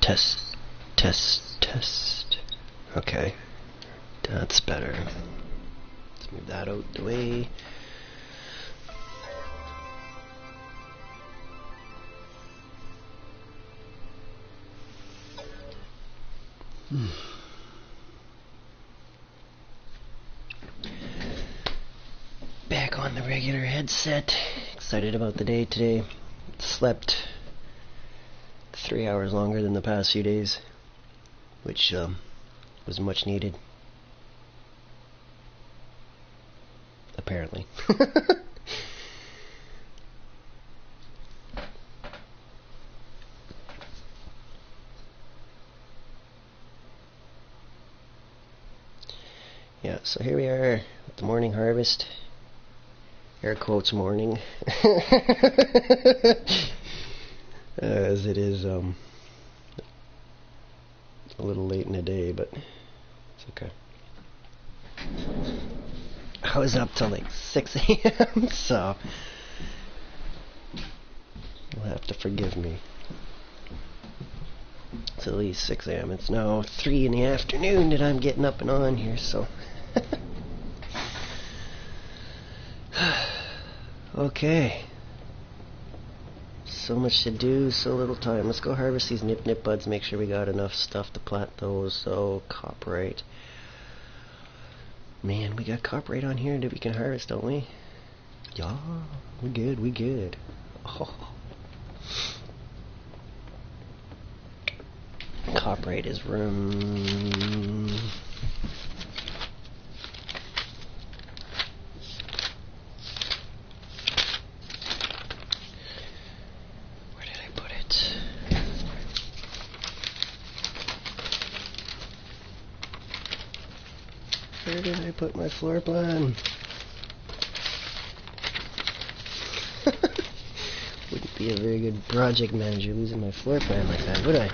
Test, test, test. Okay, that's better. Let's move that out the way. Back on the regular headset. Excited about the day today. Slept 3 hours longer than the past few days, which was much needed. Apparently. Yeah, so here we are with the morning harvest. Air quotes morning. As it is a little late in the day, but it's okay. I was up till like 6 a.m. so you'll have to forgive me. It's at least 6 a.m. It's now 3 in the afternoon that I'm getting up and on here, so okay. So much to do, so little time. Let's go harvest these nip buds, make sure we got enough stuff to plant those. So, copyright. Man, we got copyright on here that we can harvest, don't we? Yeah, we good, we good. Oh. Copyright is room. Where did I put my floor plan? Wouldn't be a very good project manager losing my floor plan like that, would I?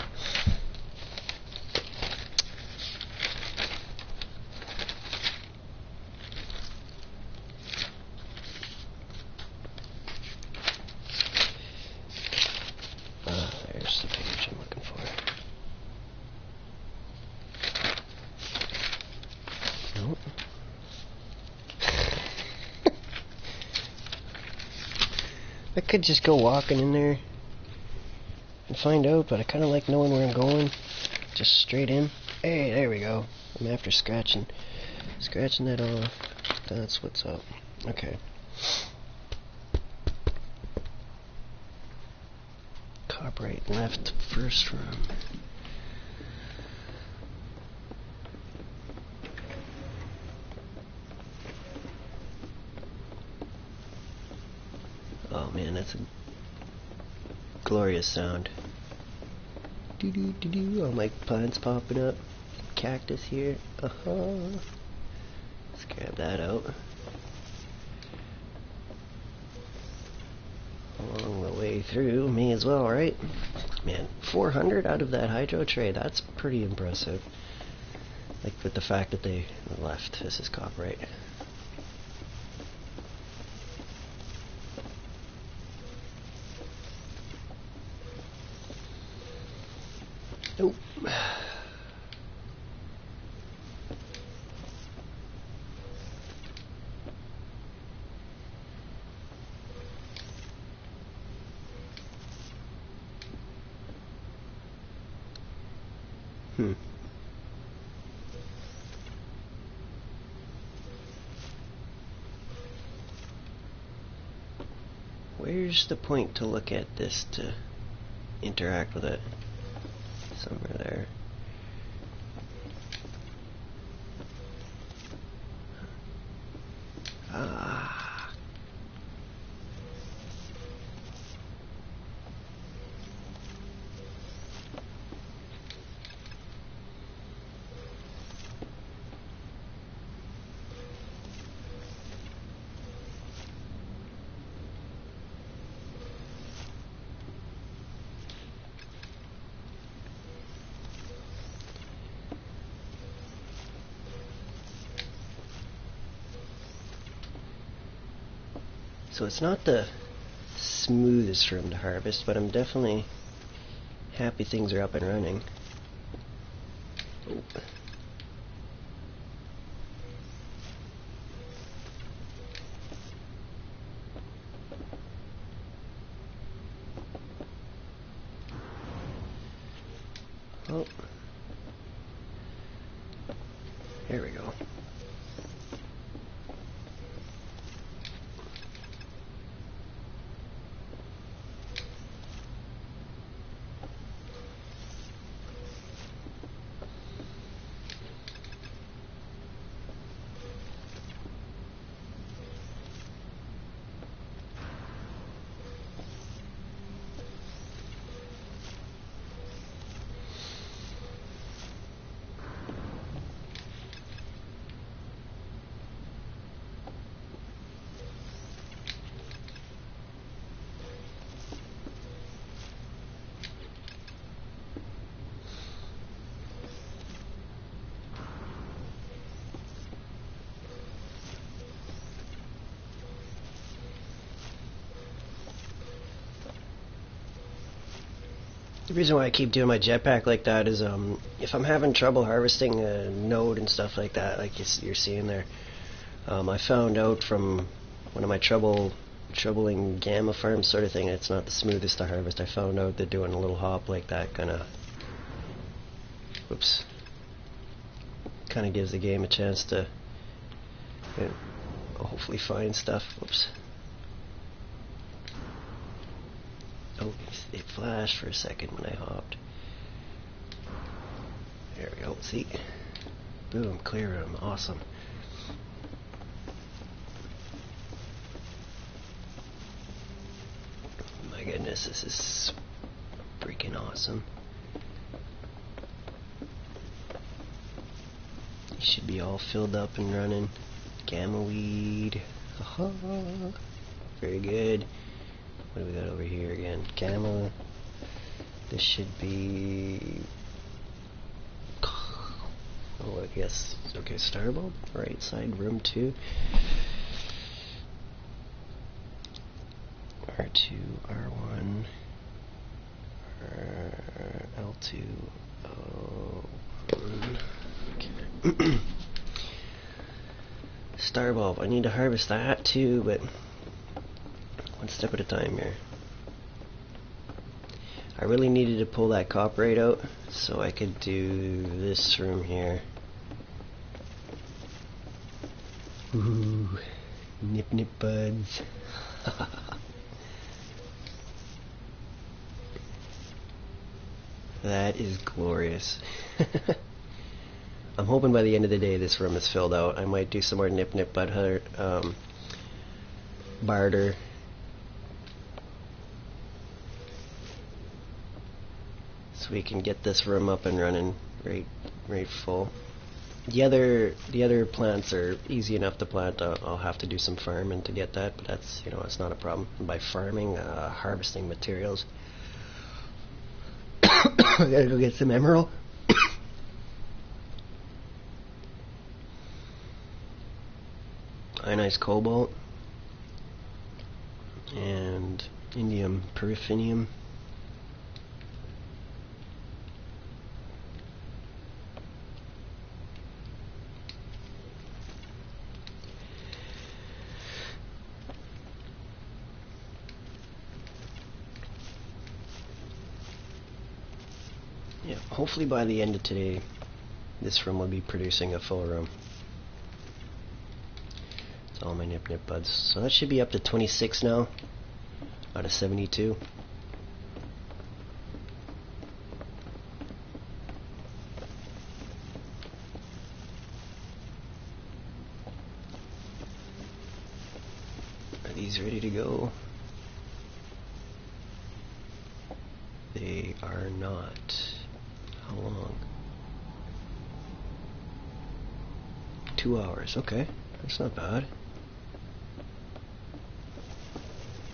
There's the page I'm looking for. Nope. I could just go walking in there and find out, but I kind of like knowing where I'm going. Just straight in. Hey, there we go. I'm after scratching that off. That's what's up. Okay. Copyright left first room. Oh man, that's a glorious sound. Doo doo doo doo. All my plants popping up. Cactus here. Let's grab that out. Along the way through, may as well, right? Man, 400 out of that hydro tray. That's pretty impressive. Like with the fact that they left. This is copyright. Nope. Where's the point to look at this to interact with it? Somewhere there. Ah. So it's not the smoothest room to harvest, but I'm definitely happy things are up and running. Oh. Oh. There we go. The reason why I keep doing my jetpack like that is if I'm having trouble harvesting a node and stuff like that, like you're seeing there, I found out from one of my troubling gamma farms sort of thing, it's not the smoothest to harvest. I found out that doing a little hop like that kind of gives the game a chance to hopefully find stuff. Whoops. Oh, it flashed for a second when I hopped. There we go, see? Boom, clear room, awesome. My goodness, this is freaking awesome. You should be all filled up and running. Gamma weed. Haha. Very good. What do we got over here again? Gamma. This should be... Oh, I guess... Okay, starbulb. Right side, room 2. R2, R1, L2, O1. Okay. Starbulb. I need to harvest that too, but... one step at a time here. I really needed to pull that copperite out so I could do this room here. Ooh, nip nip buds. That is glorious. I'm hoping by the end of the day this room is filled out. I might do some more nip nip bud barter. So we can get this room up and running right full. The other plants are easy enough to plant. I'll have to do some farming to get that, but that's it's not a problem. And by farming, harvesting materials. I gotta go get some emerald. Ionized cobalt and indium paraffinium. Yeah, hopefully by the end of today, this room will be producing a full room. It's all my nip nip buds. So that should be up to 26 now, out of 72. Are these ready to go? They are not. How long? 2 hours, okay. That's not bad.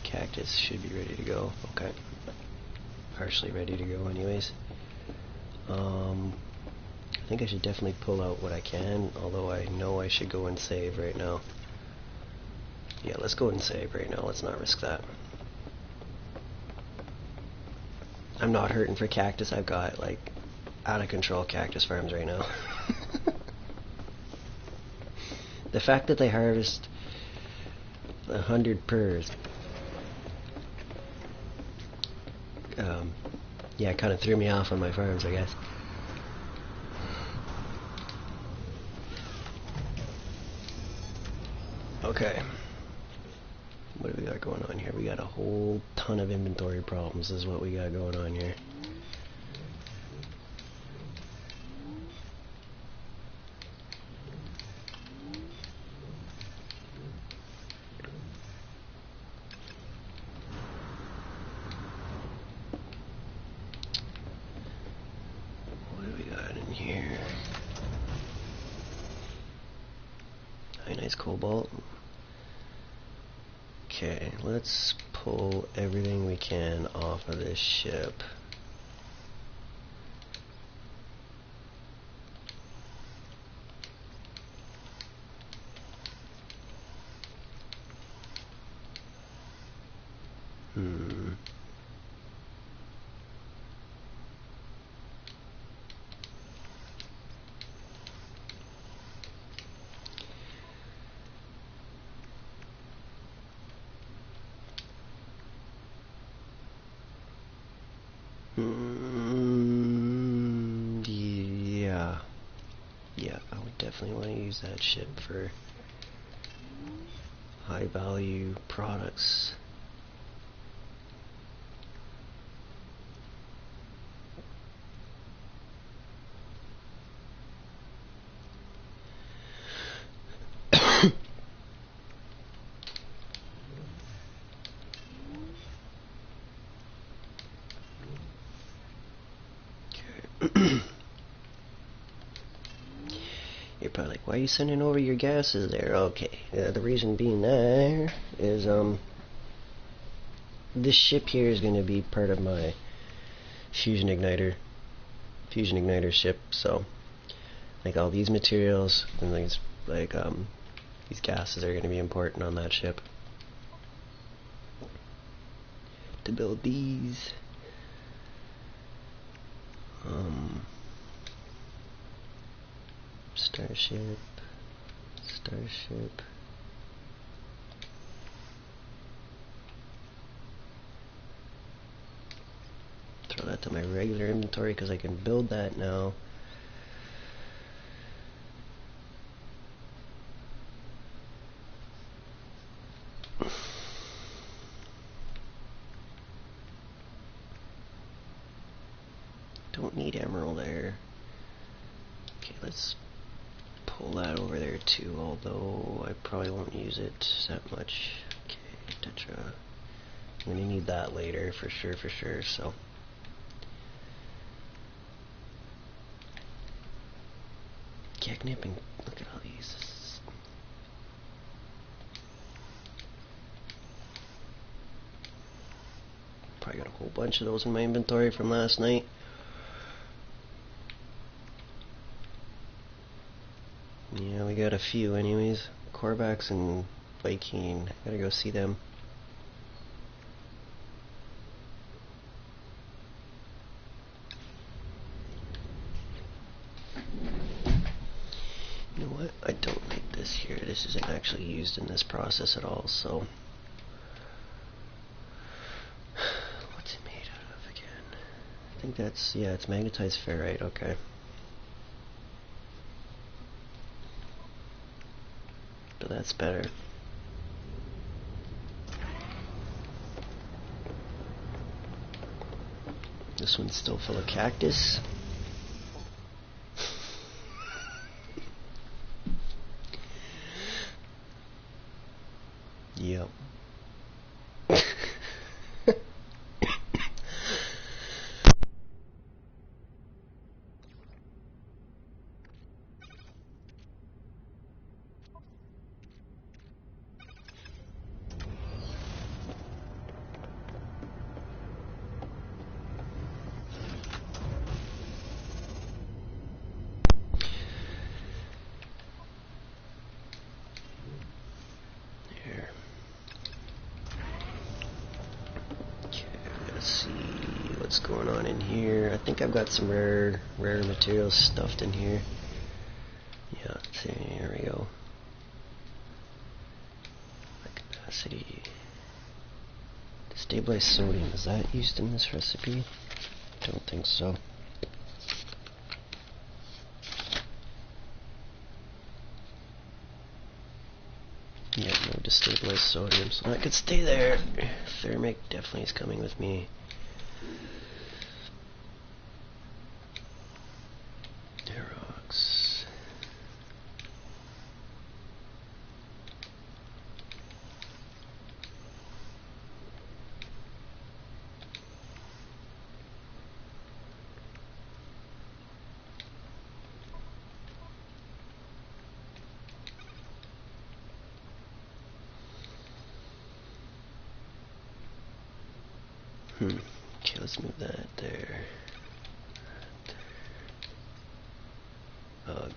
Cactus should be ready to go. Okay. Partially ready to go anyways. I think I should definitely pull out what I can, although I know I should go and save right now. Yeah, let's go and save right now. Let's not risk that. I'm not hurting for cactus. I've got like out of control cactus farms right now. The fact that they harvest 100 pers, yeah, kind of threw me off on my farms, I guess. Okay. What do we got going on here? We got a whole ton of inventory problems is what we got going on here. What do we got in here? Nice cobalt. Okay, let's pull everything we can off of this ship. Yeah, I would definitely want to use that ship for high value products. You're probably like, why are you sending over your gases there? Okay, the reason being there is, this ship here is going to be part of my fusion igniter ship, so, like, all these materials and these, like, these gases are going to be important on that ship to build these. Starship. Throw that to my regular inventory because I can build that now. Don't need emerald there. Okay, let's pull that over there too, although I probably won't use it that much. Okay, tetra. I'm gonna need that later for sure, so. Catnip and look at all these. Probably got a whole bunch of those in my inventory from last night. Yeah, we got a few anyways. Corvax and Viking. Gotta go see them. You know what? I don't like this here. This isn't actually used in this process at all, so. What's it made out of again? I think that's, yeah, it's magnetized ferrite, okay. But that's better. This one's still full of cactus. Yep. going on in here. I think I've got some rare materials stuffed in here. Yeah, let's see, here we go. Capacity. Stabilized sodium, is that used in this recipe? Don't think so. Yeah, no destabilized sodium, so that could stay there. Thermic definitely is coming with me. Aerox. Okay, let's move that there.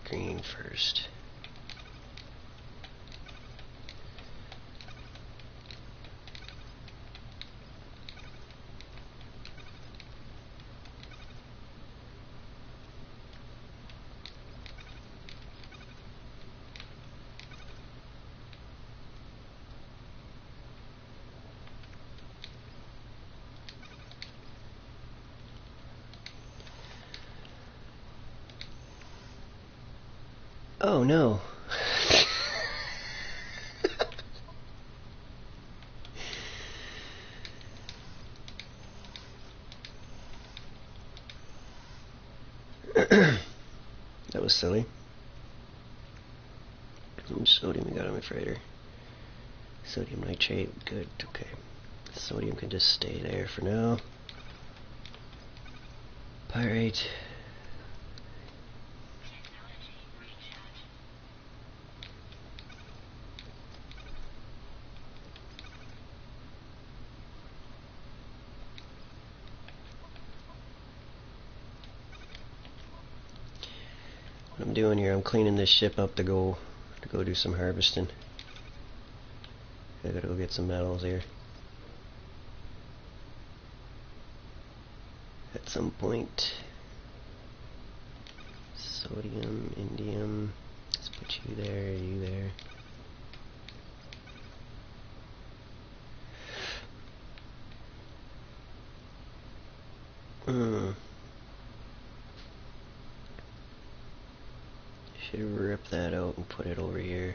Green first. Oh no. That was silly. How much sodium we got on my freighter? Sodium nitrate, good, okay. Sodium can just stay there for now. Pyrite. What I'm doing here, I'm cleaning this ship up to go do some harvesting. I gotta go get some metals here. At some point. Sodium, indium. Let's put you there, you there. Should rip that out and put it over here.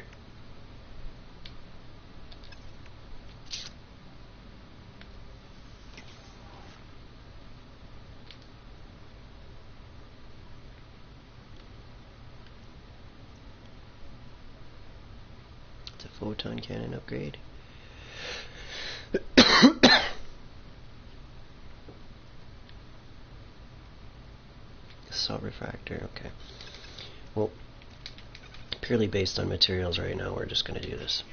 It's a photon cannon upgrade. Assault refractor, okay. Well, purely based on materials right now, we're just going to do this.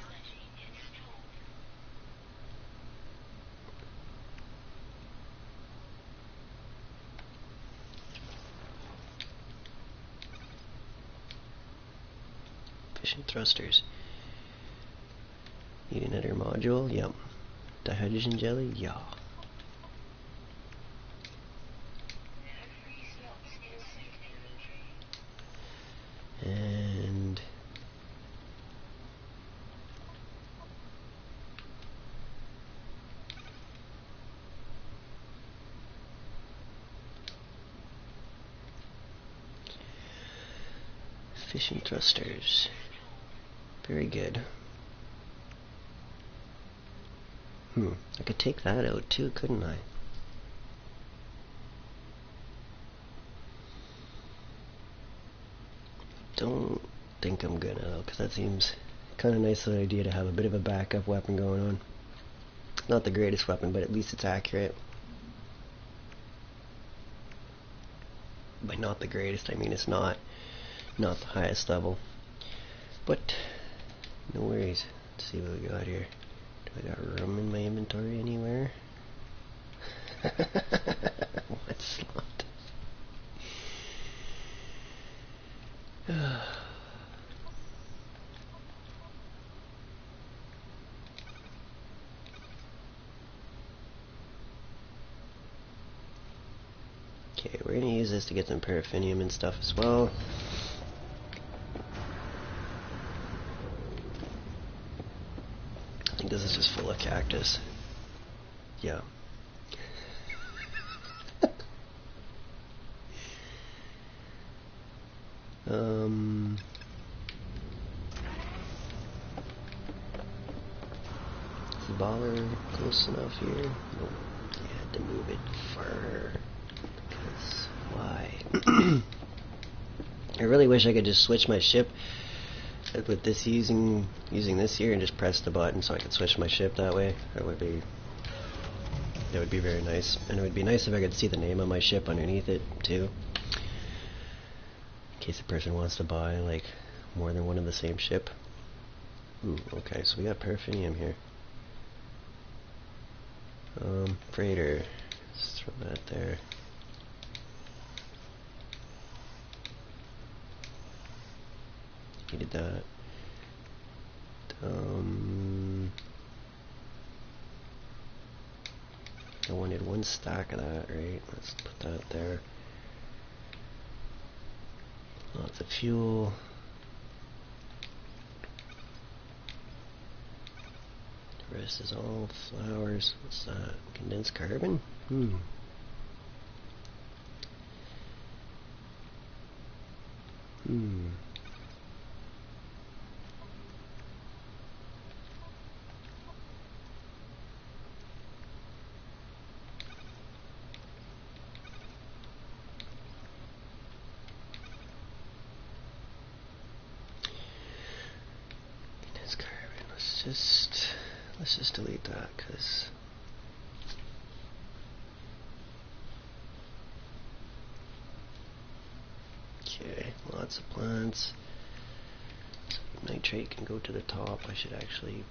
Fission thrusters. Need another module? Yep. Dihydrogen jelly? Yeah. And fission thrusters. Very good. I could take that out too, couldn't I? Don't think I'm gonna though, because that seems kind of nice little idea to have a bit of a backup weapon going on. Not the greatest weapon, but at least it's accurate. By not the greatest, I mean it's not the highest level. But no worries. Let's see what we got here. Do I got room in my inventory anywhere? What slot? Okay, we're gonna use this to get some paraffinium and stuff as well. I think this is just full of cactus. Yeah. Is the baller close enough here? Nope. I had to move it far. Because why? I really wish I could just switch my ship with this using this here and just press the button so I could switch my ship that way. That would be very nice. And it would be nice if I could see the name of my ship underneath it too. In case a person wants to buy like more than one of the same ship. Ooh, okay, so we got paraffinium here. Freighter. Let's throw that there. Needed that. I wanted one stack of that, right? Let's put that there. Lots of fuel. The rest is all flowers. What's that? Condensed carbon? Condensed carbon. Let's just delete that, because okay, lots of plants. So nitrate can go to the top. I should actually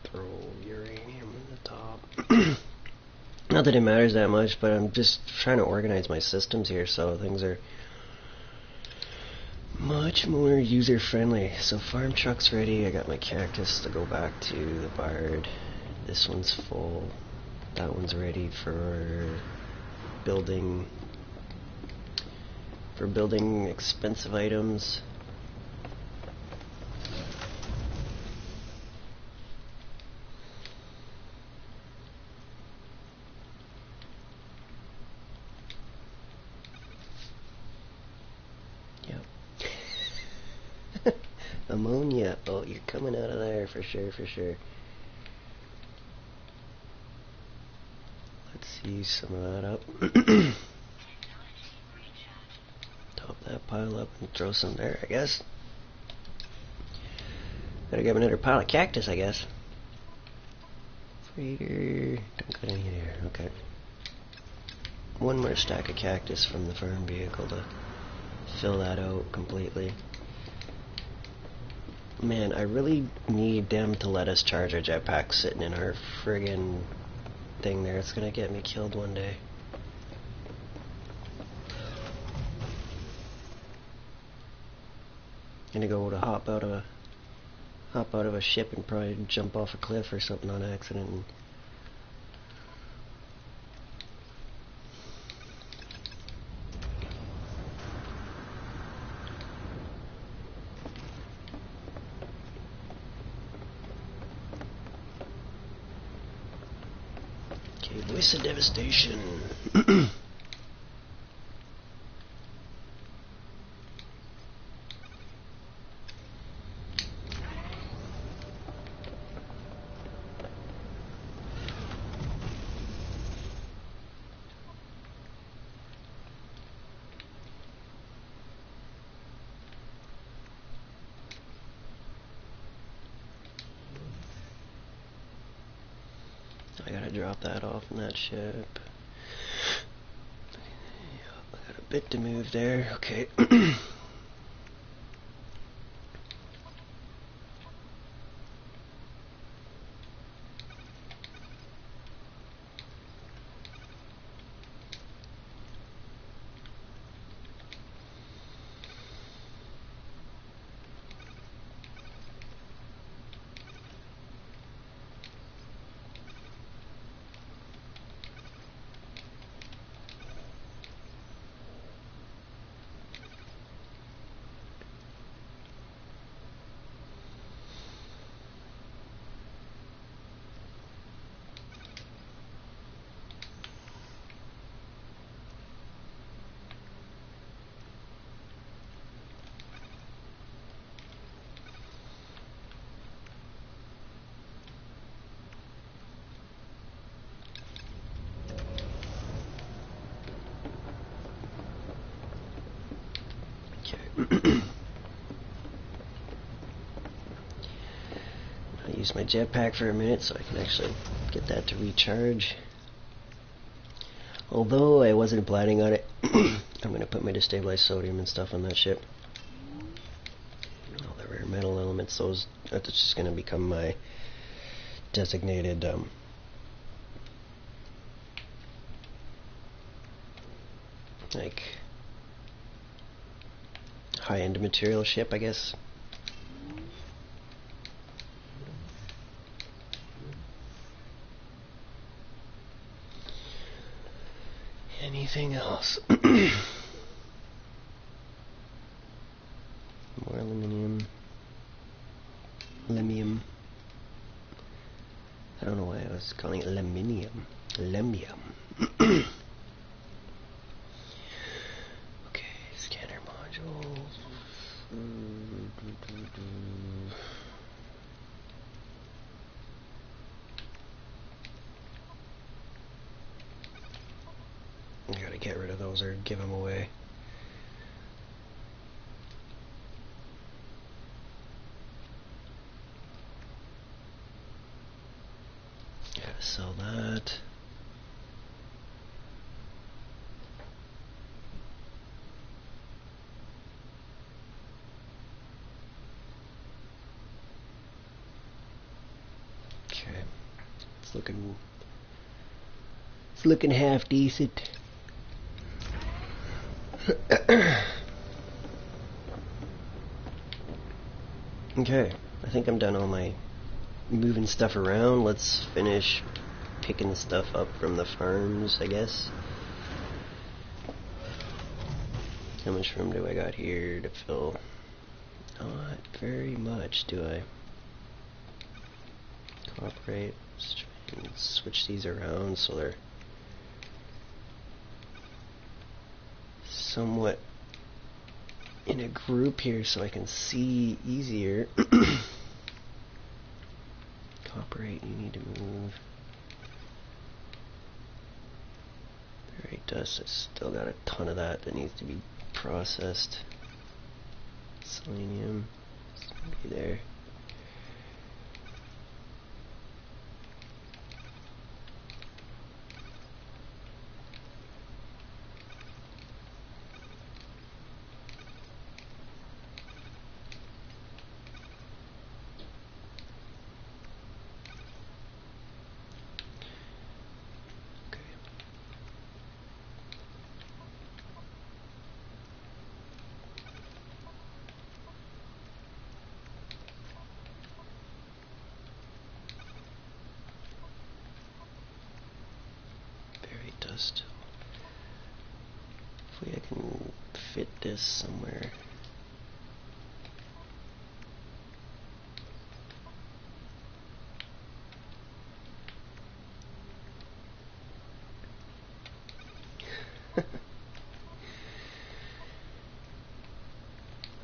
throw uranium in the top. Not that it matters that much, but I'm just trying to organize my systems here so things are much more user-friendly. So farm truck's ready. I got my cactus to go back to the bard. This one's full. That one's ready for building expensive items. Ammonia. Oh, you're coming out of there for sure, for sure. Let's use some of that up. Top that pile up and throw some there, I guess. Gotta grab another pile of cactus, I guess. Freighter. Don't got any there. Okay. One more stack of cactus from the farm vehicle to fill that out completely. Man, I really need them to let us charge our jetpack sitting in our friggin' thing there. It's gonna get me killed one day. Gonna go to hop out of a ship and probably jump off a cliff or something on accident. And okay, voice of devastation. I gotta drop that off in that ship. I got a bit to move there. Okay. I use my jetpack for a minute so I can actually get that to recharge. Although I wasn't planning on it, I'm going to put my destabilized sodium and stuff on that ship. All the rare metal elements, that's just going to become my designated like high-end material ship, I guess. Anything else? More aluminum. Lemium. I don't know why I was calling it leminium. Lemium. Okay, scanner modules. I gotta get rid of those or give them away. Gotta sell that. Okay. It's looking half decent. Okay, I think I'm done all my moving stuff around. Let's finish picking stuff up from the farms, I guess. How much room do I got here to fill? Not very much, do I? Cooperate. Switch these around so they're somewhat in a group here so I can see easier. Cooperate, you need to move. Alright, dust, I still got a ton of that needs to be processed. Selenium, it's gonna be there. Dust. Hopefully I can fit this somewhere.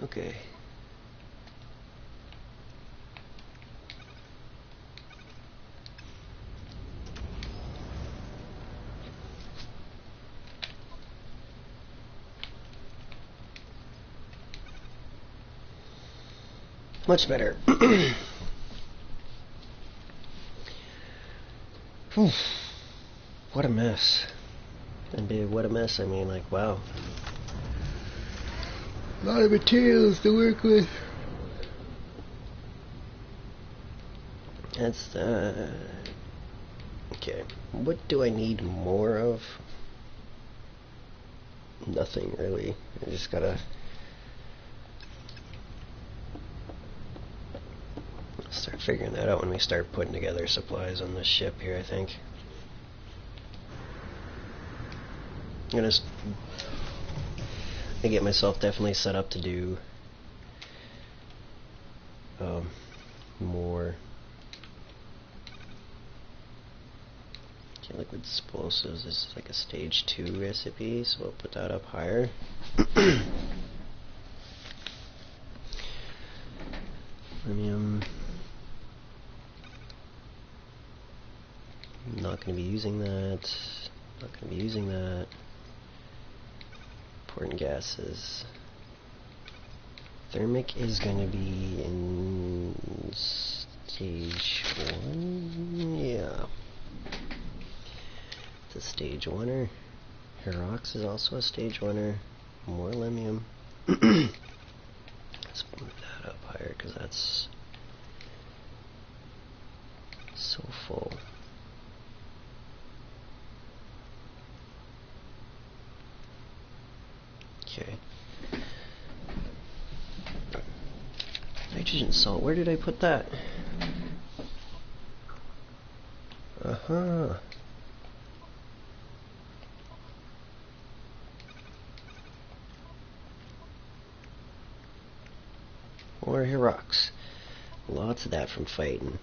Okay. Much better. Whew. What a mess. And by what a mess, I mean, like, wow. A lot of materials to work with. That's, okay. What do I need more of? Nothing, really. I just gotta start figuring that out when we start putting together supplies on this ship here, I think. I'm gonna get myself definitely set up to do more liquid explosives. This is like a stage 2 recipe, so we'll put that up higher. Premium. Not going to be using that. Not going to be using that. Important gases. Thermic is going to be in stage 1. Yeah. It's a stage 1er. Herox is also a stage 1er. More Lemium. Let's move that up higher because that's so full. Okay. Nitrogen salt, where did I put that? Uh-huh. More Herox. Lots of that from fighting.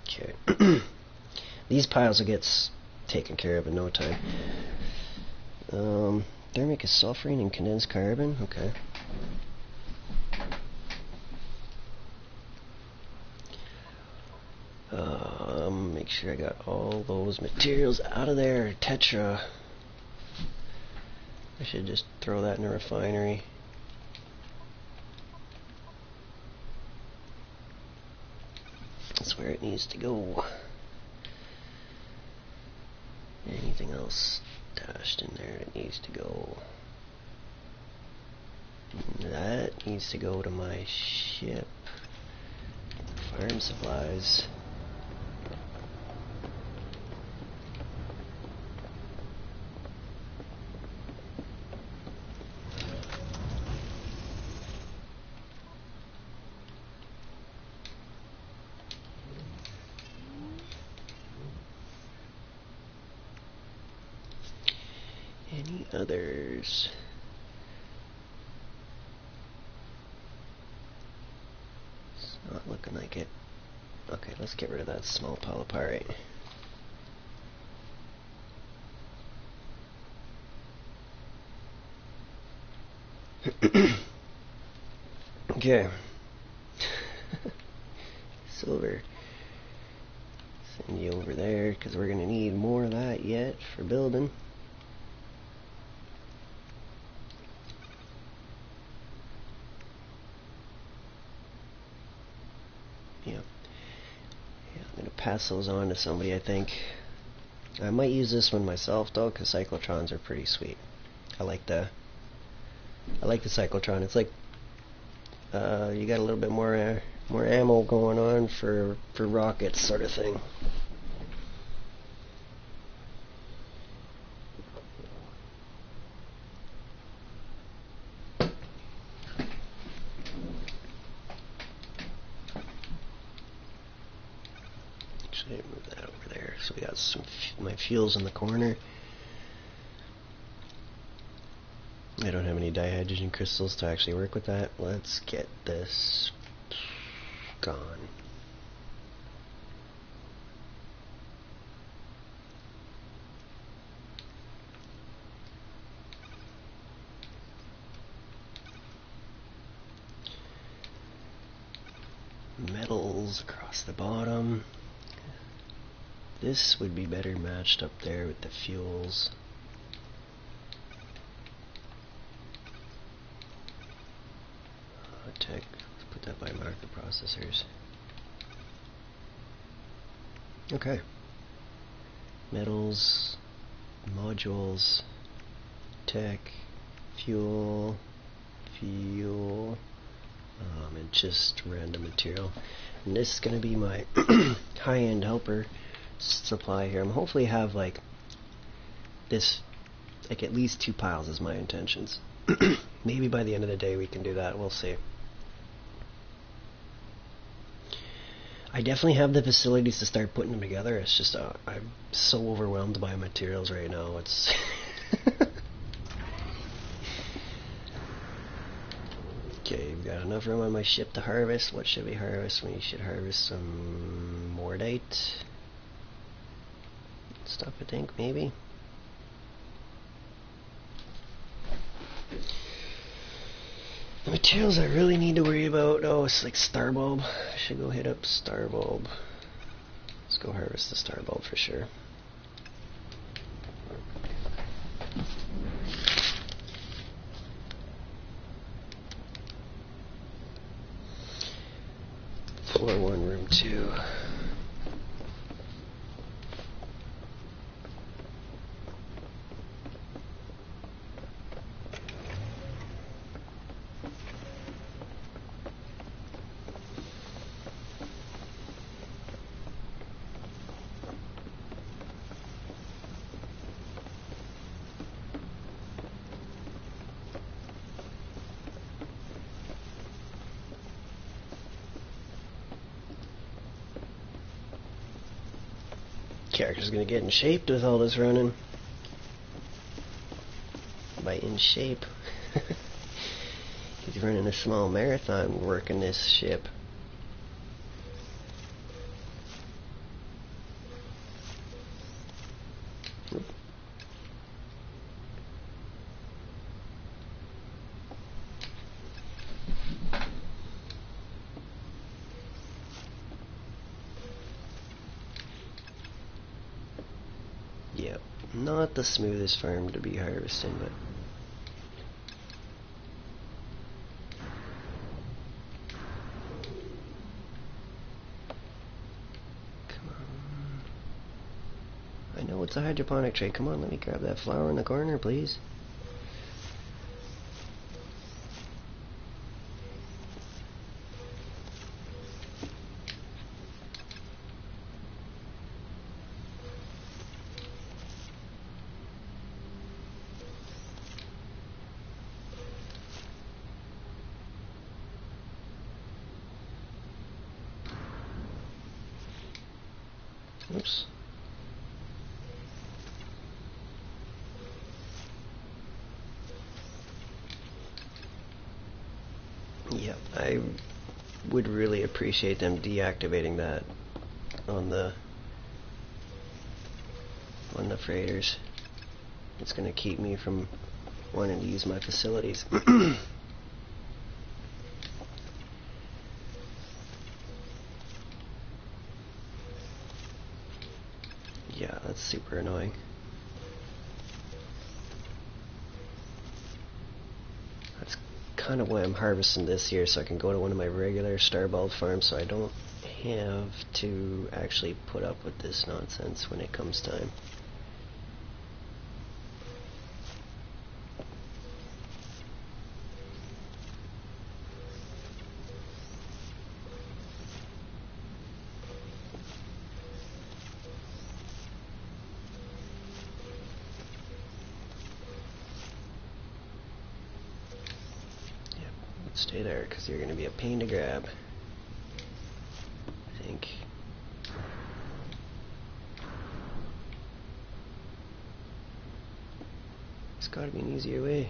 Okay. These piles will get taken care of in no time. Thermic is sulfurine and condensed carbon. Okay. Make sure I got all those materials out of there. Tetra. I should just throw that in a refinery. That's where it needs to go. Anything else stashed in there that needs to go? That needs to go to my ship. Farm supplies. Any others? It's not looking like it. Okay, let's get rid of that small pile of pyrite. Okay. Silver. Send you over there because we're going to need more of that yet for building. Yeah. I'm going to pass those on to somebody, I think. I might use this one myself though, because cyclotrons are pretty sweet. I like the cyclotron. It's like you got a little bit more ammo going on for rockets, sort of thing. Actually, move that over there. So we got some my fuels in the corner. I don't have any dihydrogen crystals to actually work with that. Let's get this gone. Metals across the bottom. This would be better matched up there with the fuels. Tech, let's put that by microprocessors. Okay. Metals, modules, tech, fuel, and just random material. And this is going to be my high-end helper supply here. I'm hopefully have like this, like at least 2 piles is my intentions. Maybe by the end of the day we can do that. We'll see. I definitely have the facilities to start putting them together. It's just I'm so overwhelmed by materials right now. It's okay, we've got enough room on my ship to harvest. What should we harvest? We should harvest some mordite stuff, I think, maybe. Materials I really need to worry about. Oh, it's like star bulb. I should go hit up star bulb. Let's go harvest the star bulb for sure. Floor 1, room 2. Character's gonna get in shape with all this running. By in shape, he's running a small marathon working this ship. Yep, not the smoothest farm to be harvesting, but come on. I know it's a hydroponic tray. Come on, let me grab that flower in the corner, please. Oops. Yep, I would really appreciate them deactivating that on the freighters. It's gonna keep me from wanting to use my facilities. Yeah, that's super annoying. That's kind of why I'm harvesting this here, so I can go to one of my regular star bulb farms, so I don't have to actually put up with this nonsense when it comes time. Stay there, because you're going to be a pain to grab. I think. There's got to be an easier way.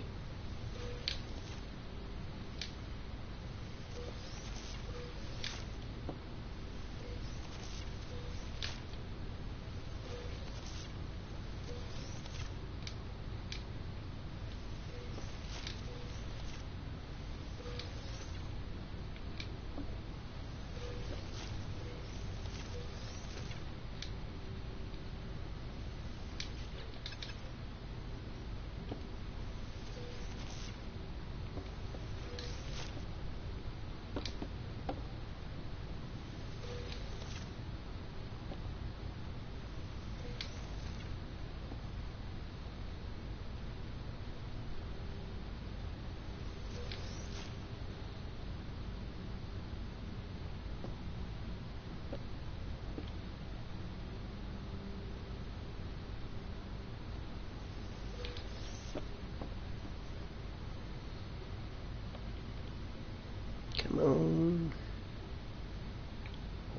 Come on.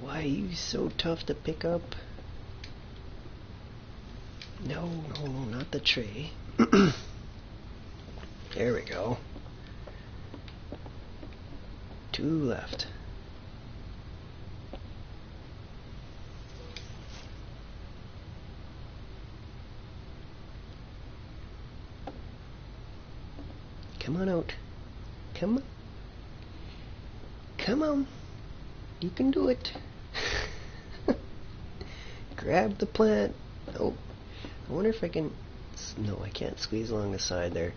Why are you so tough to pick up? No, no, no, not the tray. There we go. 2 left. Come on out. Come on. Come on. You can do it. Grab the plant. Oh, I wonder if I can... No, I can't squeeze along the side there.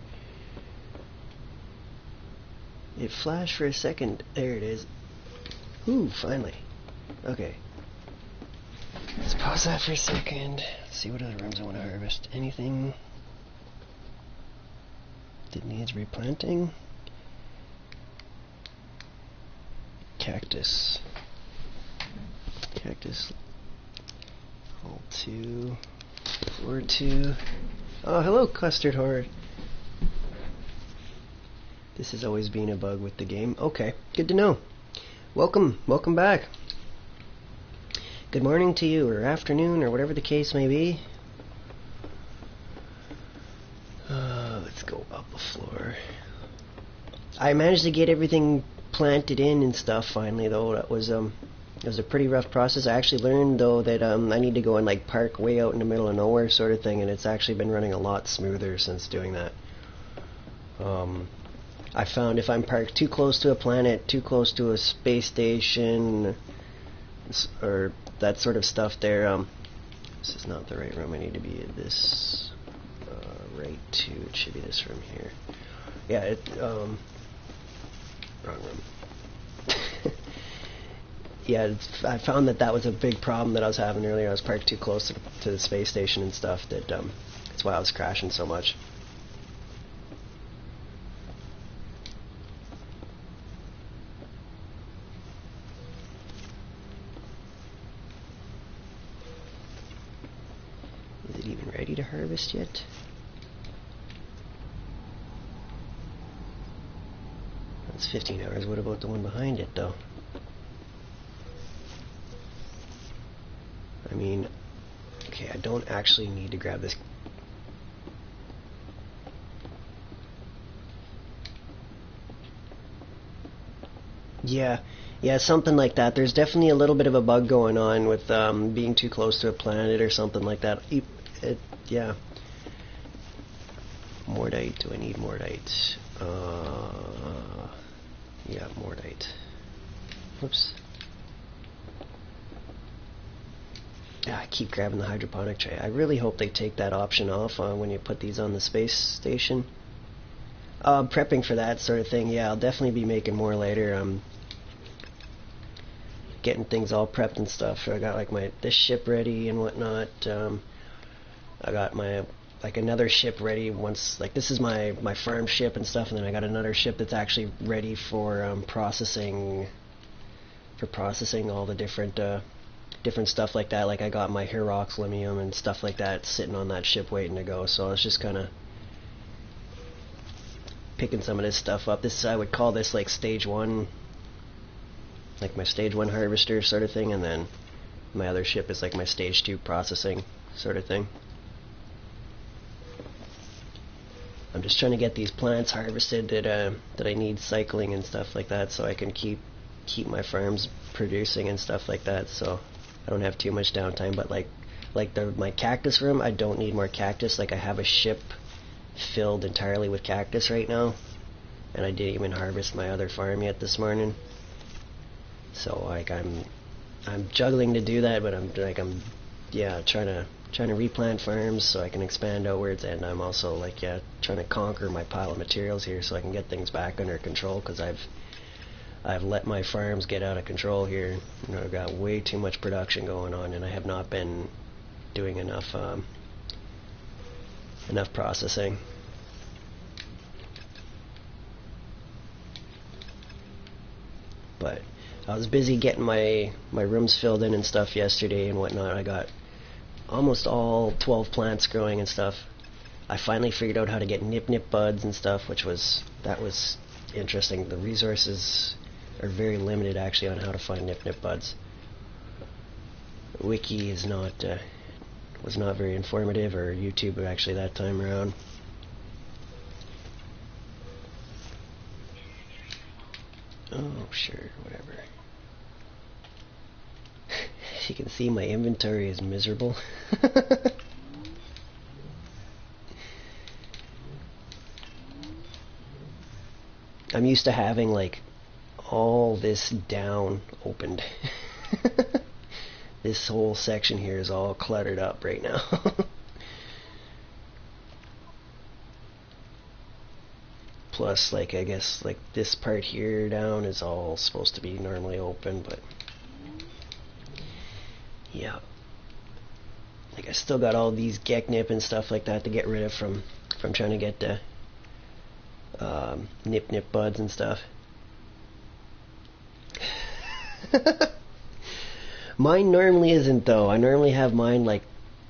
It flashed for a second. There it is. Ooh, finally. Okay. Let's pause that for a second. Let's see what other rooms I want to harvest. Anything that needs replanting? Cactus. Cactus. Hold 2. Floor 2. Oh, hello, Custard Horde. This has always been a bug with the game. Okay, good to know. Welcome back. Good morning to you, or afternoon, or whatever the case may be. Let's go up a floor. I managed to get everything planted in and stuff finally, though. That was it was a pretty rough process. I actually learned, though, that I need to go and like park way out in the middle of nowhere sort of thing, and it's actually been running a lot smoother since doing that. I found if I'm parked too close to a planet, too close to a space station, or that sort of stuff there, this is not the right room. I need to be at this right 2. It should be this room here. Yeah, wrong room. Yeah, I found that was a big problem that I was having earlier. I was parked too close to the space station and stuff. That's why I was crashing so much. Is it even ready to harvest yet? That's 15 hours. What about the one behind it, though? I mean, okay, I don't actually need to grab this. Yeah, something like that. There's definitely a little bit of a bug going on with being too close to a planet or something like that. Yeah. Mordite. Do I need mordite? Yeah, mordite. Whoops. I keep grabbing the hydroponic tray. I really hope they take that option off when you put these on the space station. Prepping for that sort of thing. Yeah, I'll definitely be making more later. Getting things all prepped and stuff. I got like this ship ready and whatnot. I got my another ship ready once. Like this is my farm ship and stuff, and then I got another ship that's actually ready for processing all the different stuff like that. Like I got my Heroxlimium and stuff like that sitting on that ship waiting to go. So I was just kind of picking some of this stuff up. I would call this like stage 1, like my stage 1 harvester sort of thing, and then my other ship is like my stage 2 processing sort of thing. I'm just trying to get these plants harvested that I need cycling and stuff like that, so I can keep my farms producing and stuff like that. So I don't have too much downtime. But like my cactus room, I don't need more cactus. Like I have a ship filled entirely with cactus right now, and I didn't even harvest my other farm yet this morning. So like I'm juggling to do that, but I'm trying to replant farms so I can expand outwards, and I'm also trying to conquer my pile of materials here so I can get things back under control, because I've let my farms get out of control here. I've got way too much production going on, and I have not been doing enough processing. But I was busy getting my rooms filled in and stuff yesterday and whatnot. I got almost all 12 plants growing and stuff. I finally figured out how to get nip buds and stuff, that was interesting. The resources are very limited actually on how to find nip buds. Wiki is was not very informative, or YouTube actually that time around. Oh, sure, whatever. You can see my inventory is miserable. I'm used to having like all this down opened. This whole section here is all cluttered up right now. Plus, like, I guess, like, this part here down is all supposed to be normally open, but yeah. Like, I still got all these geknip and stuff like that to get rid of from trying to get the nip buds and stuff. Mine normally isn't, though. I normally have mine like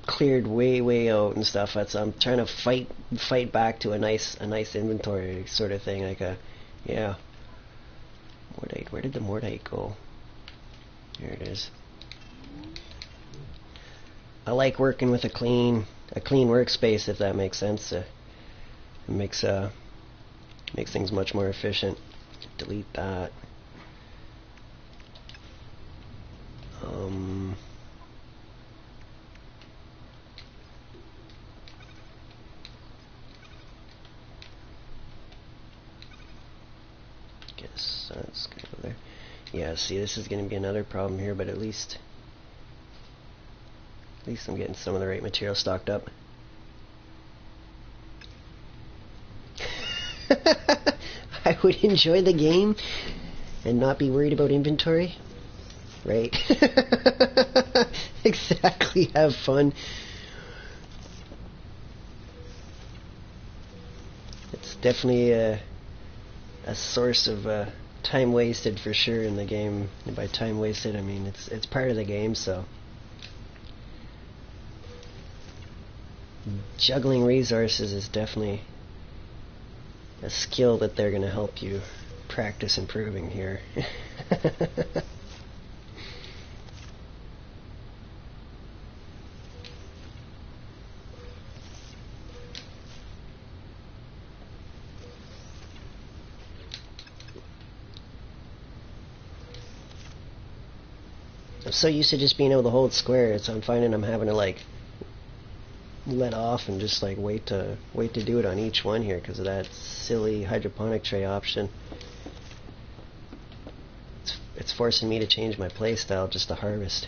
cleared way out and stuff. I'm trying to fight back to a nice inventory sort of thing, like a, yeah. Mordite, where did the Mordite go? Here it is. I like working with a clean workspace, if that makes sense. It makes things much more efficient. Delete that. Guess that's gonna go there. Yeah, see, this is gonna be another problem here, but at least I'm getting some of the right material stocked up. I would enjoy the game and not be worried about inventory. Right? Exactly, have fun. It's definitely a source of time wasted for sure in the game. And by time wasted, I mean it's part of the game, so juggling resources is definitely a skill that they're going to help you practice improving here. I'm so used to just being able to hold square, so I'm finding I'm having to like let off and just like wait to do it on each one here because of that silly hydroponic tray option. It's forcing me to change my play style just to harvest.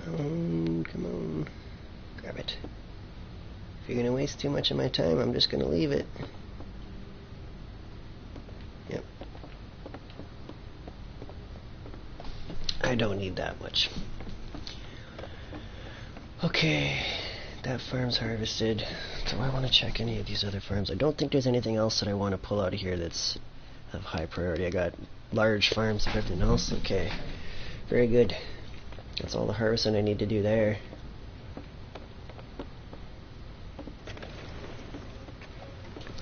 Come on, grab it. If you're gonna waste too much of my time, I'm just gonna leave it. Yep. I don't need that much. Okay, that farm's harvested. Do I want to check any of these other farms? I don't think there's anything else that I want to pull out of here that's of high priority. I got large farms of everything else. Okay, very good. That's all the harvesting I need to do there.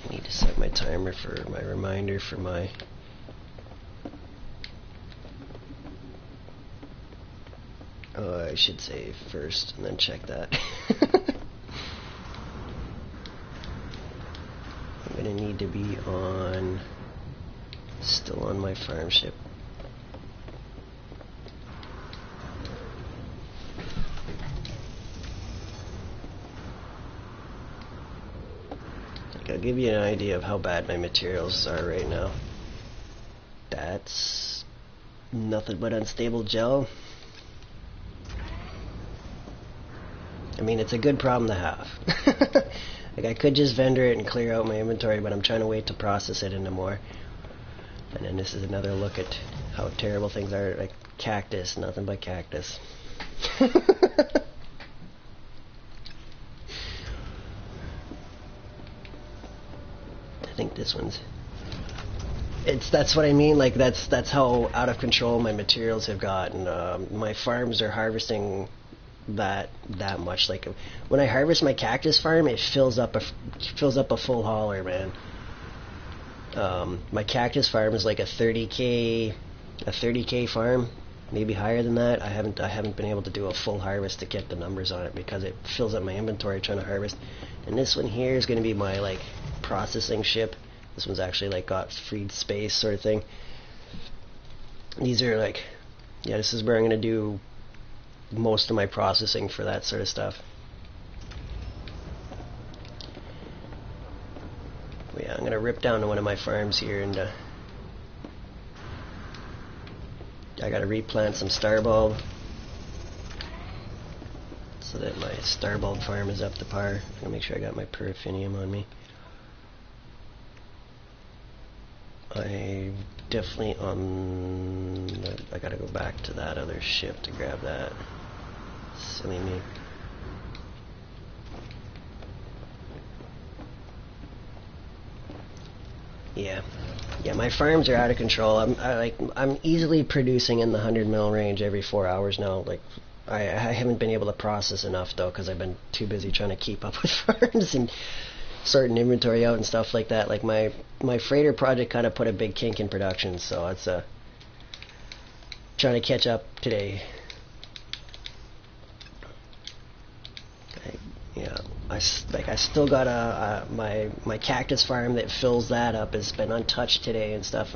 I need to set my timer for my reminder for my I should save first and then check that. I'm gonna need to be still on my farm ship. I'll give you an idea of how bad my materials are right now. That's nothing but unstable gel. I mean, it's a good problem to have. Like, I could just vendor it and clear out my inventory, but I'm trying to wait to process it into more. And then this is another look at how terrible things are. Like cactus, nothing but cactus. I think this one's... That's what I mean. Like that's how out of control my materials have gotten. My farms are harvesting that much. Like when I harvest my cactus farm, it fills up a full hauler, man. My cactus farm is like a 30k farm, maybe higher than that. I haven't been able to do a full harvest to get the numbers on it because it fills up my inventory trying to harvest. And this one here is going to be my like processing ship. This one's actually like got freed space sort of thing. These are like Yeah, this is where I'm going to do most of my processing for that sort of stuff. But yeah, I'm going to rip down to one of my farms here, and I got to replant some starbulb so that my starbulb farm is up to par. I'm going to make sure I got my paraffinium on me. I definitely I gotta go back to that other ship to grab that. Silly me. Yeah, my farms are out of control. I'm easily producing in the 100 mil range every 4 hours now. Like, I haven't been able to process enough though, because I've been too busy trying to keep up with farms and sorting inventory out and stuff like that. Like my freighter project kind of put a big kink in production, so it's trying to catch up today. I still got my cactus farm that fills that up has been untouched today and stuff.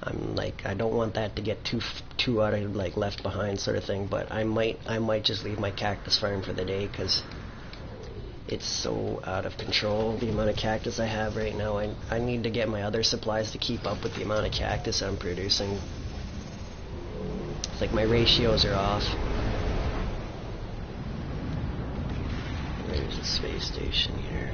I'm like, I don't want that to get too out of, like, left behind sort of thing. But I might just leave my cactus farm for the day, because it's so out of control, the amount of cactus I have right now. I need to get my other supplies to keep up with the amount of cactus I'm producing. It's like my ratios are off. There's a space station here.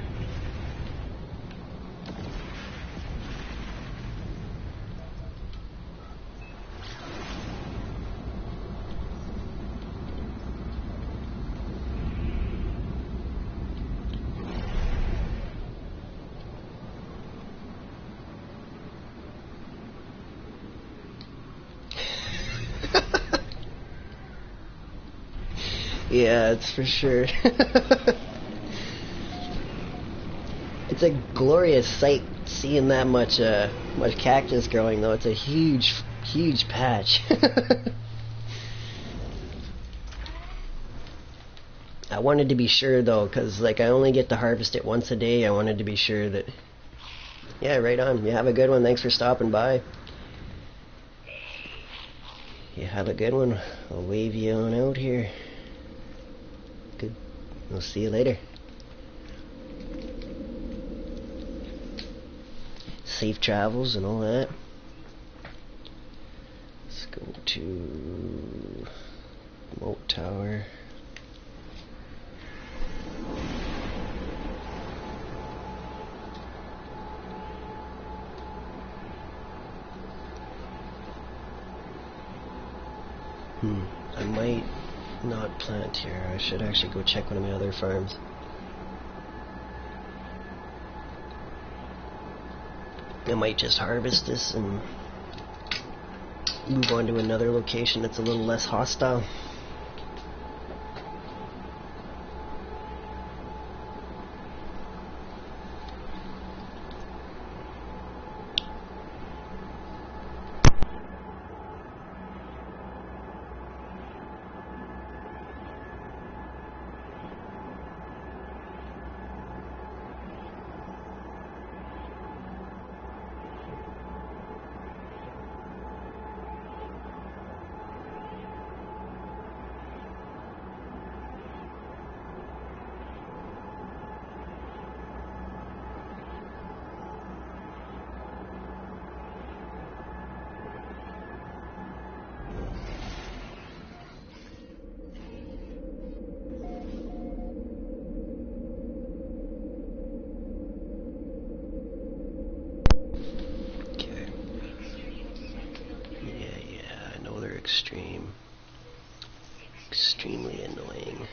Yeah, it's for sure. It's a glorious sight seeing that much cactus growing, though. It's a huge patch. I wanted to be sure, though, because, like, I only get to harvest it once a day. I wanted to be sure that... Yeah, right on. You have a good one. Thanks for stopping by. You have a good one. I'll wave you on out here. Good. I'll see you later. Safe travels and all that. Let's go to Moat Tower. I might not plant here. I should actually go check one of my other farms. I might just harvest this and move on to another location that's a little less hostile. Extremely annoying.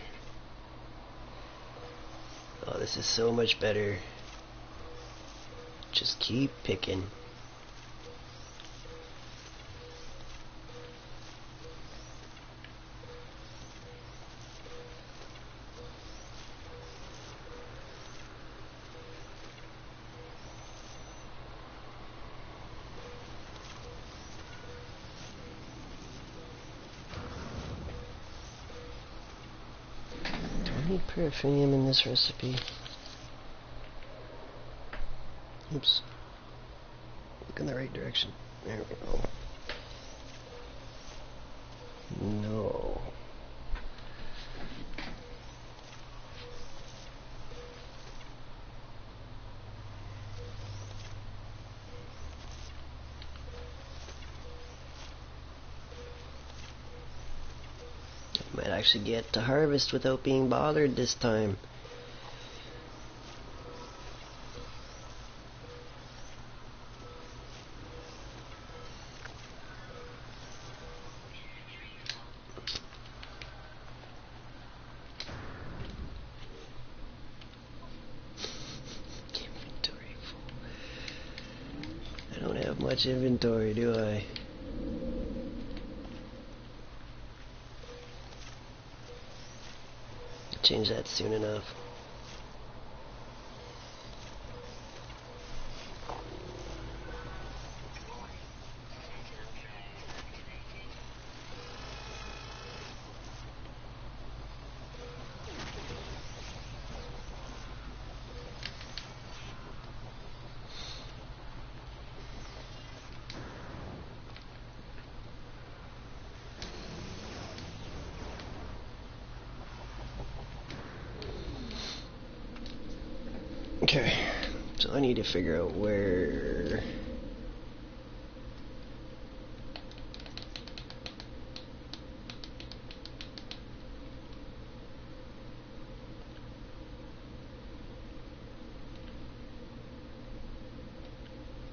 Oh, this is so much better. Just keep picking. Paraffinium in this recipe. Oops. Look in the right direction. There we go. No. Might actually get to harvest without being bothered this time. Inventory full. I don't have much inventory, do I? Change that soon enough. Okay, so I need to figure out where...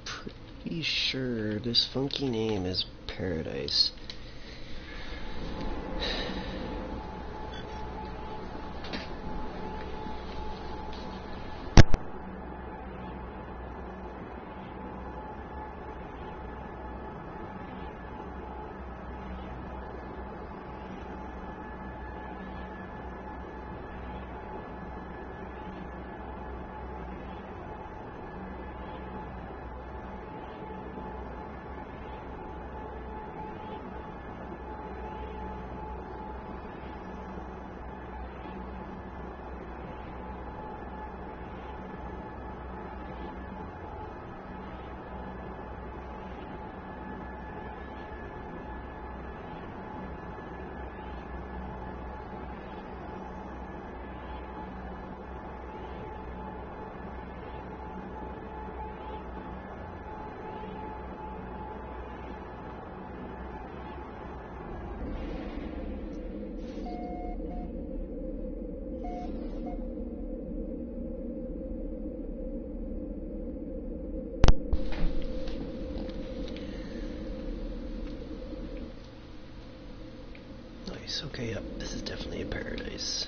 Pretty sure this funky name is Paradise. Okay, yep, this is definitely a paradise.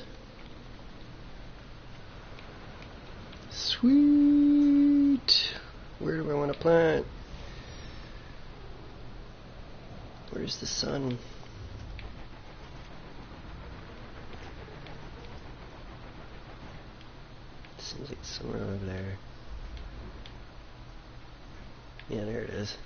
Sweet! Where do I want to plant? Where's the sun? Seems like somewhere over there. Yeah, there it is.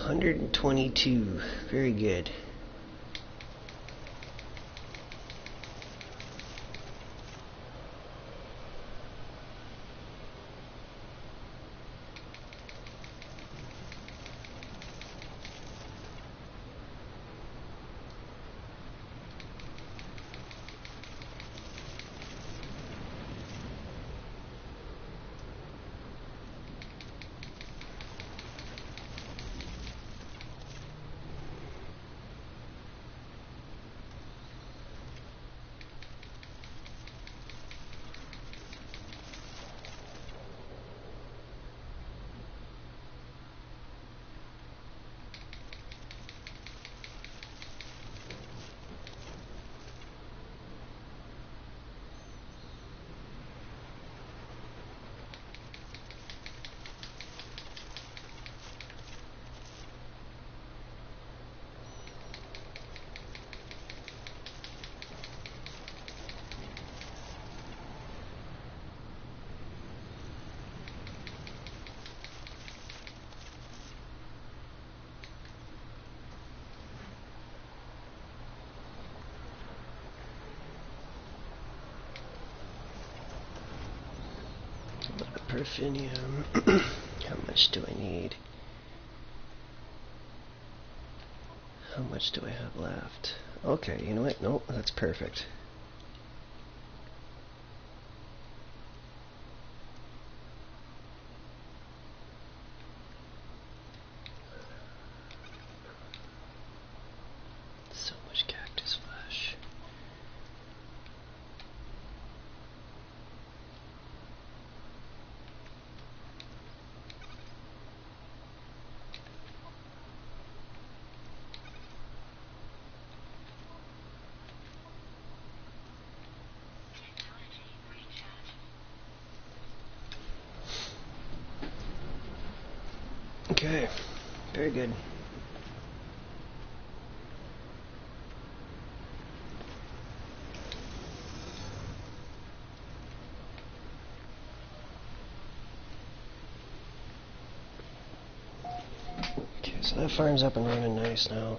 $122. Very good. Perfinium. How much do I need? How much do I have left? Okay, you know what? Nope, that's perfect. So much cactus flesh. Okay, very good. Okay, so that farm's up and running nice now.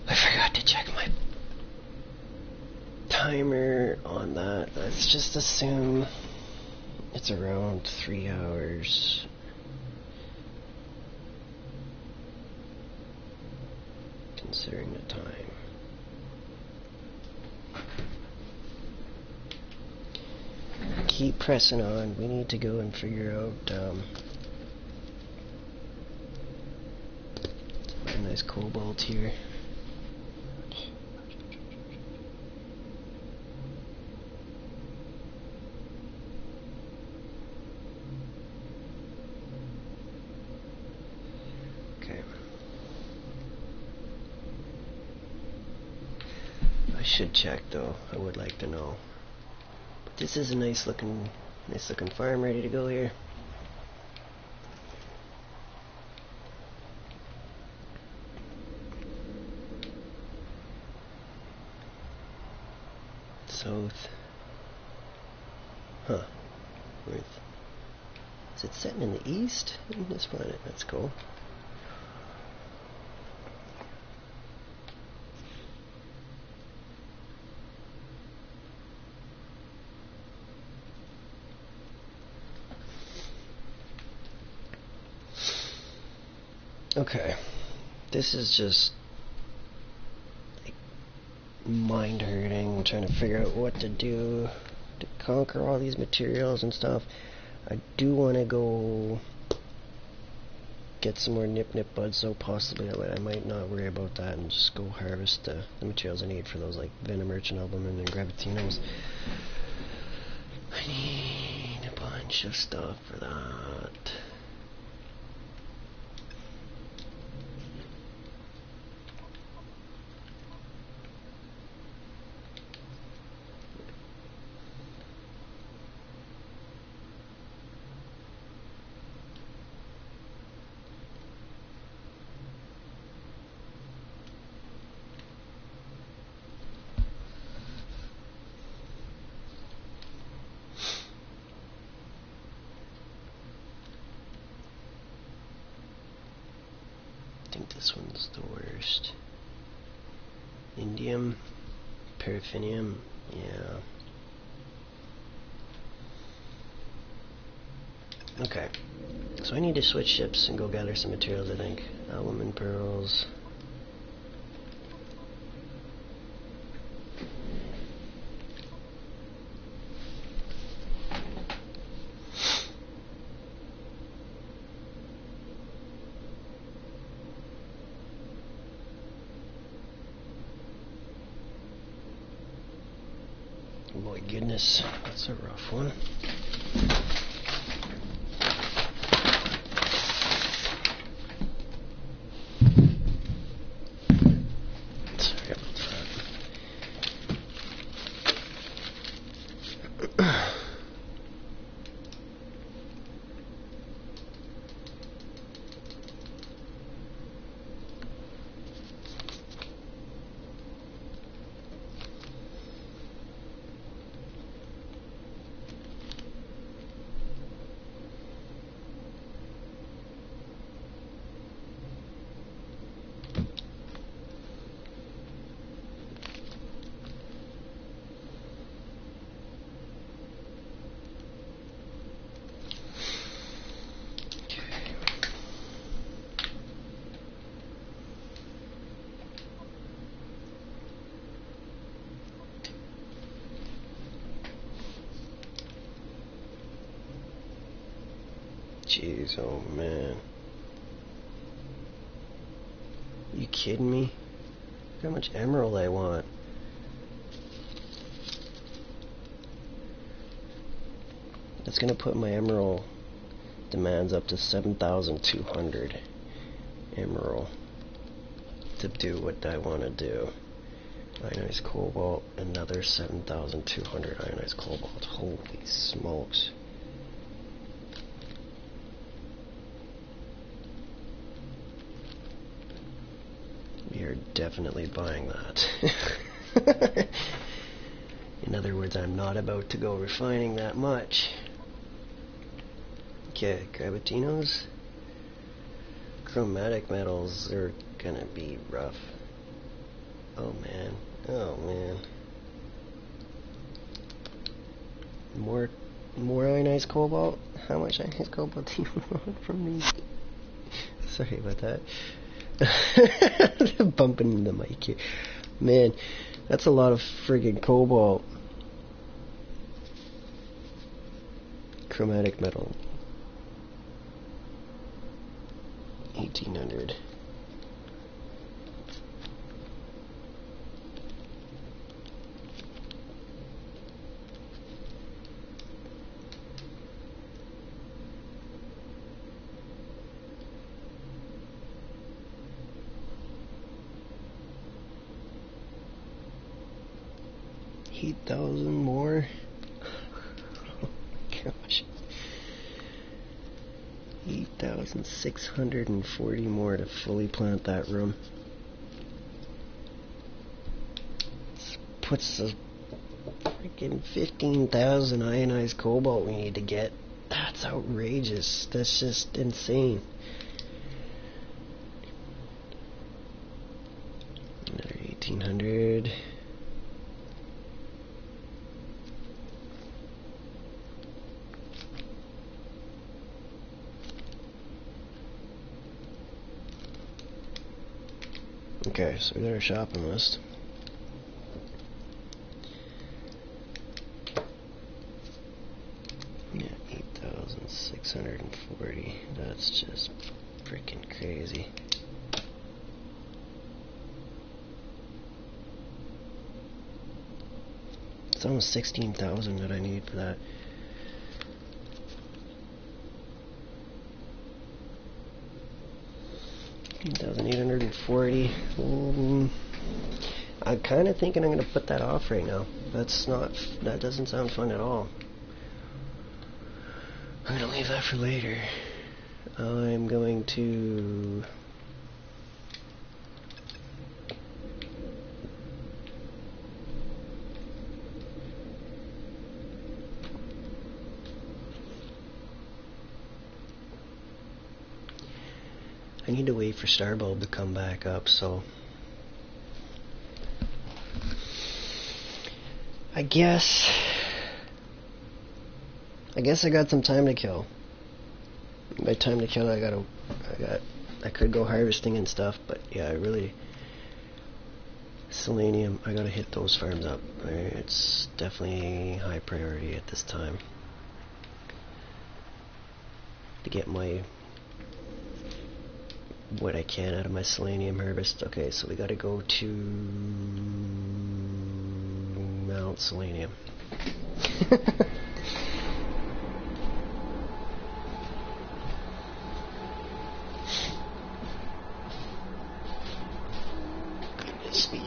I forgot to check my timer on that. Let's just assume it's around 3 hours. Considering the time. Keep pressing on. We need to go and figure out a nice cobalt here. Okay. I should check though. I would like to know. But this is a nice looking farm ready to go here. South. Huh. North. Is it setting in the east in this planet? That's cool. Okay. This is just like mind hurting, trying to figure out what to do to conquer all these materials and stuff. I do want to go get some more nip buds, so possibly I might not worry about that and just go harvest the materials I need for those, like venom merchant albumin and gravitinos. I need a bunch of stuff for that. I think this one's the worst. Indium, paraffinium, yeah. Okay, so I need to switch ships and go gather some materials, I think. Alum pearls. Boy, goodness, that's a rough one. Sorry about that. Jeez, oh man. You kidding me? Look how much emerald I want. That's gonna put my emerald demands up to 7,200 emerald to do what I want to do. Ionized cobalt, another 7,200 ionized cobalt. Holy smokes. We are definitely buying that. In other words, I'm not about to go refining that much. Okay, gravitinos. Chromatic metals are gonna be rough. Oh man. Oh man. More ionized cobalt? How much ionized cobalt do you want from me? Sorry about that. Bumping the mic here. Man, that's a lot of friggin' cobalt. Chromatic metal. 1,800. $8,000 more. Oh gosh. 8,640 more to fully plant that room. This puts us freaking 15,000 ionized cobalt we need to get. That's outrageous. That's just insane. Another 1,800. Okay, so we got our shopping list. Yeah, 8,640. That's just freaking crazy. It's almost 16,000 that I need for that. $1,840. I'm kind of thinking I'm going to put that off right now. That doesn't sound fun at all. I'm going to leave that for later. I'm going to... I need to wait for Starbulb to come back up, so... I guess I got some time to kill. By time to kill, I could go harvesting and stuff, but yeah, selenium, I gotta hit those farms up. It's definitely high priority at this time to get what I can out of my selenium harvest. Okay, so we gotta go to Mount Selenium. Goodness me.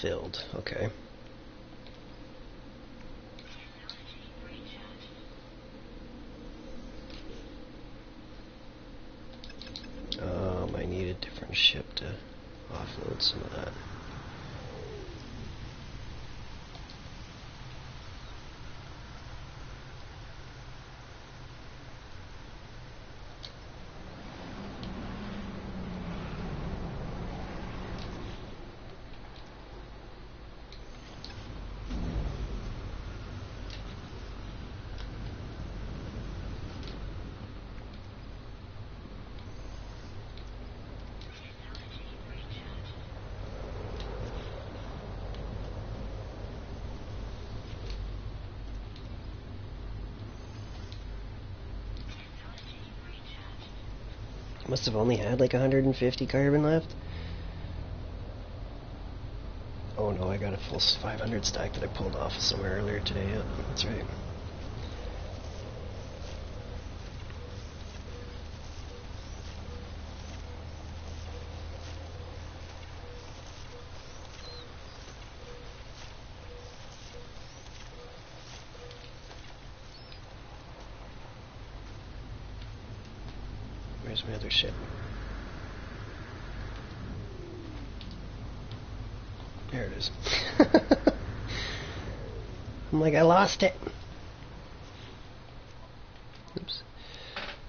filled. Okay. I need a different ship to offload some of that. Must have only had like 150 carbon left. Oh no, I got a full 500 stack that I pulled off somewhere earlier today. Yeah, that's right. Where's my other ship? There it is. I'm like, I lost it. Oops.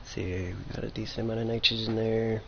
See, we got a decent amount of nitrogen there.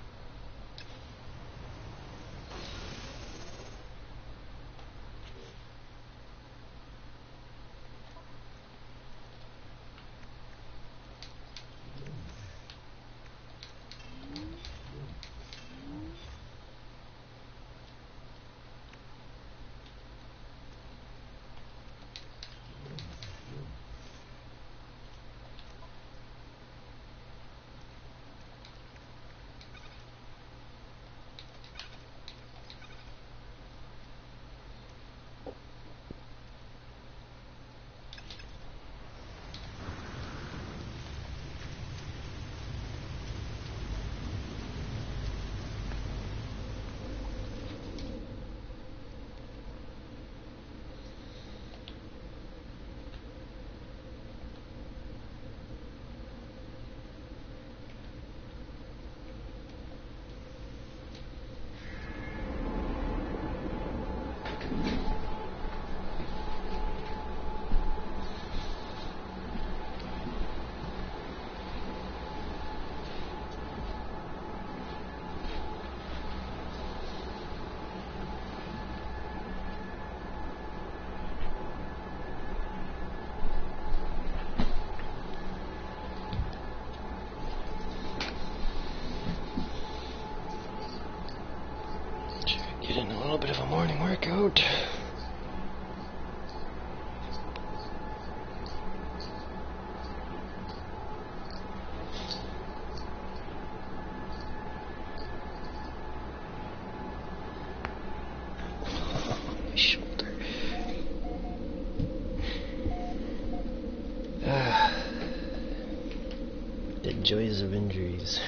Get in a little bit of a morning workout. My shoulder. The joys of injuries.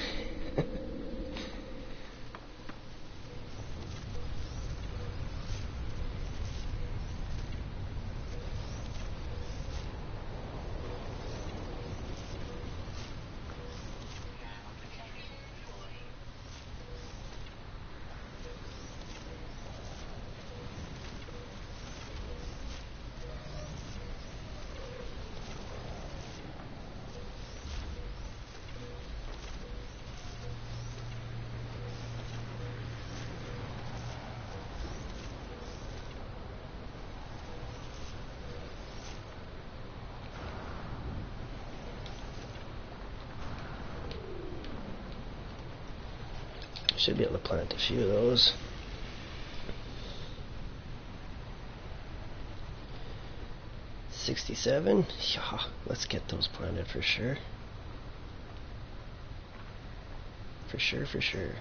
Should be able to plant a few of those. $67. Yeah, let's get those planted for sure. For sure, for sure.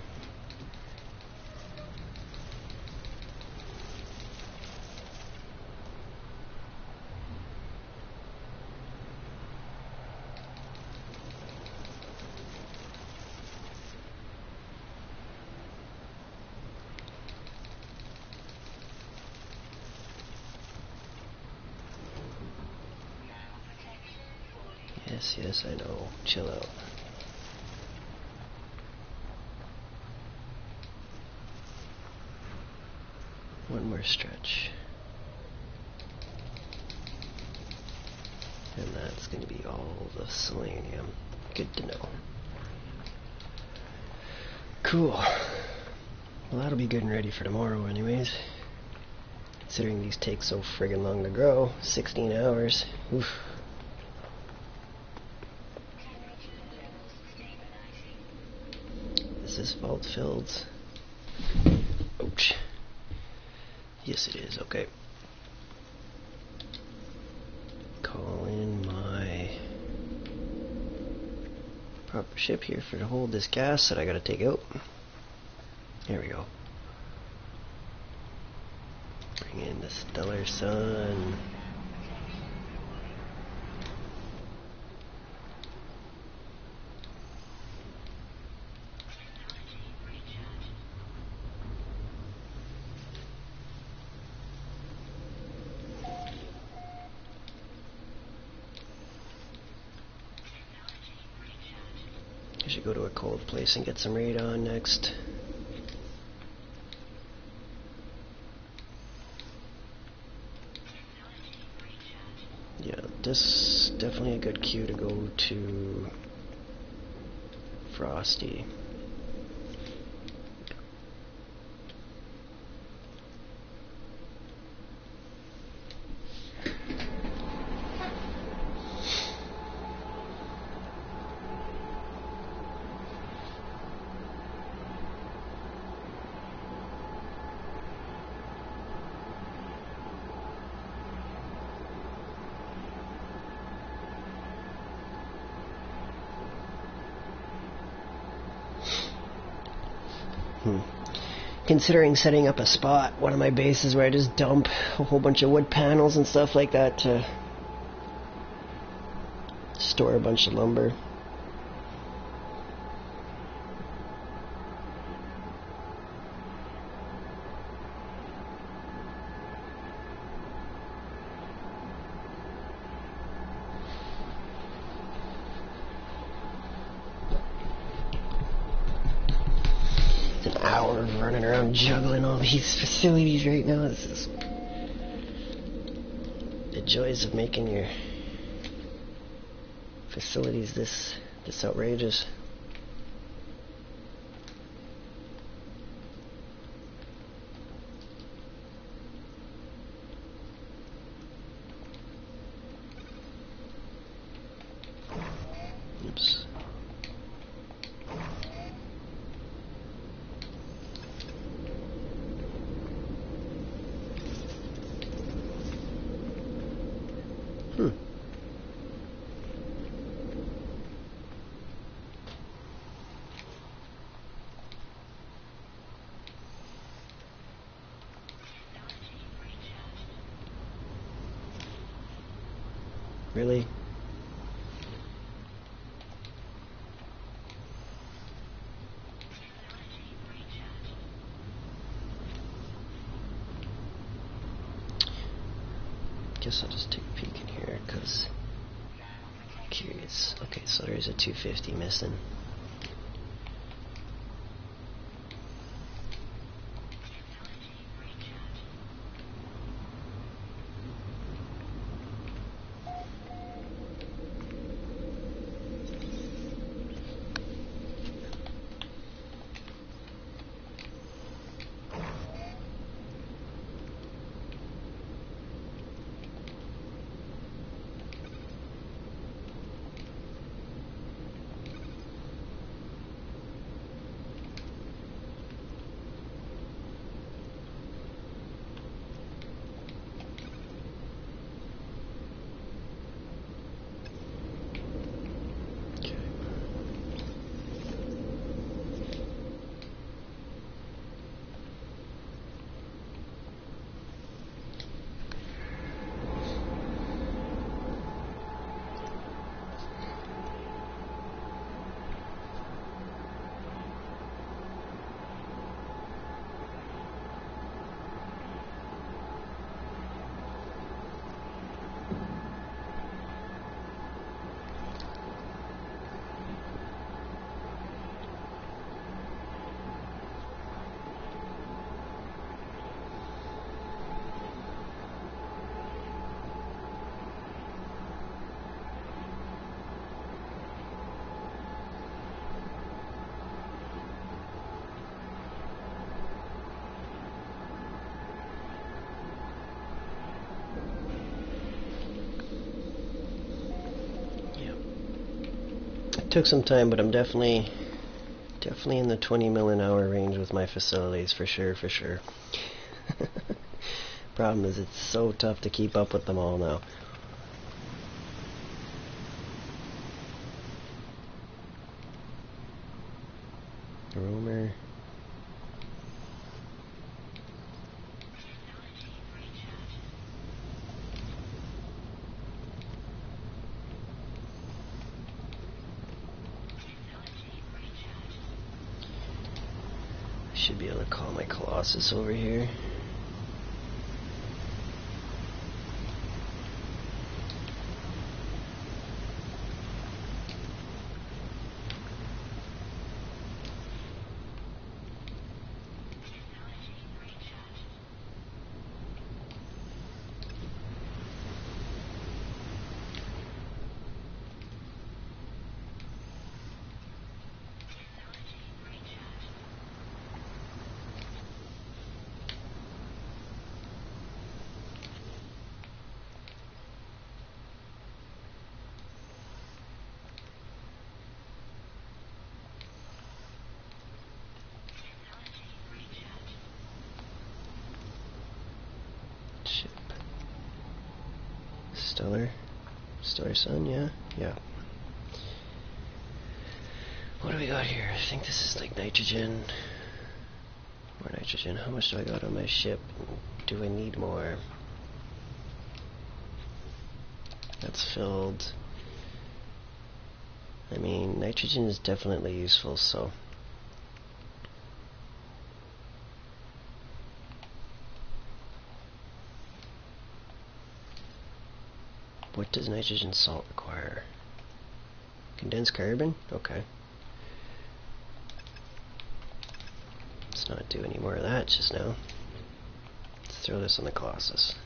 Yes, I know. Chill out. One more stretch. And that's going to be all the selenium. Good to know. Cool. Well, that'll be good and ready for tomorrow anyways. Considering these take so friggin' long to grow. 16 hours. Oof. Is this vault filled? Ouch. Yes it is, okay. Call in my proper ship here for to hold this gas that I gotta take out. There we go. Bring in the stellar sun. I should go to a cold place and get some radon next. Yeah, this is definitely a good cue to go to Frosty. Considering setting up a spot, one of my bases where I just dump a whole bunch of wood panels and stuff like that to store a bunch of lumber. Hour of running around juggling all these facilities right now. This is the joys of making your facilities this outrageous. Oops. Really? Guess I'll just take a peek in here, because I'm curious. Okay, so there's a 250 missing. took some time, but I'm definitely in the 20 mil an hour range with my facilities, for sure. Problem is, it's so tough to keep up with them all now. Roamer. Should be able to call my Colossus over here. Stellar Sun, yeah. What do we got here? I think this is like nitrogen. More nitrogen. How much do I got on my ship? Do I need more? That's filled. I mean, nitrogen is definitely useful, so. What does nitrogen salt require? Condensed carbon? Okay. Let's not do any more of that just now. Let's throw this on the Colossus.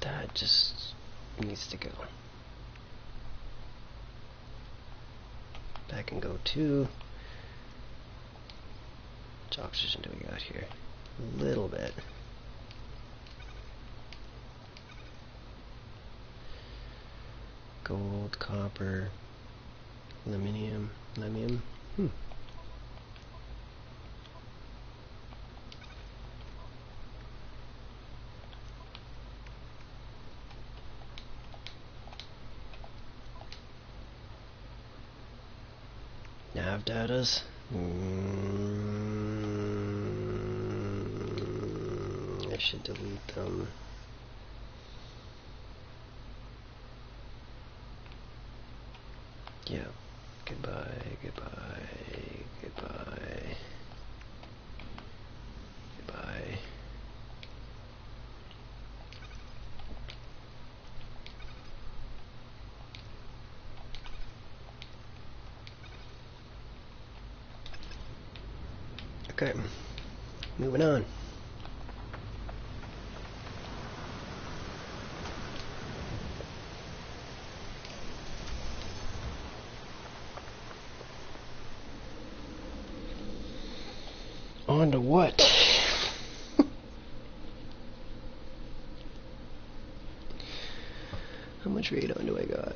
That just needs to go. That can go too. How much oxygen do we got here? A little bit. Gold, copper, aluminium. Nav datas. I should delete them. Yeah. Goodbye. Okay, moving on. On to what? How much radon do I got?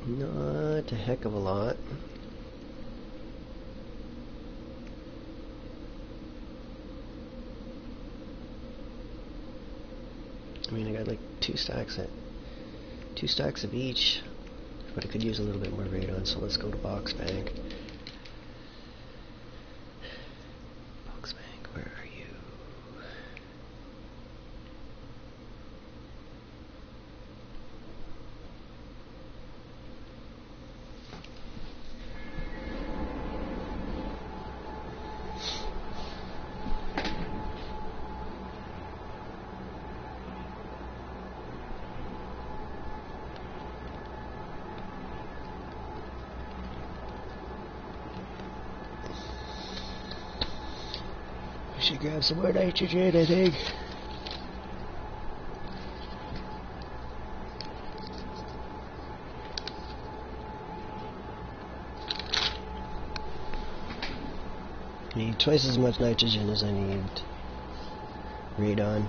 Not a heck of a lot. I mean, I got like two stacks of each, but I could use a little bit more radon, so let's go to Box Bank. Box Bank, where are you? I should grab some more nitrogen, I think. I need twice as much nitrogen as I need radon.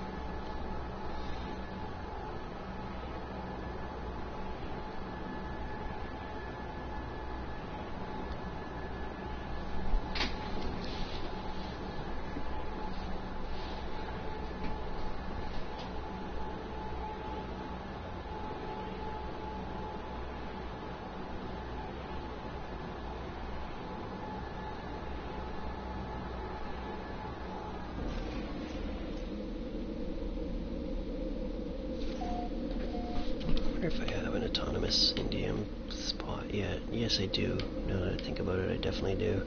I wonder if I have an autonomous indium spot yet. Yes, I do. Now that I think about it, I definitely do.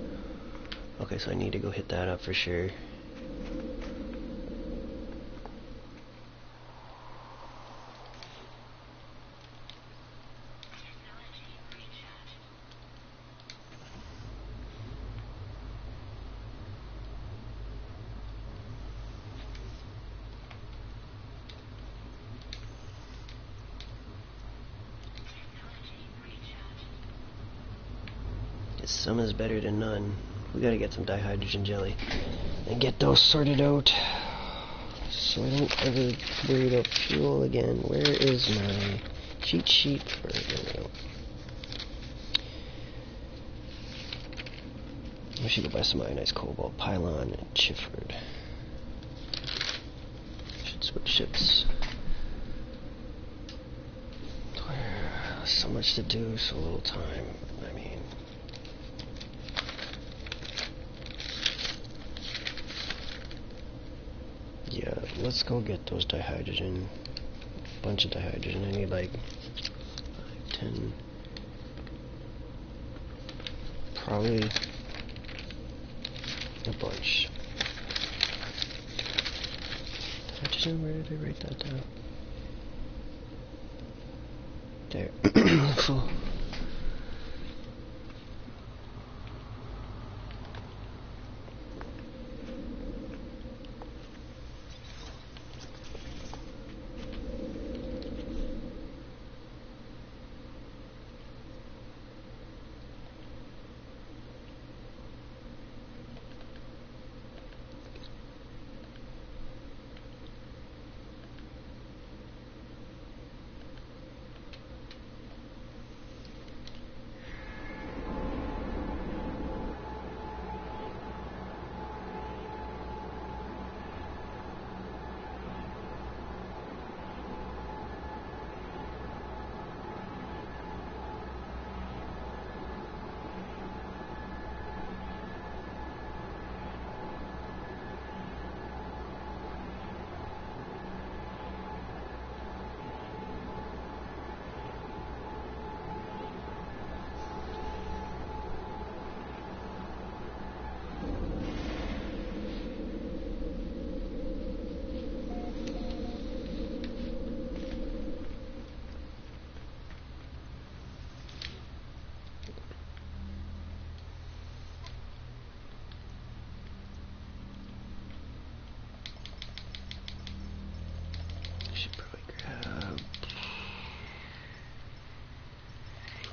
Okay, so I need to go hit that up for sure. Some is better than none. We gotta get some dihydrogen jelly and get those sorted out so I don't ever worry about fuel again. Where is my cheat sheet for it? I should go buy some ionized cobalt, pylon, and Chifford. Should switch ships. So much to do, so little time. I mean, yeah, let's go get those dihydrogen. Bunch of dihydrogen. I need like 10. Probably a bunch. Dihydrogen, where did I write that down? There. Full.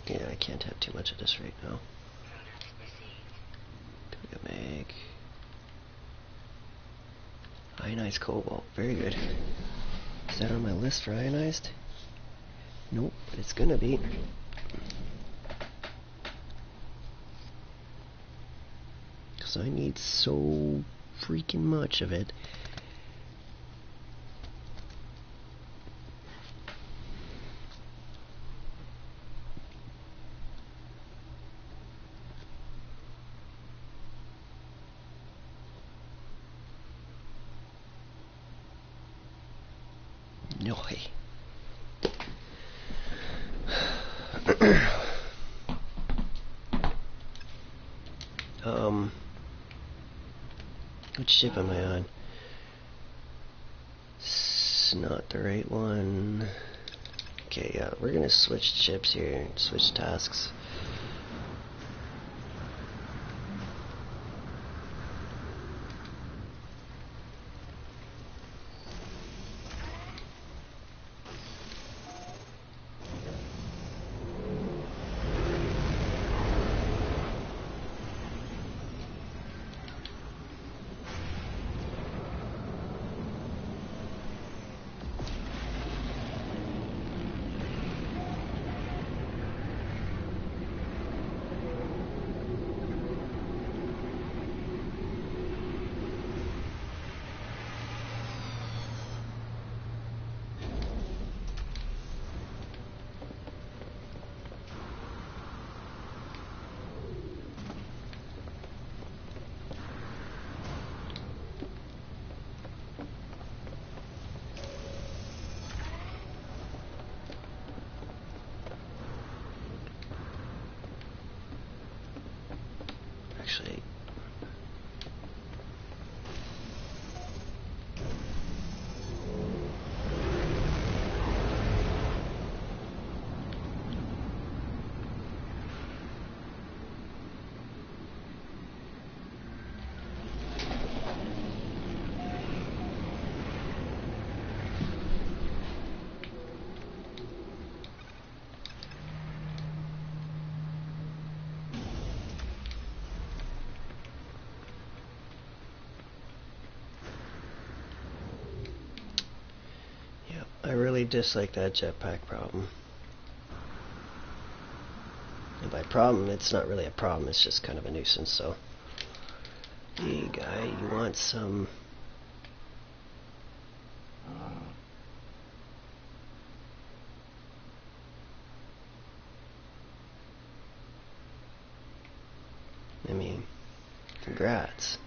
Yeah, I can't have too much of this right now. Gonna make ionized cobalt. Very good. Is that on my list for ionized? Nope, but it's gonna be. Because I need so freaking much of it. No way. Which ship am I on? It's not the right one. Okay, yeah, we're gonna switch ships here, switch tasks. really dislike that jetpack problem. And by problem, it's not really a problem, it's just kind of a nuisance, so... Hey guy, you want some... I mean, congrats.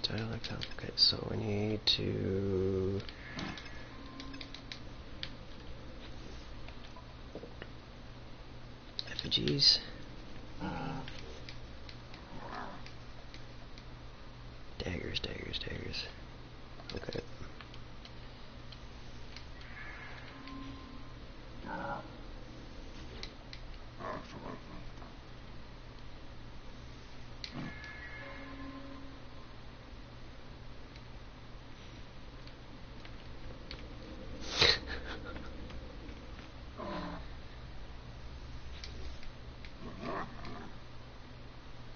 Dialect health. Okay, so we need to effigies. Daggers. Okay.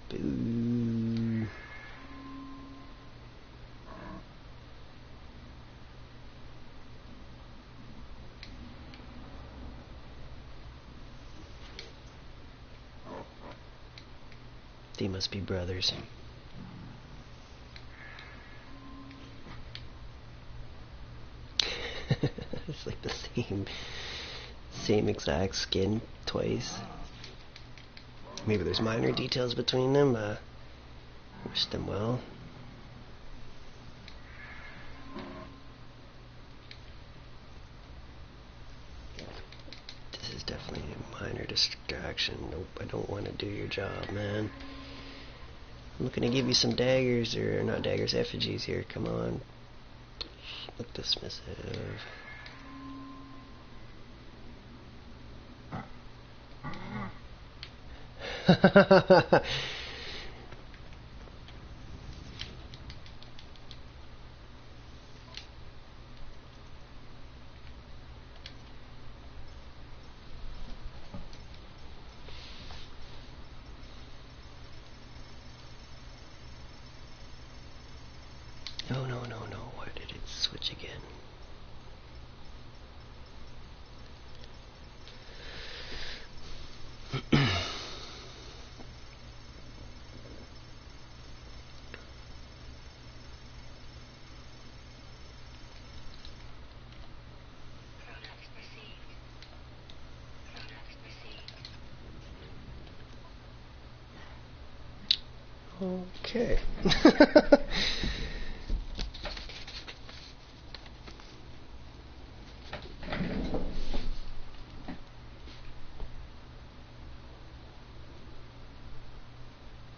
Boo. They must be brothers. It's like the same exact skin twice. Maybe there's minor details between them. Wish them well. This is definitely a minor distraction. Nope, I don't want to do your job, man. I'm looking to give you some daggers, or not daggers, effigies here. Come on. Look dismissive. No. Why did it switch again? Okay.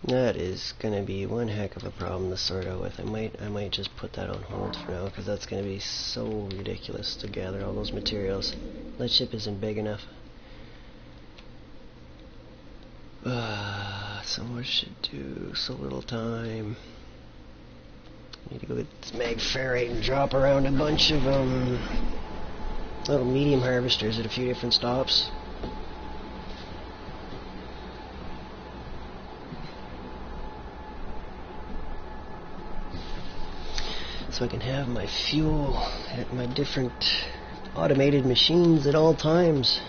That is gonna be one heck of a problem to sort out with. I might just put that on hold for now, because that's gonna be so ridiculous to gather all those materials. That ship isn't big enough. So much should do, so little time. Need to go get this mag ferrite and drop around a bunch of little medium harvesters at a few different stops. So I can have my fuel at my different automated machines at all times.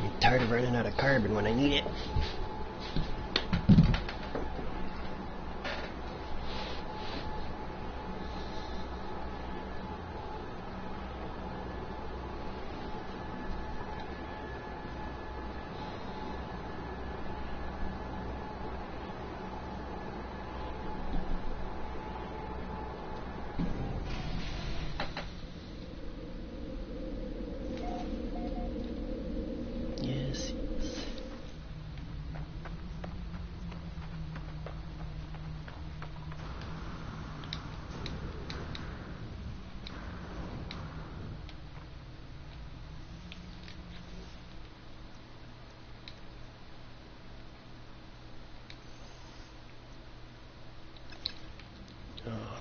I'm tired of running out of carbon when I need it.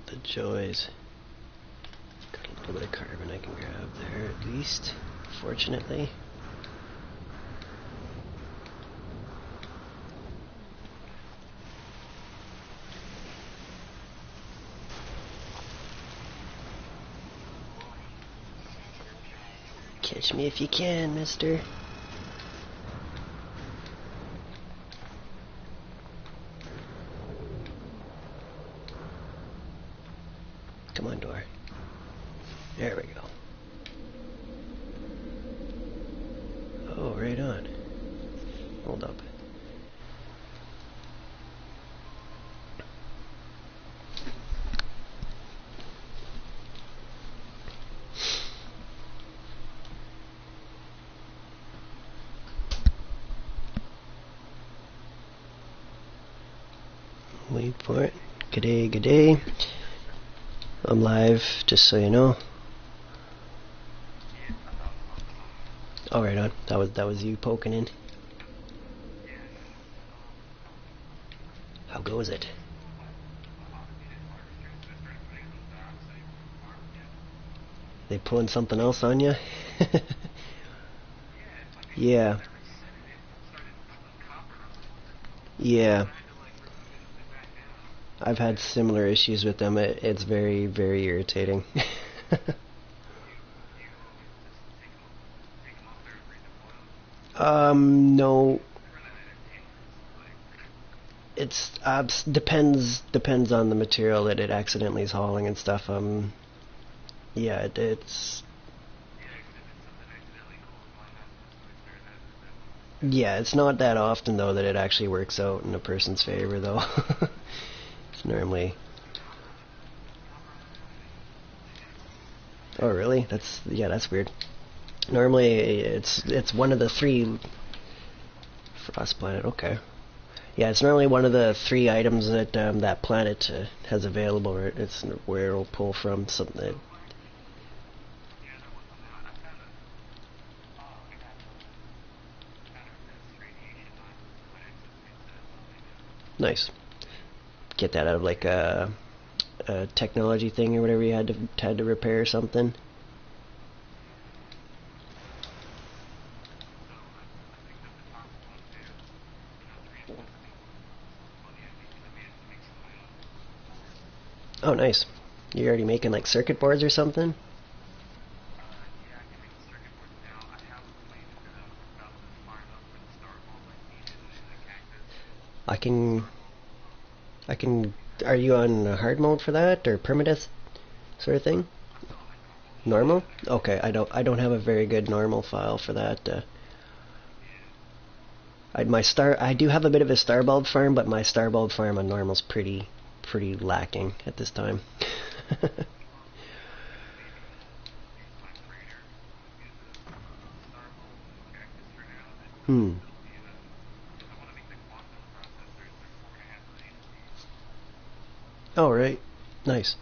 The joys. Got a little bit of carbon I can grab there at least, fortunately. Catch me if you can, mister. Come on, door. There we go. Oh, right on. Hold up. Wait for it. G'day, g'day. I'm live, just so you know. Oh, right on. That was you poking in. How goes it? They pulling something else on you? Yeah. Yeah. I've had similar issues with them. It's very, very irritating. No. It's depends on the material that it accidentally is hauling and stuff. Yeah, it's yeah, it's not that often though that it actually works out in a person's favor though. It's normally. Oh really? That's weird. Normally it's one of the three. Frost planet. Okay. Yeah, it's normally one of the three items that that planet has available. Right? It's where it'll pull from something. Nice. Get that out of like a technology thing or whatever you had to repair or something. Oh, nice. You're already making like circuit boards or something? I can I can. Are you on hard mode for that or permadeath sort of thing? Normal? Okay, I don't have a very good normal file for that. I do have a bit of a starbulb farm, but my starbulb farm on normal's pretty lacking at this time. Hmm. Oh right. Nice.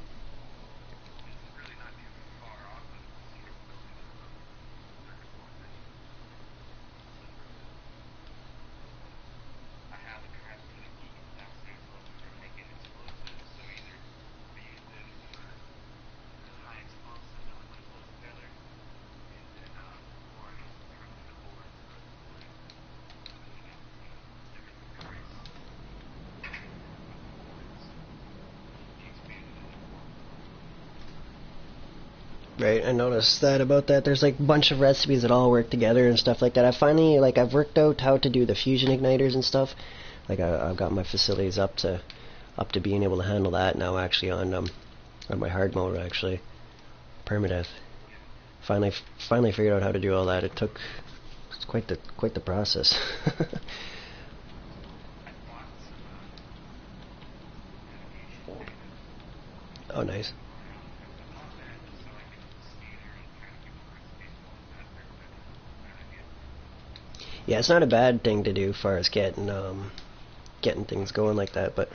Right, I noticed that about that. There's like a bunch of recipes that all work together and stuff like that. I've worked out how to do the fusion igniters and stuff. Like I've got my facilities up to being able to handle that now. Actually on my hard mode actually, permadeath. Finally figured out how to do all that. It's quite the process. Oh nice. Yeah, it's not a bad thing to do as far as getting things going like that, but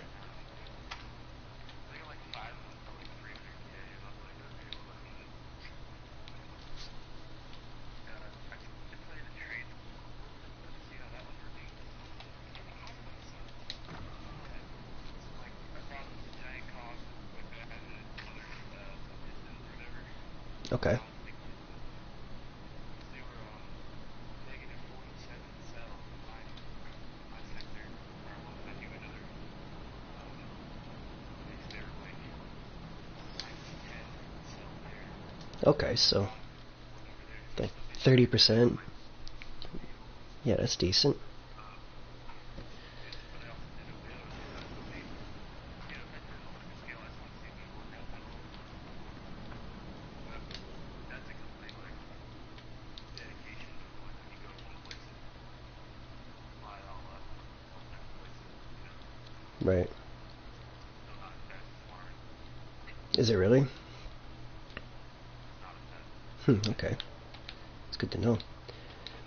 Okay. Okay, so like 30%. Yeah, that's decent. Right. Is it really? Okay. It's good to know.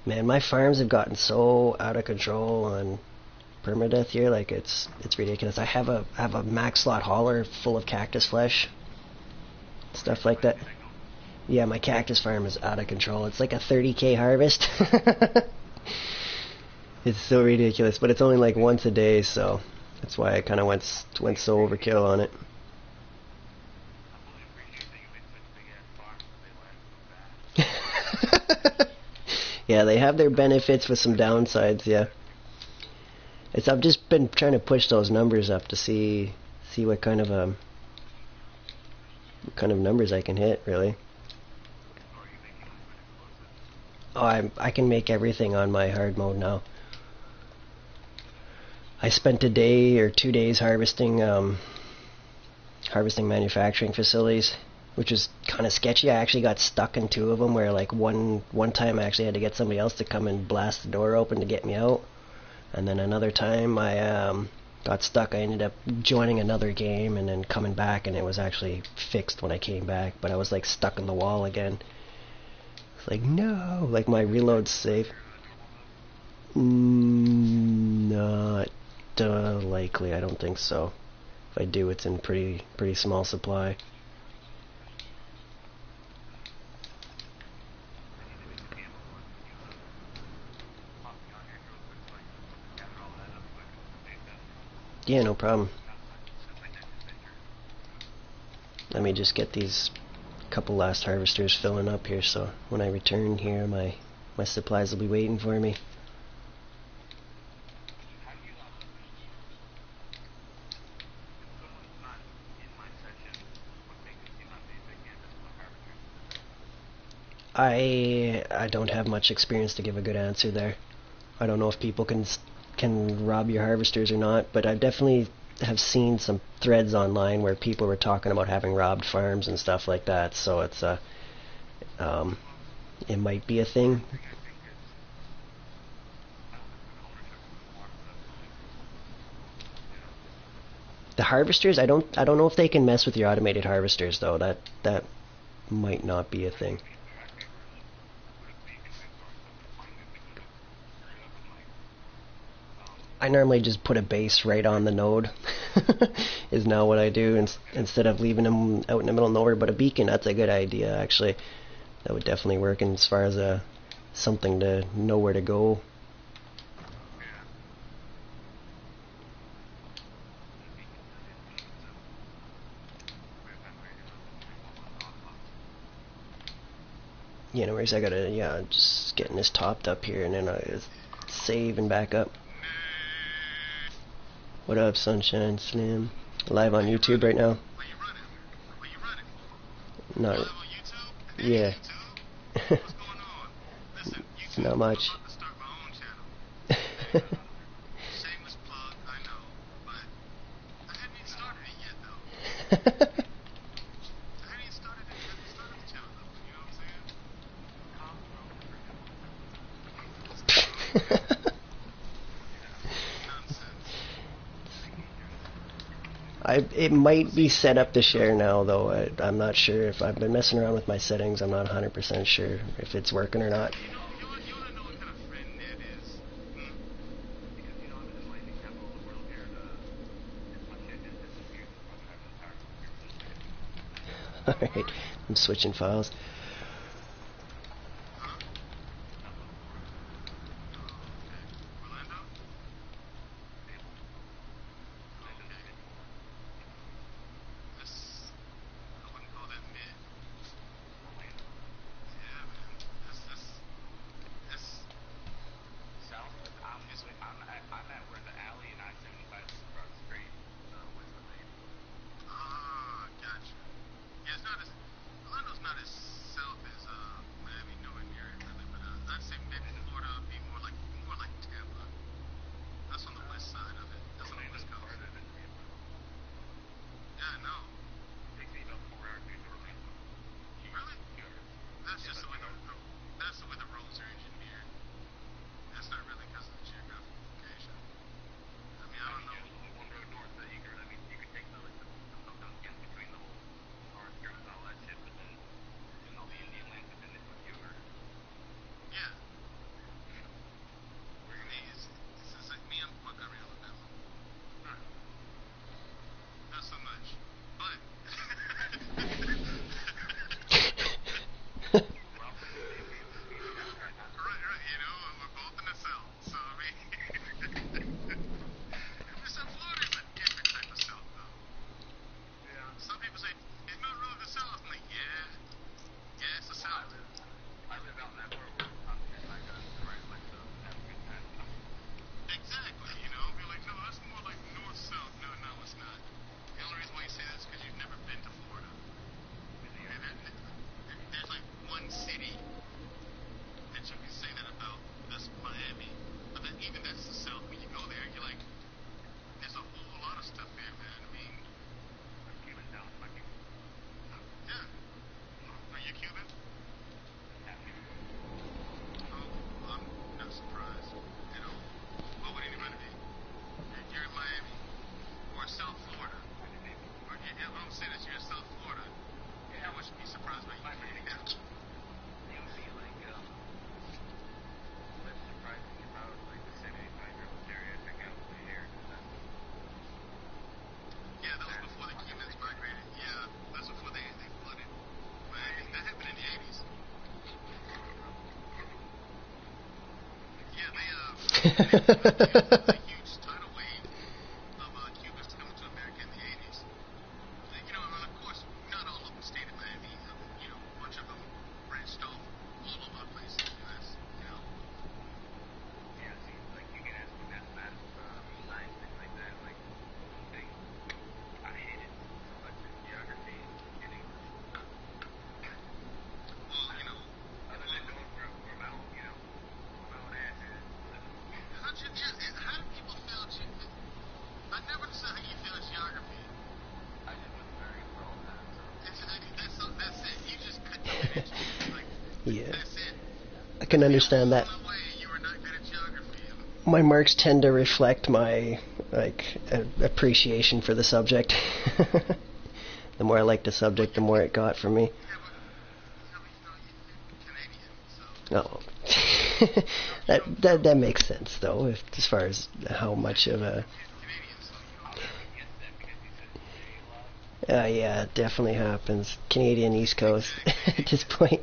Man, my farms have gotten so out of control on PermaDeath here, like it's ridiculous. I have a max slot hauler full of cactus flesh, stuff like that. Yeah, my cactus farm is out of control. It's like a 30K harvest. It's so ridiculous, but it's only like once a day, so that's why I kind of went so overkill on it. Yeah, they have their benefits with some downsides. Yeah, I've just been trying to push those numbers up to see what kind of numbers I can hit, really. Oh, I can make everything on my hard mode now. I spent a day or 2 days harvesting manufacturing facilities, which is kind of sketchy. I actually got stuck in two of them, where like one time I actually had to get somebody else to come and blast the door open to get me out, and then another time I got stuck. I ended up joining another game and then coming back, and it was actually fixed when I came back, but I was like stuck in the wall again. It's like, no, like my reload's safe. Not likely. I don't think so. If I do, it's in pretty small supply. Yeah, no problem. Let me just get these couple last harvesters filling up here, so when I return here, my supplies will be waiting for me. I don't have much experience to give a good answer there. I don't know if people can rob your harvesters or not, but I definitely have seen some threads online where people were talking about having robbed farms and stuff like that. So it's it might be a thing. The harvesters, I don't know if they can mess with your automated harvesters though. That might not be a thing. I normally just put a base right on the node. Is now what I do instead of leaving them out in the middle of nowhere. But a beacon, that's a good idea actually. That would definitely work, and as far as something to know where to go. Yeah, no worries. I gotta, yeah, just getting this topped up here, and then I save and back up. What up, Sunshine Slim? Live on YouTube right now. Not, yeah. Not much. It might be set up to share now, though. I'm not sure. If I've been messing around with my settings, I'm not 100% sure if it's working or not. Alright, I'm switching files. Yeah, I can understand that. My marks tend to reflect my appreciation for the subject. The more I liked the subject, the more it got from me. Oh, that makes sense though, as far as how much of a. Yeah, it definitely happens. Canadian East Coast at this point.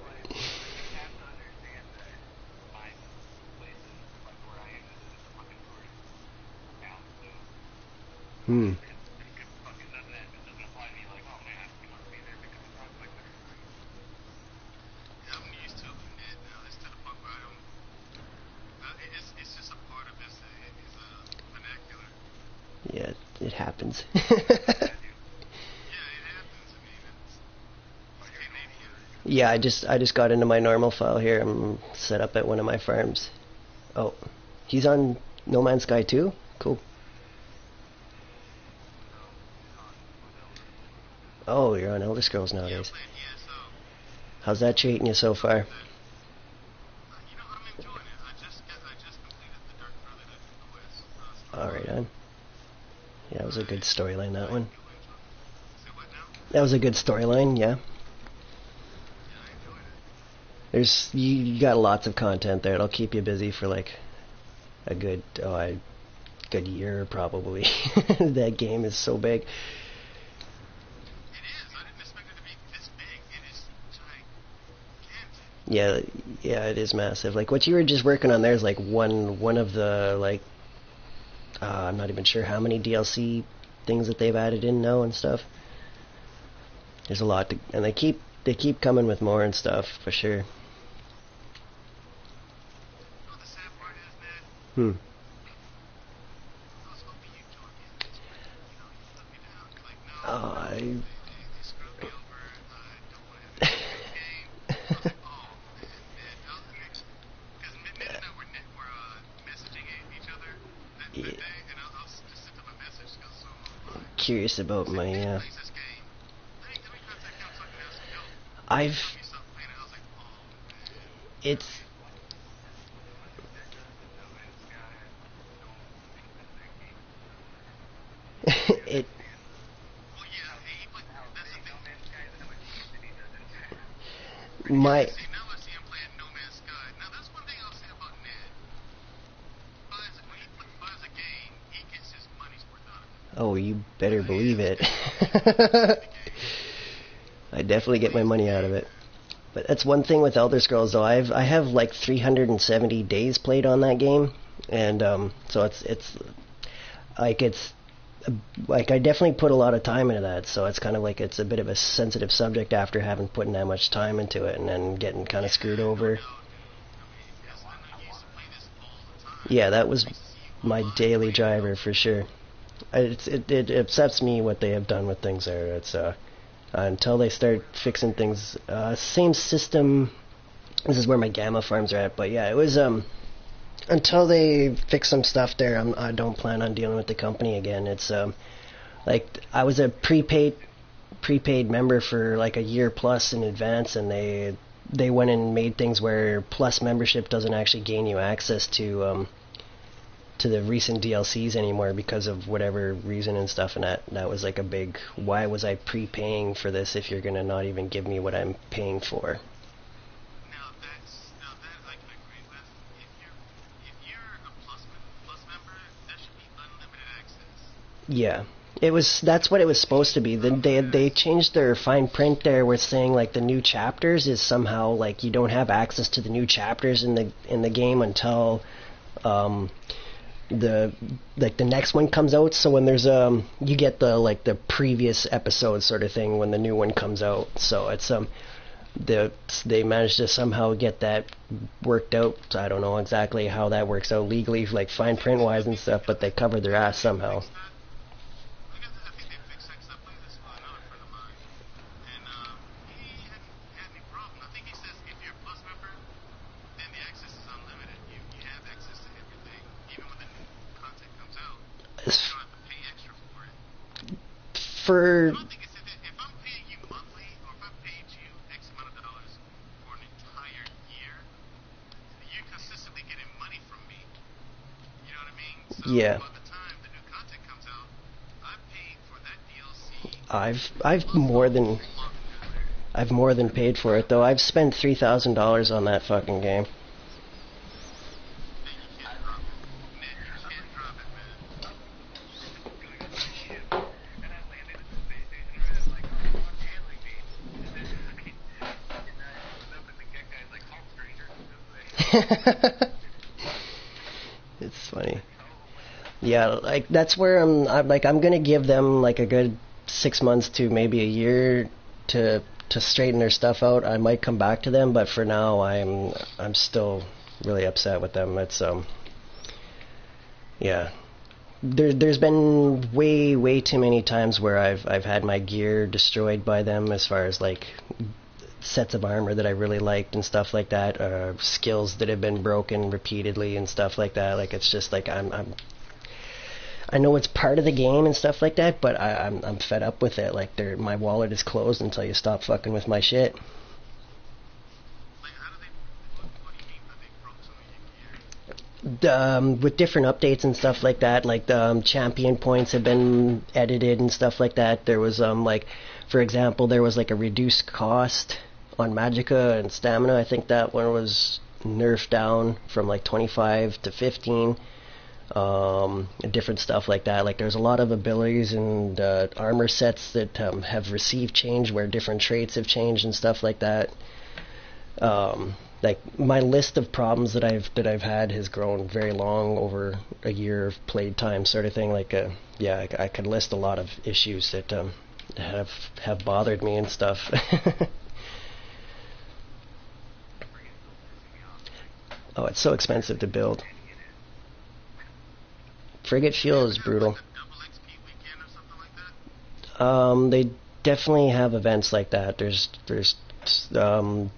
Hmm. Yeah, it happens. Yeah, I just got into my normal file here. I'm set up at one of my farms. Oh, he's on No Man's Sky too? Cool. Oh, you're on Elder Scrolls nowadays. How's that treating you so far? Alright, on. Yeah, that was a good storyline, that one. That was a good storyline, yeah. You got lots of content there. It'll keep you busy for like a good year probably. That game is so big. Yeah, yeah, it is massive. Like what you were just working on there is like one of the like I'm not even sure how many DLC things that they've added in now and stuff. There's a lot and they keep coming with more and stuff for sure. Hmm. I curious about my it's it my Oh, you better believe it. I definitely get my money out of it. But that's one thing with Elder Scrolls though. I have like 370 days played on that game, and so it's like I definitely put a lot of time into that. So it's kind of like it's a bit of a sensitive subject after having put in that much time into it and then getting kind of screwed over. Yeah, that was my daily driver for sure. It upsets me what they have done with things there. It's until they start fixing things. Same system. This is where my gamma farms are at. But yeah, it was until they fix some stuff there. I don't plan on dealing with the company again. It's like I was a prepaid member for like a year plus in advance, and they went and made things where plus membership doesn't actually gain you access to the recent DLCs anymore because of whatever reason and stuff, and that was like a big why was I prepaying for this if you're gonna not even give me what I'm paying for. Yeah, that's what it was supposed to be. Then they changed their fine print there, where it's saying like the new chapters is somehow like you don't have access to the new chapters in the game until The next one comes out, so when there's you get the previous episode sort of thing when the new one comes out. So it's they managed to somehow get that worked out. I don't know exactly how that works out legally, like fine print wise and stuff, but they covered their ass somehow. For yeah, I've more than paid for it though. I've spent $3,000 on that fucking game. It's funny. Yeah, like that's where I'm gonna give them like a good 6 months to maybe a year to straighten their stuff out. I might come back to them, but for now I'm still really upset with them. It's yeah. There's been way too many times where I've had my gear destroyed by them, as far as like sets of armor that I really liked and stuff like that, skills that have been broken repeatedly and stuff like that. Like it's just like I know it's part of the game and stuff like that, but I'm fed up with it. Like my wallet is closed until you stop fucking with my shit. With different updates and stuff like that, like the champion points have been edited and stuff like that. There was like, for example, there was like a reduced cost on Magicka and Stamina. I think that one was nerfed down from like 25 to 15. And different stuff like that. Like there's a lot of abilities and armor sets that have received change, where different traits have changed and stuff like that. Like my list of problems that I've had has grown very long over a year of played time, sort of thing. Like yeah, I could list a lot of issues that have bothered me and stuff. Oh, it's so expensive to build. Frigate fuel is brutal. They definitely have events like that. There's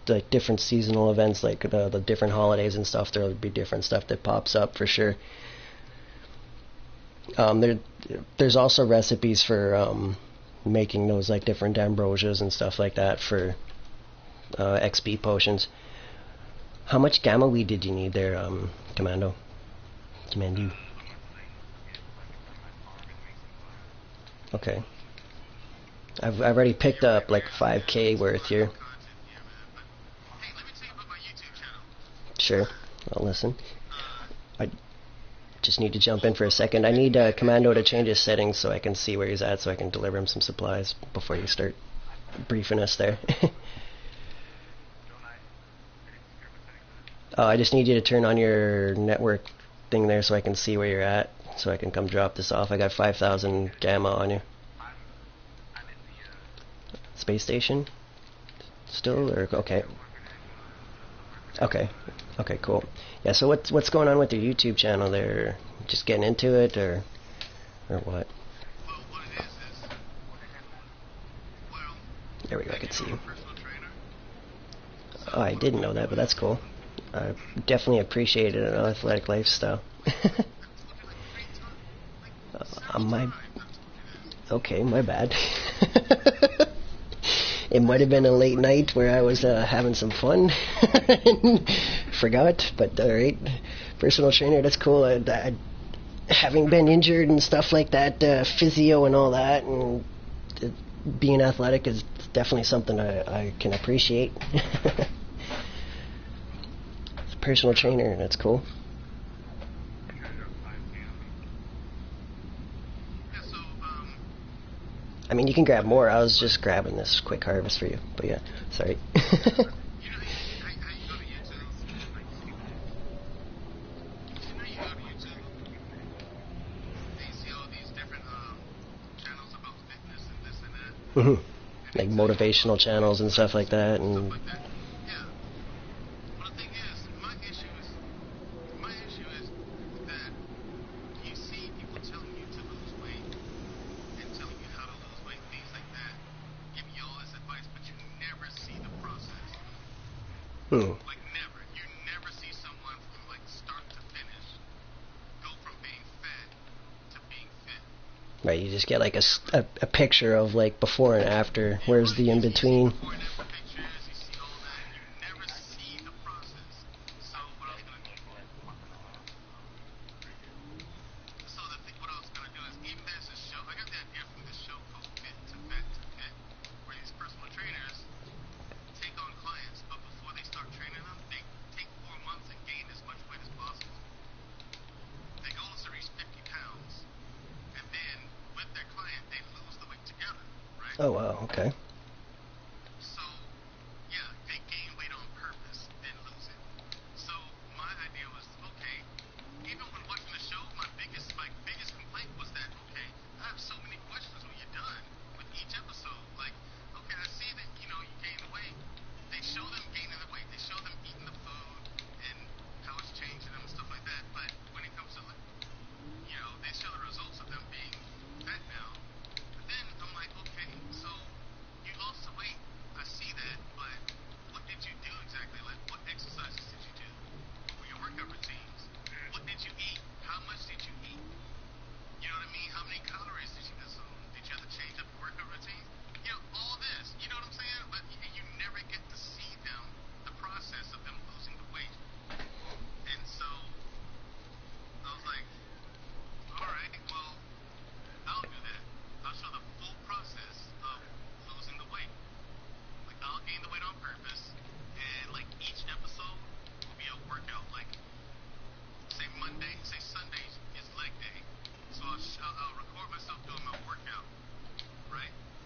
like different seasonal events, like the different holidays and stuff. There'll be different stuff that pops up for sure. There's also recipes for making those like different ambrosias and stuff like that for XP potions. How much gamma weed did you need there, Commando? Commando. Okay. I've already picked up like 5k worth here. Sure, I'll listen. I just need to jump in for a second. I need Commando to change his settings so I can see where he's at, so I can deliver him some supplies before you start briefing us there. I just need you to turn on your network thing there so I can see where you're at, so I can come drop this off. I got 5,000 gamma on you. Space station? Still? Or okay. Okay. Okay, cool. Yeah, so what's going on with your YouTube channel there? Just getting into it, or what? There we go, I can see you. Oh, I didn't know that, but that's cool. I definitely appreciated an athletic lifestyle. Okay, my bad. It might have been a late night where I was having some fun and forgot, but alright. Personal trainer, that's cool. Having been injured and stuff like that, physio and all that, and being athletic is definitely something I can appreciate. Personal trainer, that's cool. I mean, you can grab more. I was just grabbing this quick harvest for you, but yeah, sorry. Mhm. Like motivational channels and stuff like that, and hmm. Right, you just get like a picture of like before and after. Where's the in between? Oh wow, okay.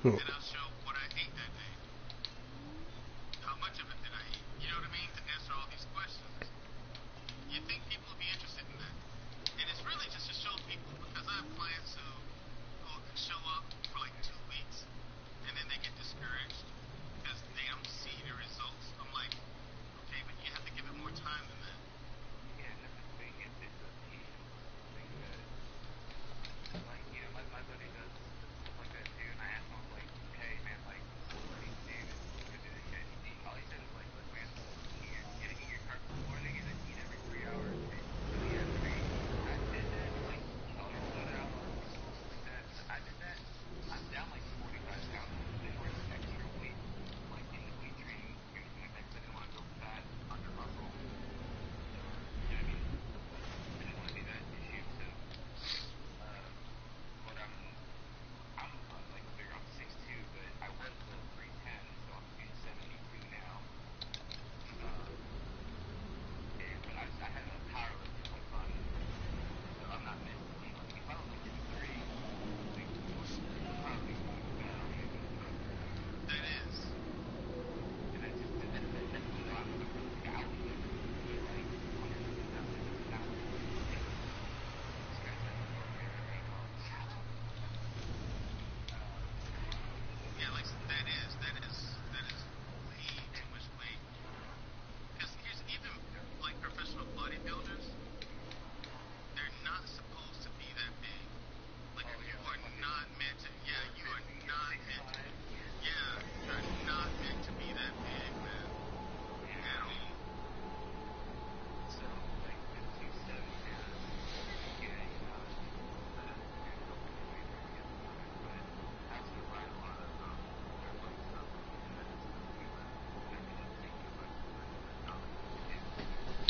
Hmm.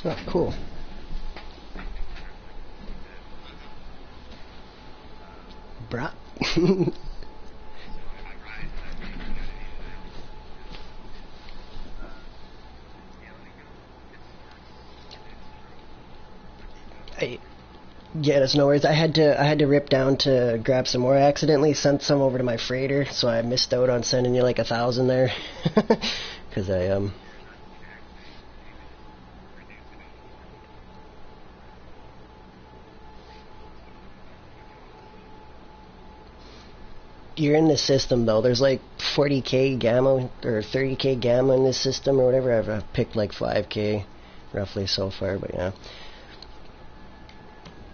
Oh, cool. Bruh. Yeah, that's no worries. I had to rip down to grab some more. I accidentally sent some over to my freighter, so I missed out on sending you like 1,000 there. Cause I you're in this system though. There's like 40k gamma or 30k gamma in this system or whatever. I've picked like 5k roughly so far, but yeah.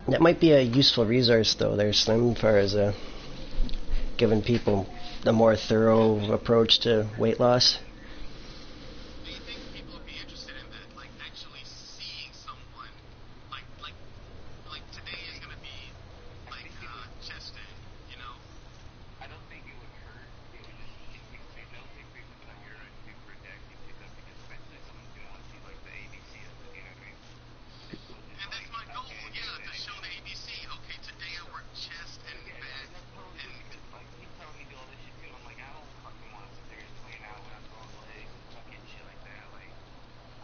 That might be a useful resource though there, Slim, as far as giving people a more thorough approach to weight loss. Do you think people would be interested in that, like actually seeing someone, like today is going to be like chest day, you know? I don't think it would hurt. It would just I don't think people would hear it super addictive because eventually someone's gonna want to see like the ABC of it, you know what I mean? And that's my goal, yeah, to show the ABC. Okay, today I work chest and back, That's totally and good because like he's telling me do all this shit too. I'm like, I don't fucking want to sit there and clean out when I'm throwing legs and fucking shit like that. Like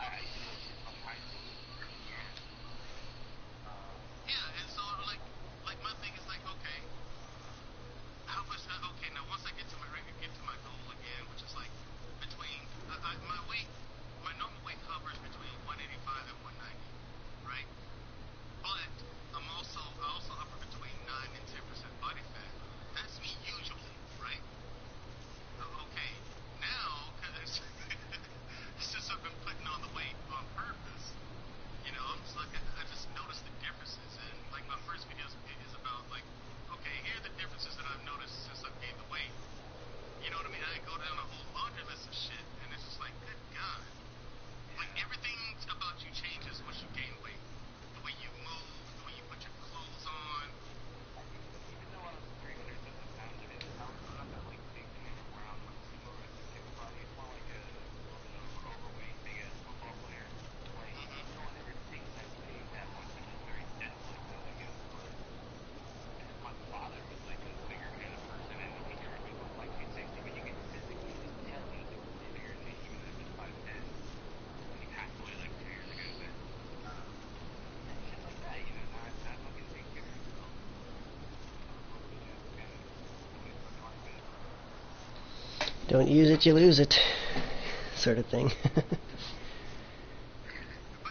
I used to do that shit from high school for years. yeah, and so like my thing is like, okay, how much? Okay, now once I get to my goal again, which is like between my weight, my normal weight hovers between 185 and 190, right? But I also hover between 9 and 10% body fat. That's me usually, right? Okay, now because since I've been putting on the weight on purpose, you know, I'm just like I just noticed the differences, and like my first video is about like, okay, here are the differences that I've noticed since I've gained the weight. You know what I mean? I go down a whole laundry list of shit, and it's just like, good God, like everything about you changes once you gain weight. The way you move, the way you put your clothes on. I think even though I was 300 something pounds, I'm not that like big man where I'm like super aggressive body. It's more like a little bit of overweight, big ass football player. Like no one ever thinks that way that much. I'm just very dense like that, I guess. But my father was like a bigger kind of person, and he never been with like 260, but you can physically just tell he was bigger than me, even though he's 5'10". He passed away like 2 years ago, but and shit like that, you know, not fucking take care of yourself. Don't use it, you lose it, sort of thing. But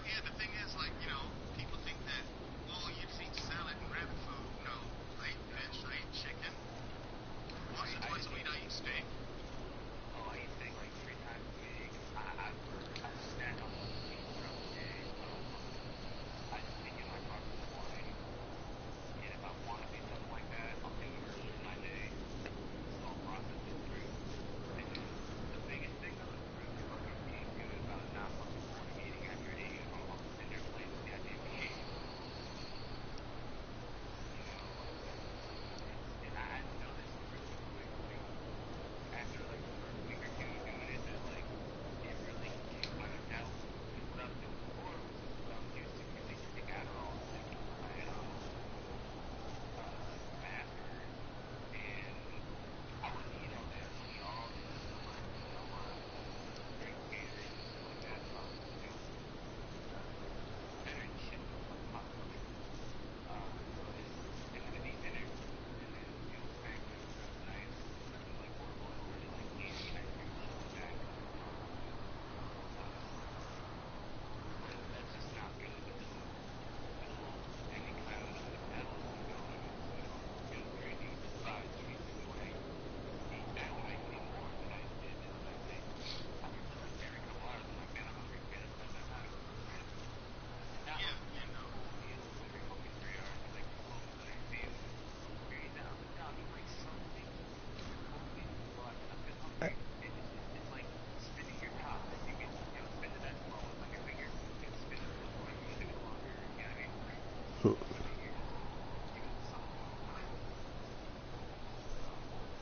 yeah, the thing is, like, you know, people think that, well, you just eat salad and rabbit food. No, I eat fish, I eat chicken. Once or twice a week, I eat steak. Oh, I eat steak like 3 times a week. I snack on most things throughout the day. I just take in my carbs in the morning, and if I want to do something like that, I'll do it early in my day. So I'll process it through. And the biggest thing though is really fucking being good about not fucking boredom eating after eating all the dinner plates the goddamn meat. You know, and I noticed really quick too, after like the first week or 2 of doing it, that like it really kicked my metabolism. Because what I was doing before was used to really stick Adderall and like my masters, and I wouldn't eat all day. I wouldn't eat all day. Drink Gatorade and stuff like that. So I was doing better than shit with like pop culture. And then I'd eat dinner, and then smack food throughout the night. Nothing like horrible. I really like candy, ice cream, shit like that. But that's just not good. It doesn't build any kind of metabolism going. So it feels crazy with the size. So usually when I eat that, when I eat more than I did the other day, after like every couple hours, I'm like, man, I'm hungry again. It's about that time. Not Yeah, like you know. full meals every fucking 3 hours, like full meals that I see. Very now, but I mean like something full meals, but I'm just hungry. It's like spinning your top. You can, spin it that slow with like your finger. You can spin it a little more. You can do it longer. You know what I mean? But then you're just giving something all the time.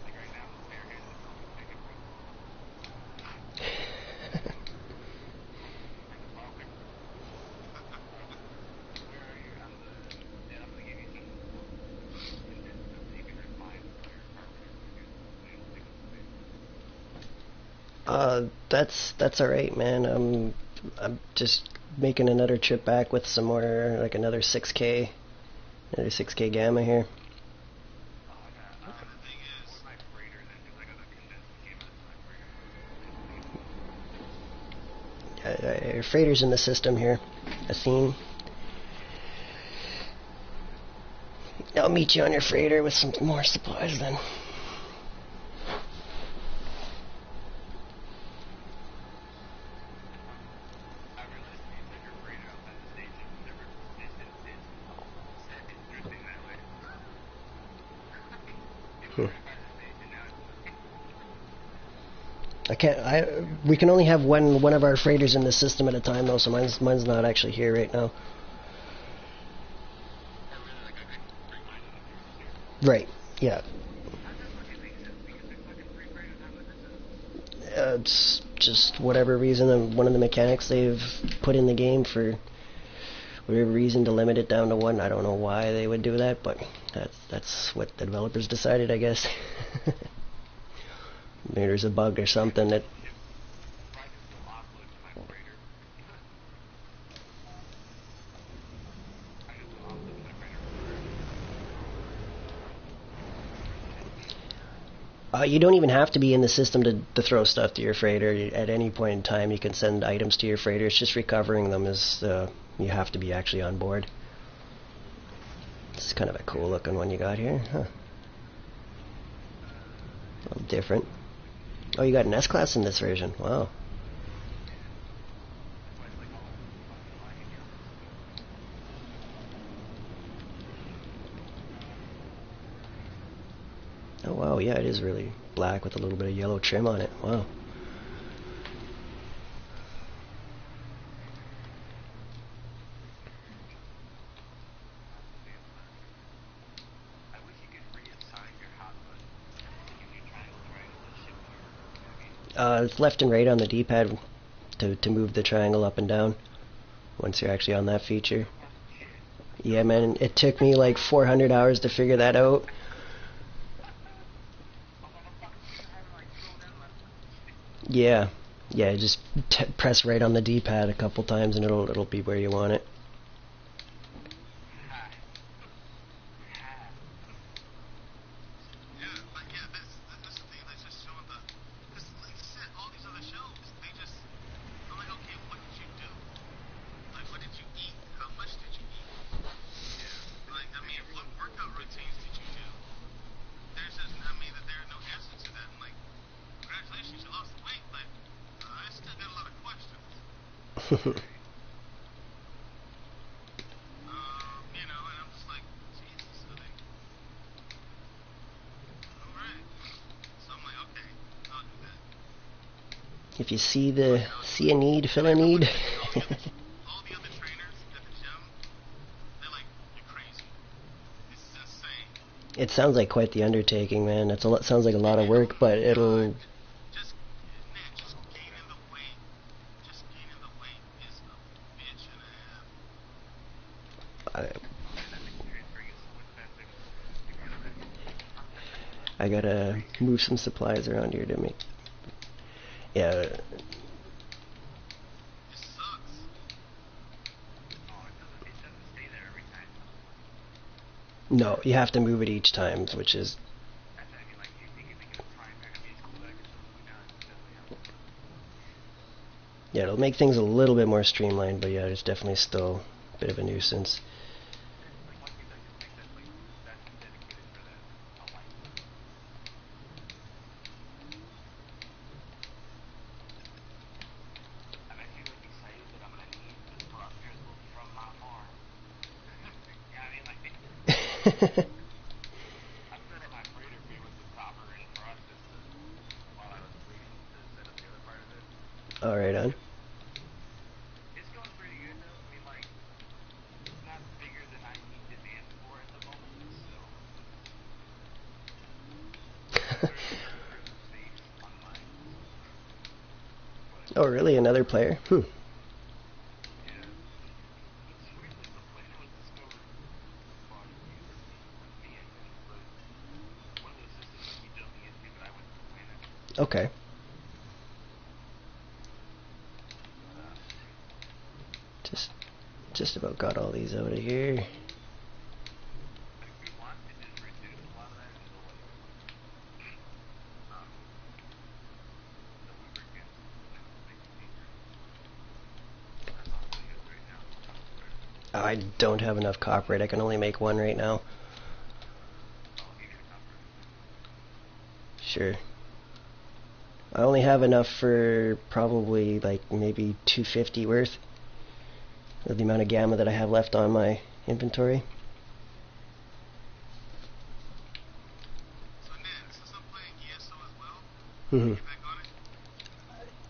Like right now, I'm barehanded. I'm fucking making fruit. Like a ball picker. Where are you? I'm gonna give you some condensed stuff so you can refine your carbohydrates again. So you don't take up space. That's all right, man. I'm just making another trip back with some more, like another 6k gamma here. Oh, I got, And the thing is, where's my freighter then? Because I got a condensed that came out of my freighter. Your freighter's in the system here. Athene. I'll meet you on your freighter with some more supplies then. I can't. We can only have one of our freighters in the system at a time, though. So mine's not actually here right now. Right. Yeah. It's just whatever reason. One of the mechanics they've put in the game for whatever reason to limit it down to one. I don't know why they would do that, but that's what the developers decided, I guess. Maybe there's a bug or something that. You don't even have to be in the system to throw stuff to your freighter. At any point in time, you can send items to your freighter. It's just recovering them is you have to be actually on board. It's kind of a cool looking one you got here, huh? A little different. Oh, you got an S-Class in this version. Wow. Oh wow, yeah, it is really black with a little bit of yellow trim on it. Wow. It's left and right on the D-pad to move the triangle up and down once you're actually on that feature. Yeah, man, it took me like 400 hours to figure that out. Yeah, just press right on the D-pad a couple times and it'll be where you want it. If you see a need, fill a need. It sounds like quite the undertaking, man. Sounds like a lot of work, but it'll. I gotta move some supplies around here to make. Yeah. No, you have to move it each time, which is. Yeah, it'll make things a little bit more streamlined, but yeah, it's definitely still a bit of a nuisance. Alright, on. It's going pretty good though. I mean, like, it's not bigger than I need to dance for at the moment, so. Oh, really? Another player? Hmm. Okay. Just about got all these out of here. I don't have enough copyright. I can only make one right now. Sure. I only have enough for probably like maybe 250 worth of the amount of gamma that I have left on my inventory. So Ned, Hmm. Get back on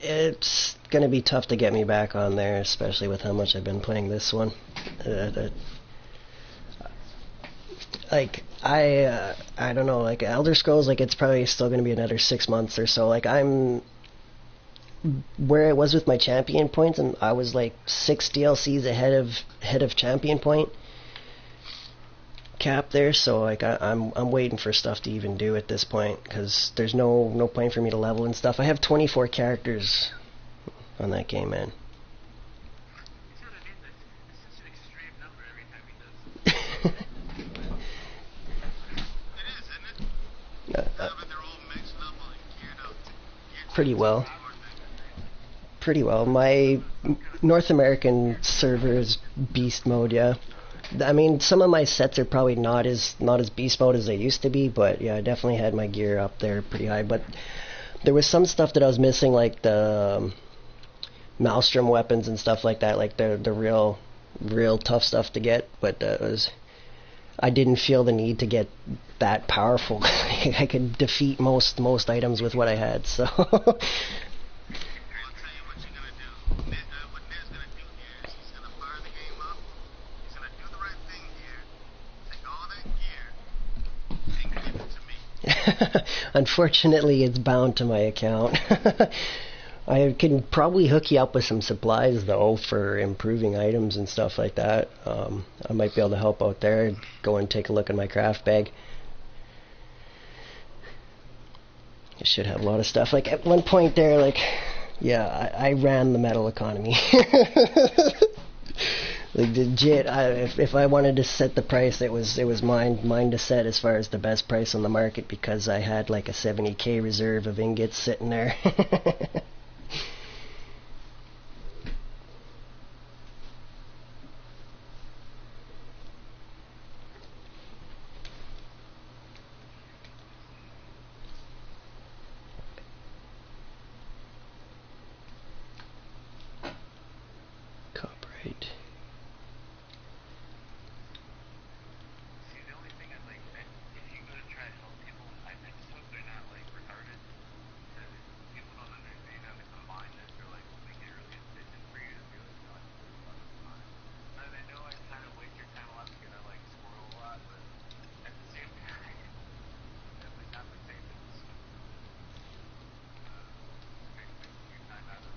it? It's gonna be tough to get me back on there, especially with how much I've been playing this one. I don't know, like Elder Scrolls, like it's probably still gonna be another 6 months or so. Like I'm where I was with my champion points, and I was like 6 DLCs ahead of champion point cap there. So like I'm waiting for stuff to even do at this point, because there's no point for me to level and stuff. I have 24 characters on that game, man. He's gonna need this. It's such an extreme number every time he does it. It is, isn't it? But they're all mixed up and geared up. Pretty well. Geared Pretty well. My North American server is beast mode, yeah. I mean, some of my sets are probably not as beast mode as they used to be, but yeah, I definitely had my gear up there pretty high. But there was some stuff that I was missing, like the Maelstrom weapons and stuff like that, like the real tough stuff to get. But I didn't feel the need to get that powerful. I could defeat most items with what I had, so. I'll tell you what you're gonna do. What Ned's gonna do here is he's gonna fire the game up. He's gonna do the right thing here. Take all that gear and give it to me. Unfortunately, it's bound to my account. I can probably hook you up with some supplies, though, for improving items and stuff like that. I might be able to help out there. Go and take a look at my craft bag. I should have a lot of stuff. Like, at one point there, like, yeah, I ran the metal economy. Like, legit, if I wanted to set the price, it was mine to set as far as the best price on the market, because I had like a 70k reserve of ingots sitting there. Copyright. See, the only thing I like, if you go to try to help people, I just hope they're not like retarded. Because people don't understand how to combine this. They're like, we'll make it really efficient for you to be like, no, I can do a lot of time. And I know I kind of waste your time a lot because I like squirrel a lot, but at the same time, definitely not the same as wasting your time out of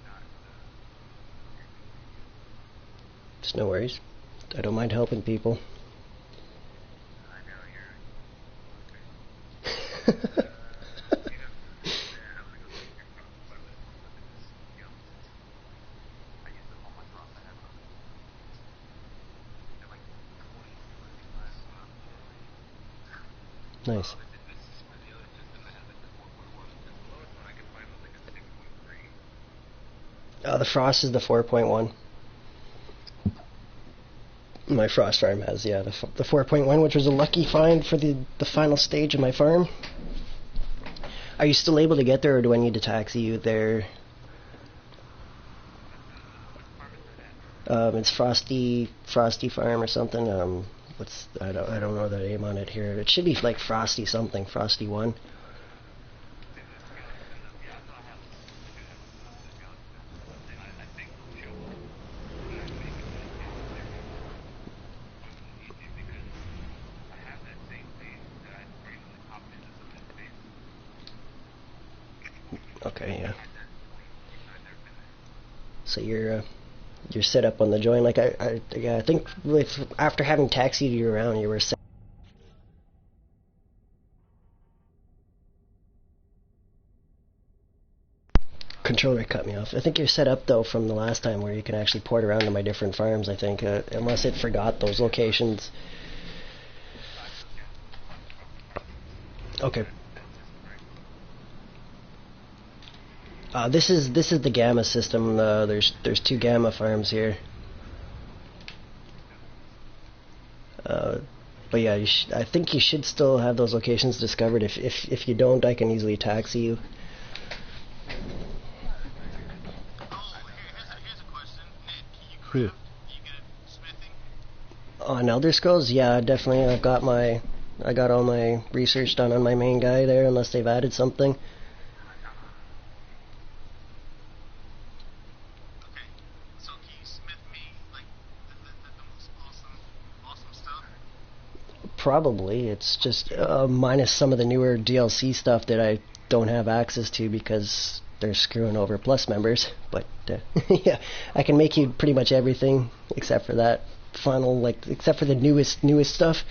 not It's no worries. I don't mind helping people. I know you're okay. I'm gonna go take your problems by this one. Let me just, I use them on my cross. I have they're like 22, I think, last month. Nice. This is for the other system that has like the 4.1. Because the lowest one I could find was like a 6.3. The Frost is the 4.1. My Frost farm has, yeah, the 4.1, which was a lucky find for the final stage of my farm. Are you still able to get there, or do I need to taxi you there? Which farm is that at? It's Frosty Farm or something. I don't know the name on it here. It should be like Frosty something, Frosty 1. See the skeleton? Yeah, I know I have the skeleton. I think they'll show up. But I think if I get there, easy because I have that same base that I recently popped into somebody's base. Okay, yeah. I had that point, even though I've never been there. So you're set up on the join. Like I think after having taxied you around, you were set. Controller cut me off. I think you're set up though from the last time, where you can actually port around to my different farms. I think unless it forgot those locations. Okay. This is the Gamma system. There's 2 Gamma farms here. But yeah, I think you should still have those locations discovered. If you don't, I can easily taxi you. Oh, here's a question. Ned, can you craft? Can you get a smithing? On Elder Scrolls, yeah, definitely. I've got my I got all my research done on my main guy there, unless they've added something. Okay. So can you smith me like the most awesome stuff? Probably. It's just minus some of the newer DLC stuff that I don't have access to because they're screwing over Plus members. But yeah, I can make you pretty much everything except for that final, like, except for the newest stuff.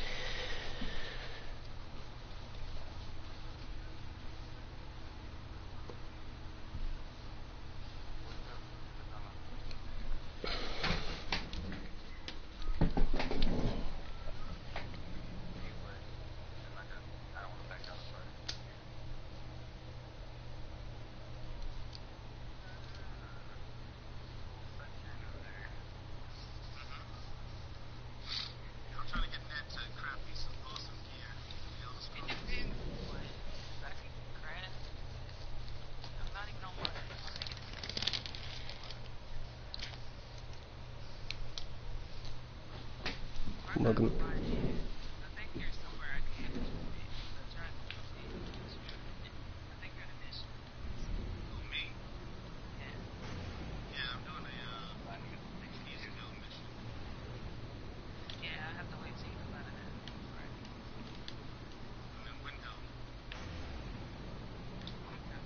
I'm trying to get Ned to craft me some awesome gear. Be able to It smoke. depends what I can craft. I'm not even on one. I'm thinking I'm not Welcome. gonna lie to you. I think there's somewhere I can get this from it. I tried to see this one. I think you're the mission. Who, me? Yeah. Yeah, I'm doing a easy kill mission. Yeah, I have to wait till you come out of that. Right. I'm in window. Yeah, quit him.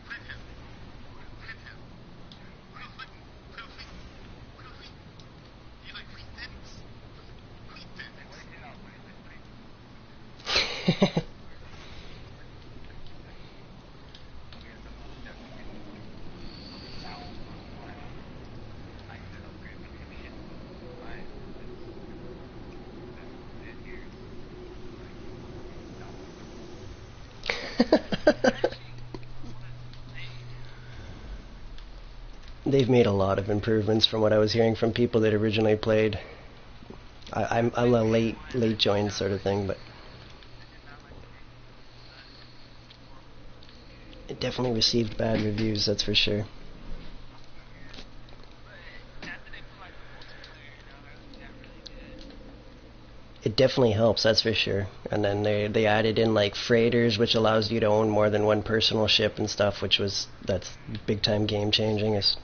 Quit him. Quit hitting. Quit hitting. Quit hitting. You like quit things? Quit things. They've made a lot of improvements from what I was hearing from people that originally played. I'm a late join sort of thing, but it definitely received bad reviews, that's for sure. It definitely helps, that's for sure. And then they added in like freighters, which allows you to own more than one personal ship and stuff, that's big time game changing. Is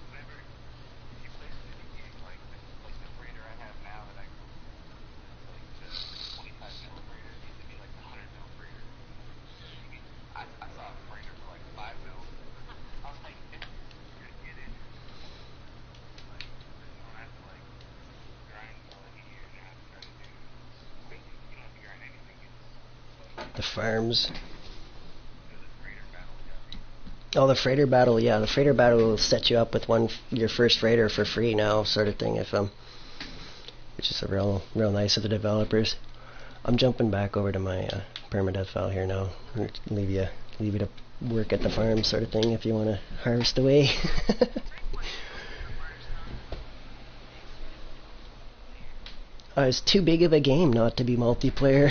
the farms. Oh, the freighter battle, yeah. The freighter battle will set you up with your first freighter for free now, sort of thing, which is a real nice of the developers. I'm jumping back over to my PermaDeath file here now. Leave you to work at the farm, sort of thing, if you want to harvest away. It's too big of a game not to be multiplayer.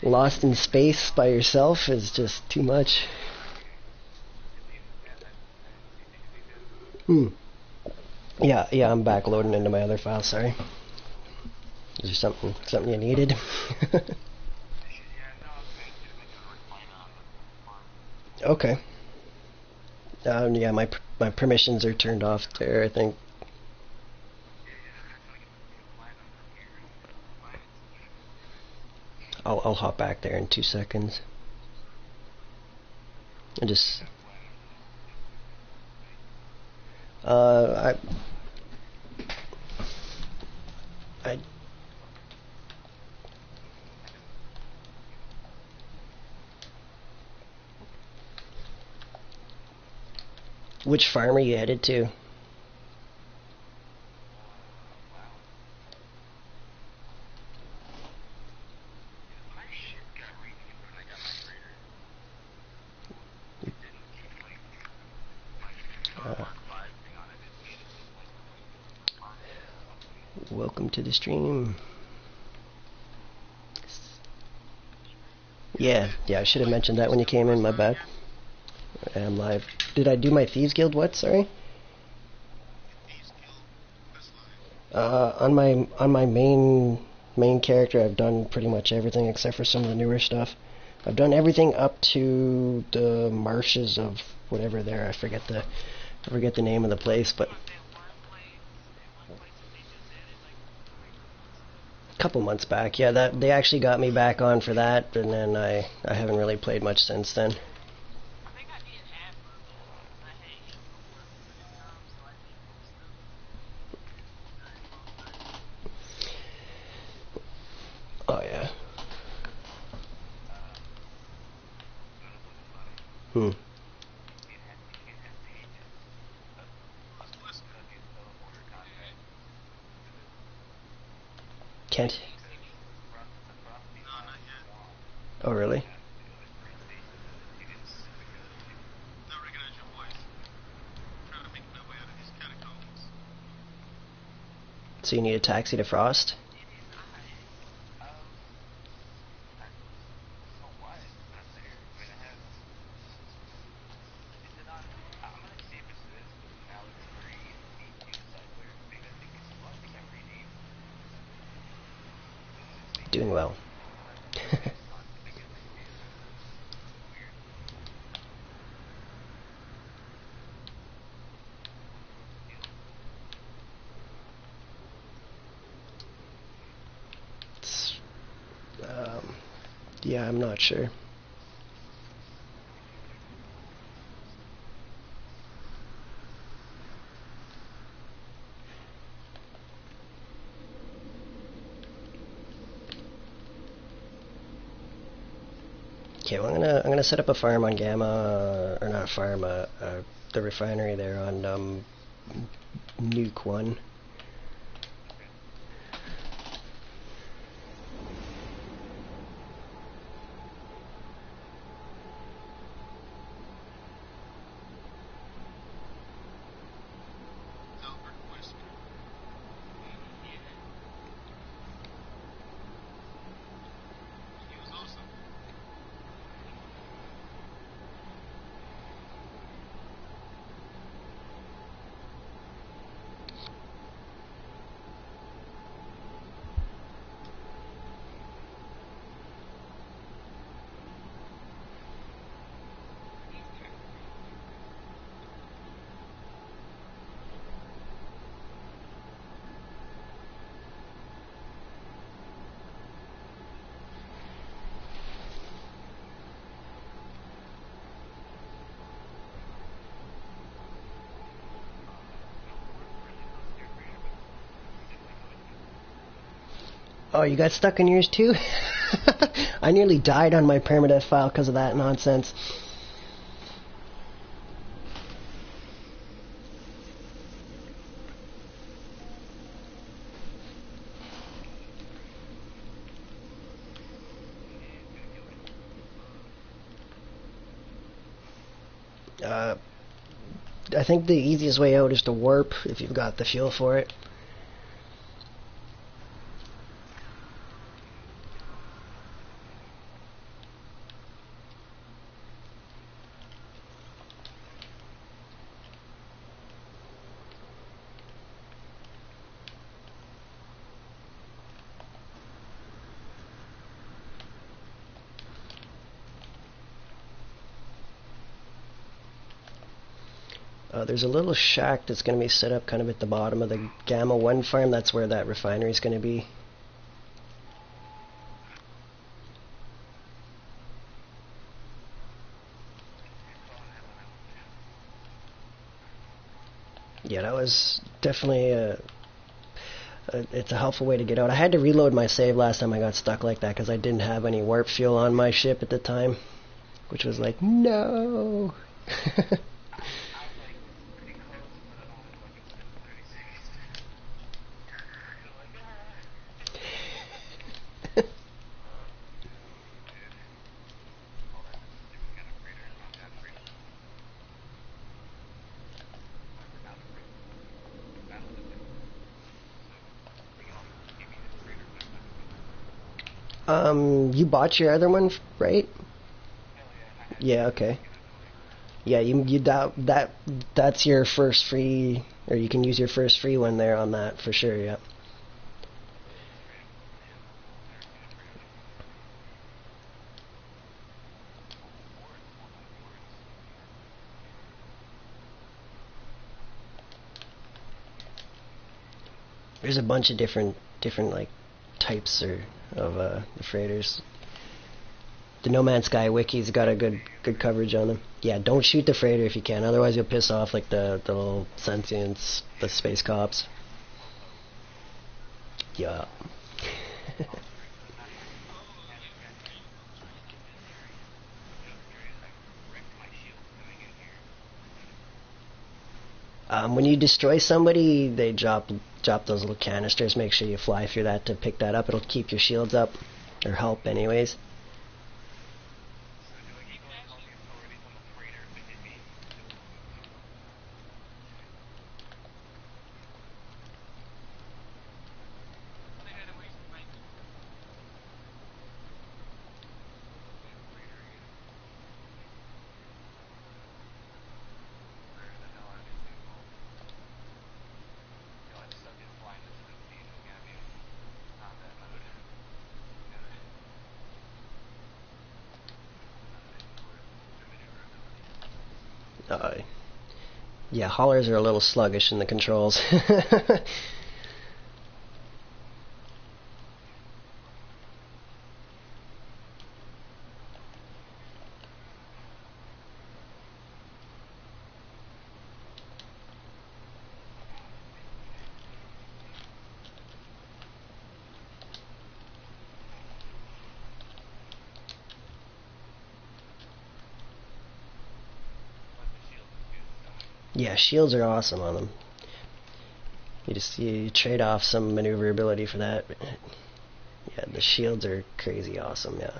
Lost in space by yourself is just too much. Yeah, I'm back loading into my other file, sorry. Is there something you needed? Okay. Yeah, my permissions are turned off there, I think. I'll hop back there in 2 seconds. I just... I Which farm are you headed to? Welcome to the stream. Yeah, I should have mentioned that when you came in, my bad. I am live. Did I do my Thieves Guild what, sorry? Thieves Guild quest line. On my main character, I've done pretty much everything except for some of the newer stuff. I've done everything up to the marshes of whatever there. I forget the name of the place, but a couple months back. Yeah, that they actually got me back on for that, and then I haven't really played much since then. Oh yeah. Hmm. Kent. Oh really? Not recognize your voice. Trying to make my way out of these catacombs. So you need a taxi to Frost? Doing well. It's, yeah, I'm not sure. Okay, well I'm gonna set up a farm on Gamma, or not a farm, the refinery there on Nuke 1. Hilbert whiskey. He was awesome. Oh, you got stuck in yours too? I nearly died on my PermaDeath file because of that nonsense. I think the easiest way out is to warp if you've got the fuel for it. There's a little shack that's going to be set up kind of at the bottom of the Gamma 1 farm. That's where that refinery is going to be. Yeah, that was definitely it's a helpful way to get out. I had to reload my save last time I got stuck like that because I didn't have any warp fuel on my ship at the time, which was like, no. You bought your other one, right? Yeah, okay. Yeah, you that's your first free, or you can use your first free one there on that for sure. Yeah. There's a bunch of different like types of the freighters. The No Man's Sky wiki's got a good coverage on them. Yeah, don't shoot the freighter if you can, otherwise you'll piss off like the little sentients, the space cops. Yeah. When you destroy somebody, they drop those little canisters. Make sure you fly through that to pick that up. It'll keep your shields up, or help anyways. Yeah, haulers are a little sluggish in the controls. Yeah, shields are awesome on them. You trade off some maneuverability for that. Yeah, the shields are crazy awesome. Yeah.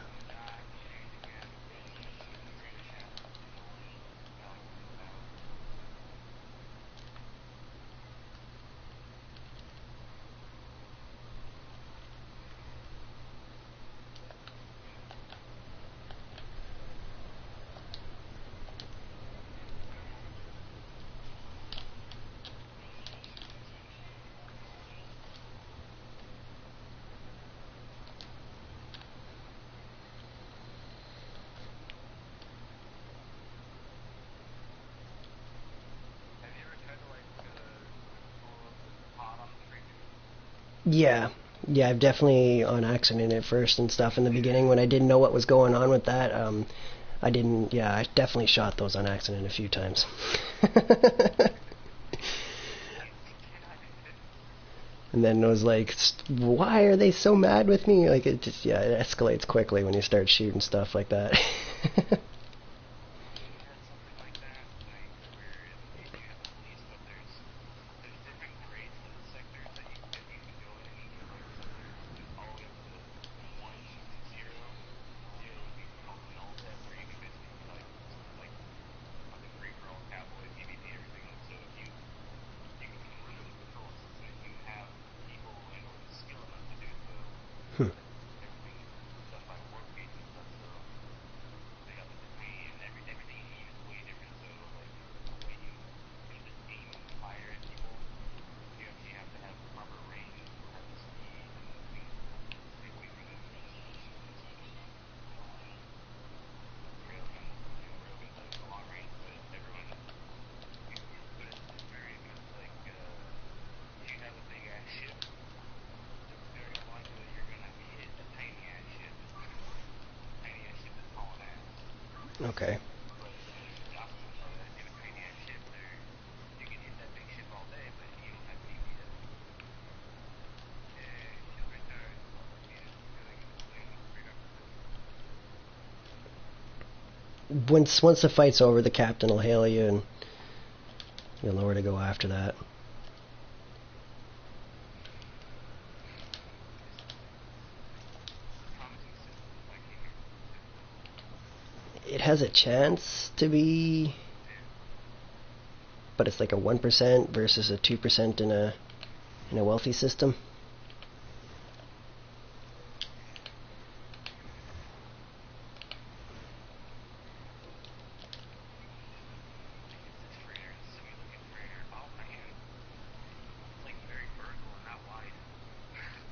Yeah, yeah, I've definitely on accident at first and stuff in the beginning when I didn't know what was going on with that. I didn't. Yeah, I definitely shot those on accident a few times. And then it was like, why are they so mad with me? Like it just, yeah, it escalates quickly when you start shooting stuff like that. Okay. Once the fight's over, the captain will hail you and you'll know where to go after that. It has a chance to be, but it's like a 1% versus a 2% in a wealthy system.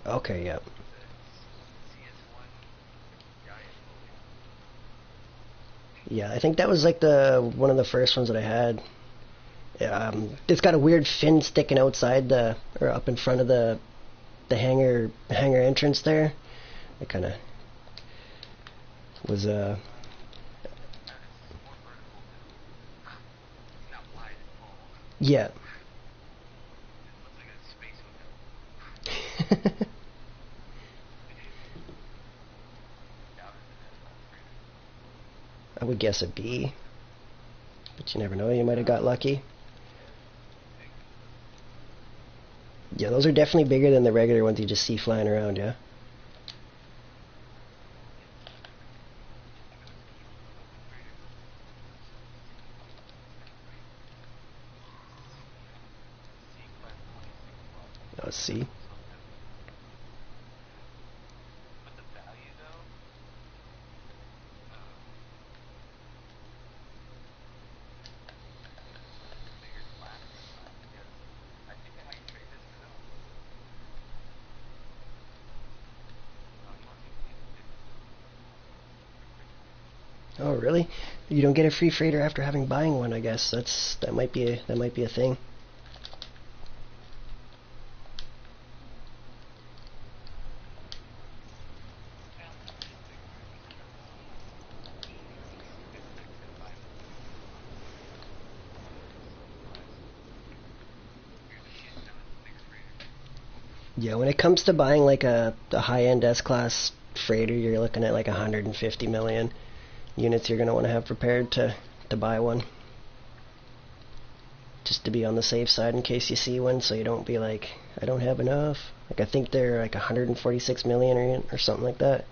Okay, yep. CS1 giant Yeah, I think that was like the one of the first ones that I had. It's got a weird fin sticking outside the or up in front of the hangar entrance there. It kind of was it's more vertical than it's not wide at all. yeah. It looks like a space hotel. Down into that freighter. I would guess a B, but you never know. You might have got lucky. Big. Yeah, those are definitely bigger than the regular ones you just see flying around. Yeah. C-class 26 block. Let's see. So heavy. But the value though, bigger class this time because I think I might trade this for that one. You want to see the difference? Oh, really? You don't get a free freighter after having buying one. I guess that might be a thing. Yeah, when it comes to buying like a high-end S-class freighter, you're looking at like 150 million units you're going to want to have prepared to buy one. Just to be on the safe side in case you see one, so you don't be like, I don't have enough. Like I think they're like 146 million or something like that.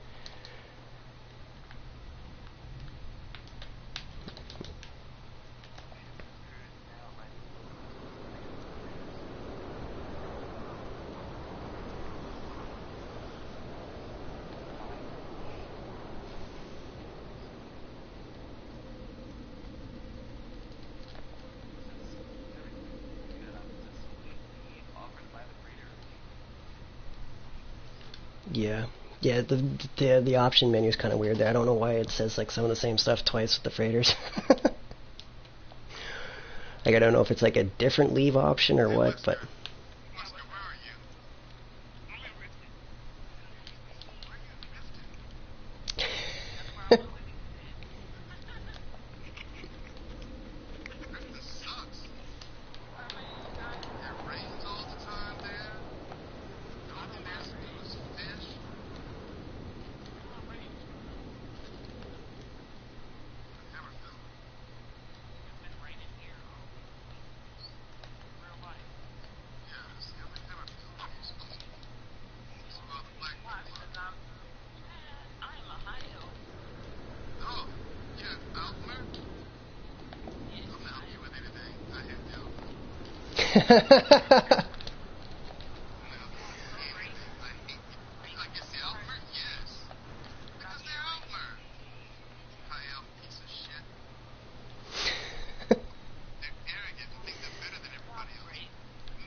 Yeah. Yeah, the option menu is kind of weird there. I don't know why it says like some of the same stuff twice with the freighters. Like I don't know if it's like a different leave option or what, but Webster, where are you? Where are you drifting? Drifting sucks. It rains all the time there. The only thing there's to do is fish. Hammerfield. Yeah, I'm in Hammerfield. It's about the Blackwood Club. Oh, yeah, Alkmaar. I'm gonna help you with anything. I hate the Alkmaar. I'm gonna help you with anything. I hate the. I guess the Alkmaar? Yes. Because they're Alkmaar. High elf piece of shit. They're arrogant and think they're better than everybody else.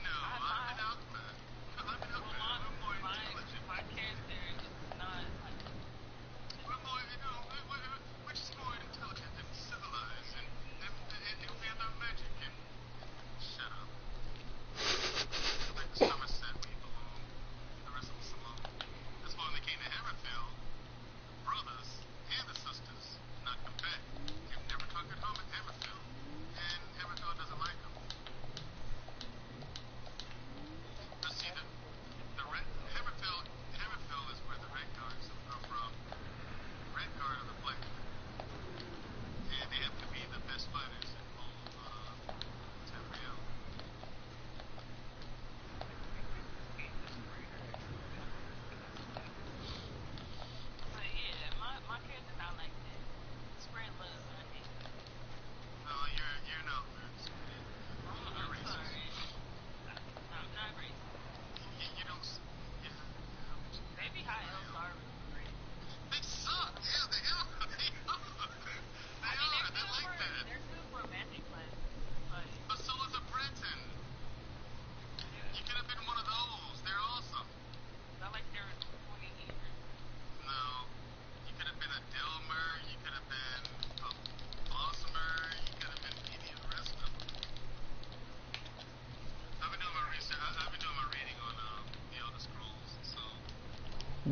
No, I'm an Alkmaar. I'm an Alkmaar. We're more intelligent. We're just more intelligent and civilized, and we have our magic. And shut up.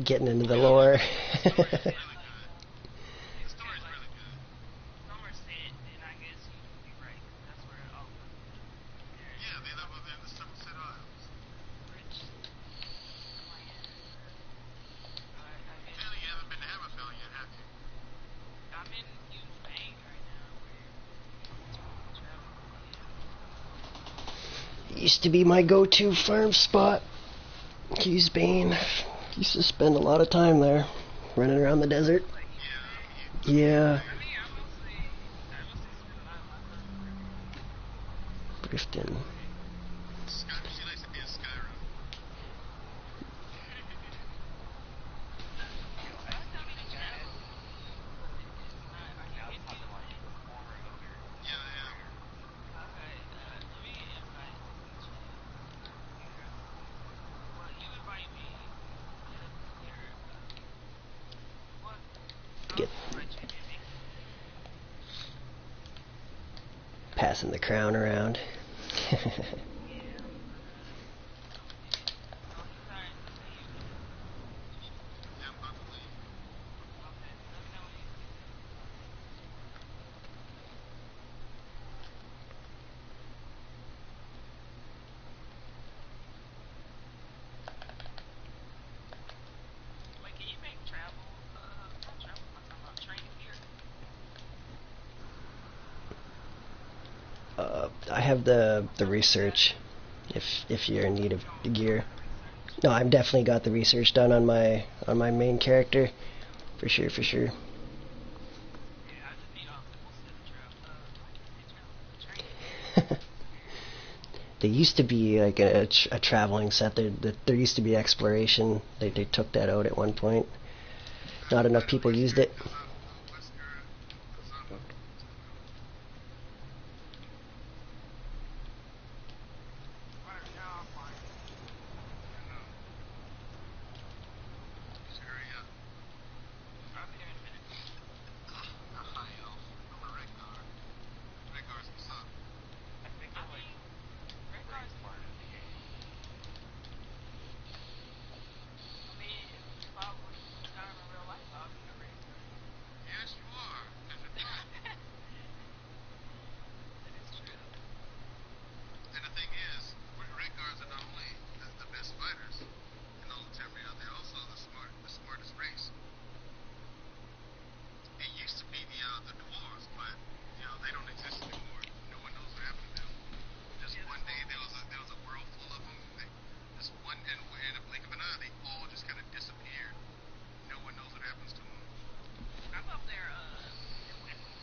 Getting into the lore. Really good. The story's really good. Somerset, and I guess you'd be right. That's where it all comes from. Yeah, they live over there in the Somerset Isles. Rich clan. I guess. Clearly, you haven't been to Hammerfell yet, have you? I'm in New Spain right now, where traveling. Used to be my go-to farm spot. Keys Bane. Used to spend a lot of time there, running around the desert. Yeah. Yeah. I mean, I mostly spend a lot of my time in Drifting. She likes to be in Skyrim. Last time we traveled, it's not. Are you in New Spain? Yeah, I am. Okay, let me invite you. Well, you invite me. You're, what? I'll Get just invite you, maybe. passing the crown around. Yeah. Oh, you tired to say you leave? Yeah, I'm about to leave. Okay, let me know when you get there. Wait, can you make travel, not travel, I'm talking about training gear? I have the research. If you're in need of the gear. No, I've definitely got the research done on my main character. For sure, for sure. Yeah, I just need a full set of training. There used to be like a traveling set. There used to be exploration. They took that out at one point. Not enough people used it. Right now, I'm fine. Hurry up. I'll be there in a minute. Hi, Elf. I'm a Rengar. Rengar's what's up. I mean, Rengar's part of the game. I mean, if I was Skyrim in real life, I'll be a Rengar. Yes, you are, because you're black. That is true. And the thing is, Rengars are not only the best fighters in all of Tamriel, they're also the smartest race. It used to be the dwarves, but they don't exist anymore. No one knows what happened to them. Just Yeah, one day there was a world full of them. Just one, and in a blink of an eye, they all just kind of disappeared. No one knows what happens to them. I'm up there, in Western.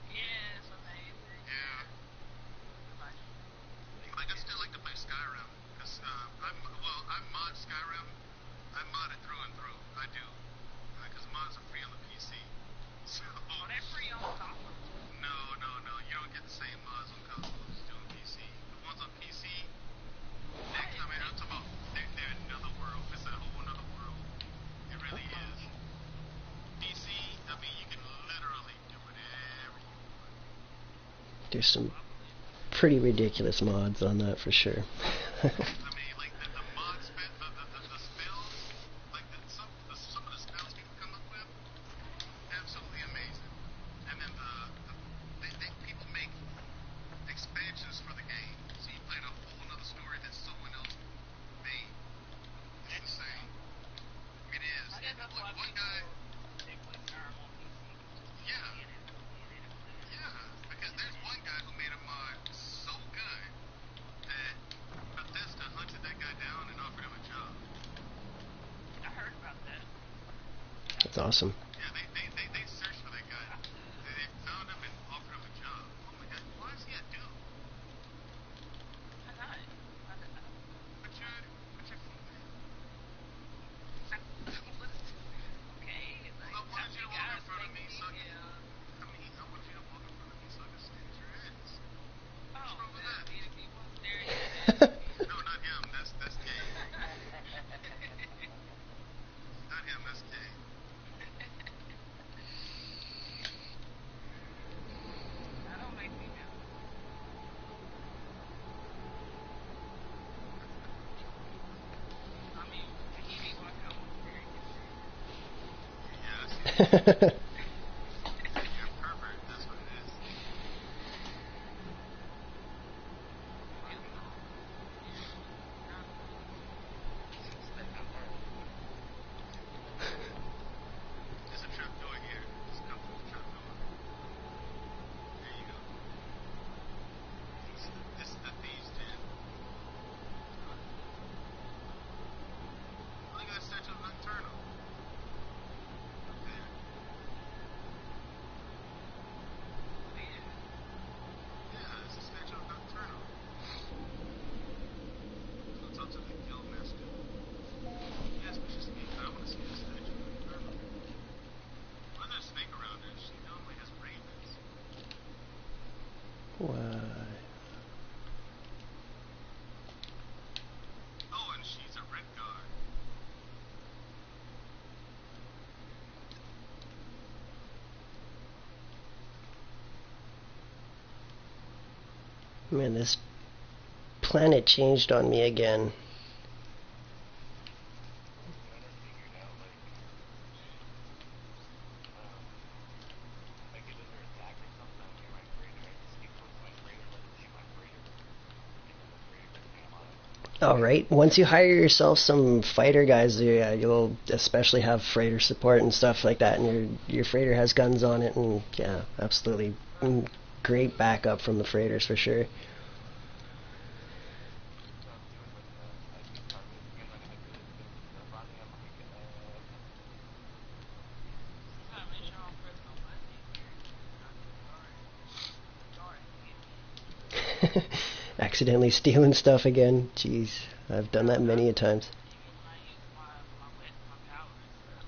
Yeah, it's amazing. Yeah. Like, Like I still like to play Skyrim because I mod Skyrim. I mod it through and through. I do because mods are free on the PC. So oh, they're free on console too. no, you don't get the same mods on console as you do on PC. The ones on PC, I didn't I'm talking about they're another world. It's a whole another world. It really is. PC, I mean, you can literally do whatever you want. There's some pretty ridiculous mods on that for sure. I mean, like the mod the spells, like some of the spells people come up with, absolutely amazing. And then people make expansions for the game, so you play a whole another story that someone else made. It's insane. It is. I guess that's why Like one guy, they play Skyrim on PC. yeah, Being able to play it. yeah, because there's one guy who made a mod so good that Bethesda hunted that guy down and offered him a job. I heard about that. That's awesome. Yeah, they searched for that guy. They found him and offered him a job. Oh my god, why is he a dude? Why not? Why not? But you're female. Okay, like, I wanted you to walk in guys front of make me so I can, females. I want you to walk in front of me so I can stand your ass. Oh, What's wrong with that? meaning people staring at ass. No, not him. That's gay. Not him. That's gay. You're a pervert, that's what it is. There's a trap door here. Just come through the trap door. There you go. This is the thieves' den. Look at that statue of Nocturnal. Up there. Yeah, it's a statue of Nocturnal. Let's go talk to the guild master. Yes, we should speak. I want to see the statue of Nocturnal. Why there's a snake around her? She normally has ravens. Why? Oh, and she's a red guard. Man, this planet changed on me again. Alright, once you hire yourself some fighter guys, yeah, you'll especially have freighter support and stuff like that, and your freighter has guns on it, and yeah, absolutely great backup from the freighters for sure. Accidentally stealing stuff again. Jeez, I've done that many a times.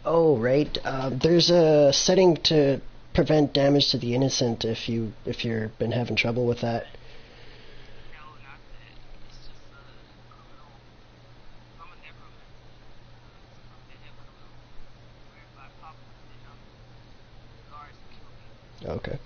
Oh, right. There's a setting to prevent damage to the innocent if you've been having trouble with that. Okay.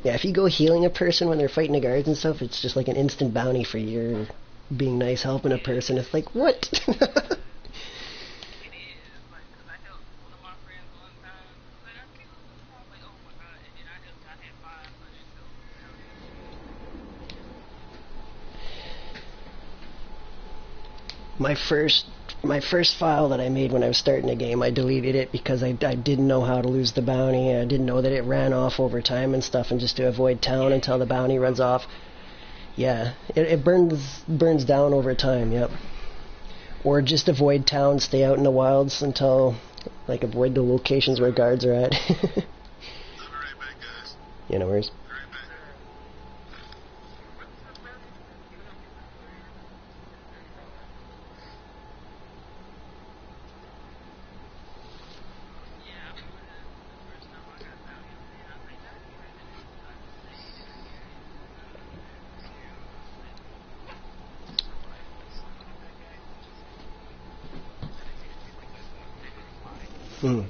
Yeah, if you go healing a person when they're fighting the guards and stuff, it's just like an instant bounty for your being nice helping a person. It's like, what? My first file that I made when I was starting the game, I deleted it because I didn't know how to lose the bounty. I didn't know that it ran off over time and stuff, and just to avoid town until the bounty runs off. Yeah, it burns down over time. Yep. Or just avoid town, stay out in the wilds until, like, avoid the locations where guards are at. I'll be right back, guys. Yeah, no worries. Be right back. Hmm.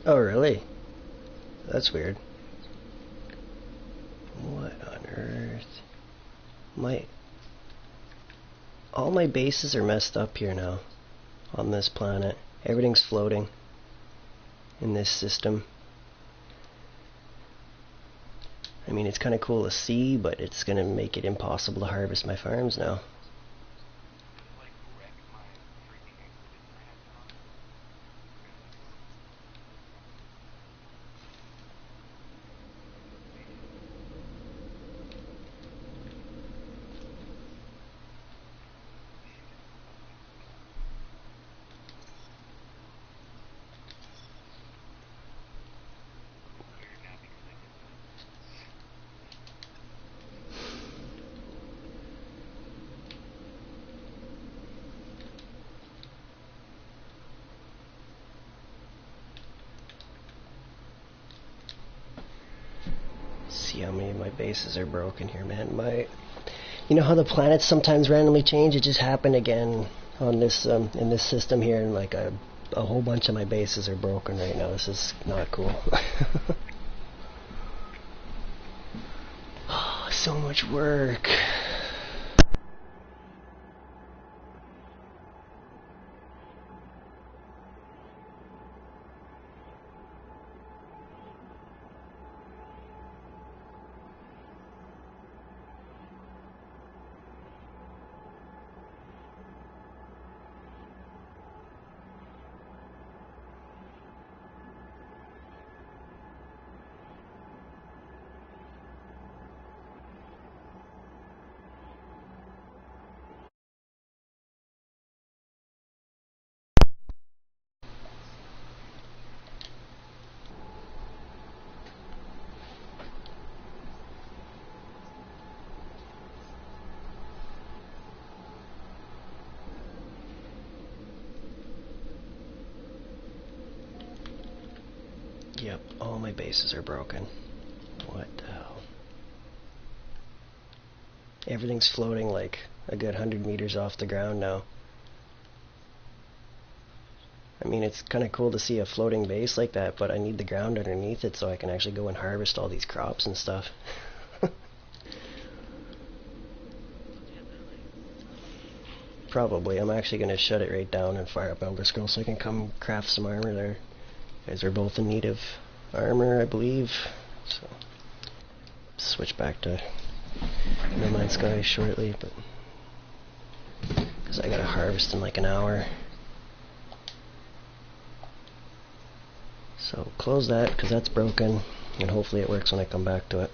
Oh, really? That's weird. What on earth? All my bases are messed up here now on this planet. Everything's floating in this system. I mean, it's kind of cool to see, but it's going to make it impossible to harvest my farms now. see how many of my bases are broken here, man. You know how the planets sometimes randomly change? It just happened again on this in this system here, and like a whole bunch of my bases are broken right now. This is not cool. Oh, so much work. Yep, all my bases are broken. What the hell? Everything's floating like a good 100 meters off the ground now. I mean, it's kind of cool to see a floating base like that, but I need the ground underneath it so I can actually go and harvest all these crops and stuff. Probably. I'm actually going to shut it right down and fire up Elder Scrolls so I can come craft some armor there. You guys are both in need of armor, I believe. So, switch back to No Man's Sky shortly, but because I gotta harvest in like an hour. So close that because that's broken, and hopefully it works when I come back to it.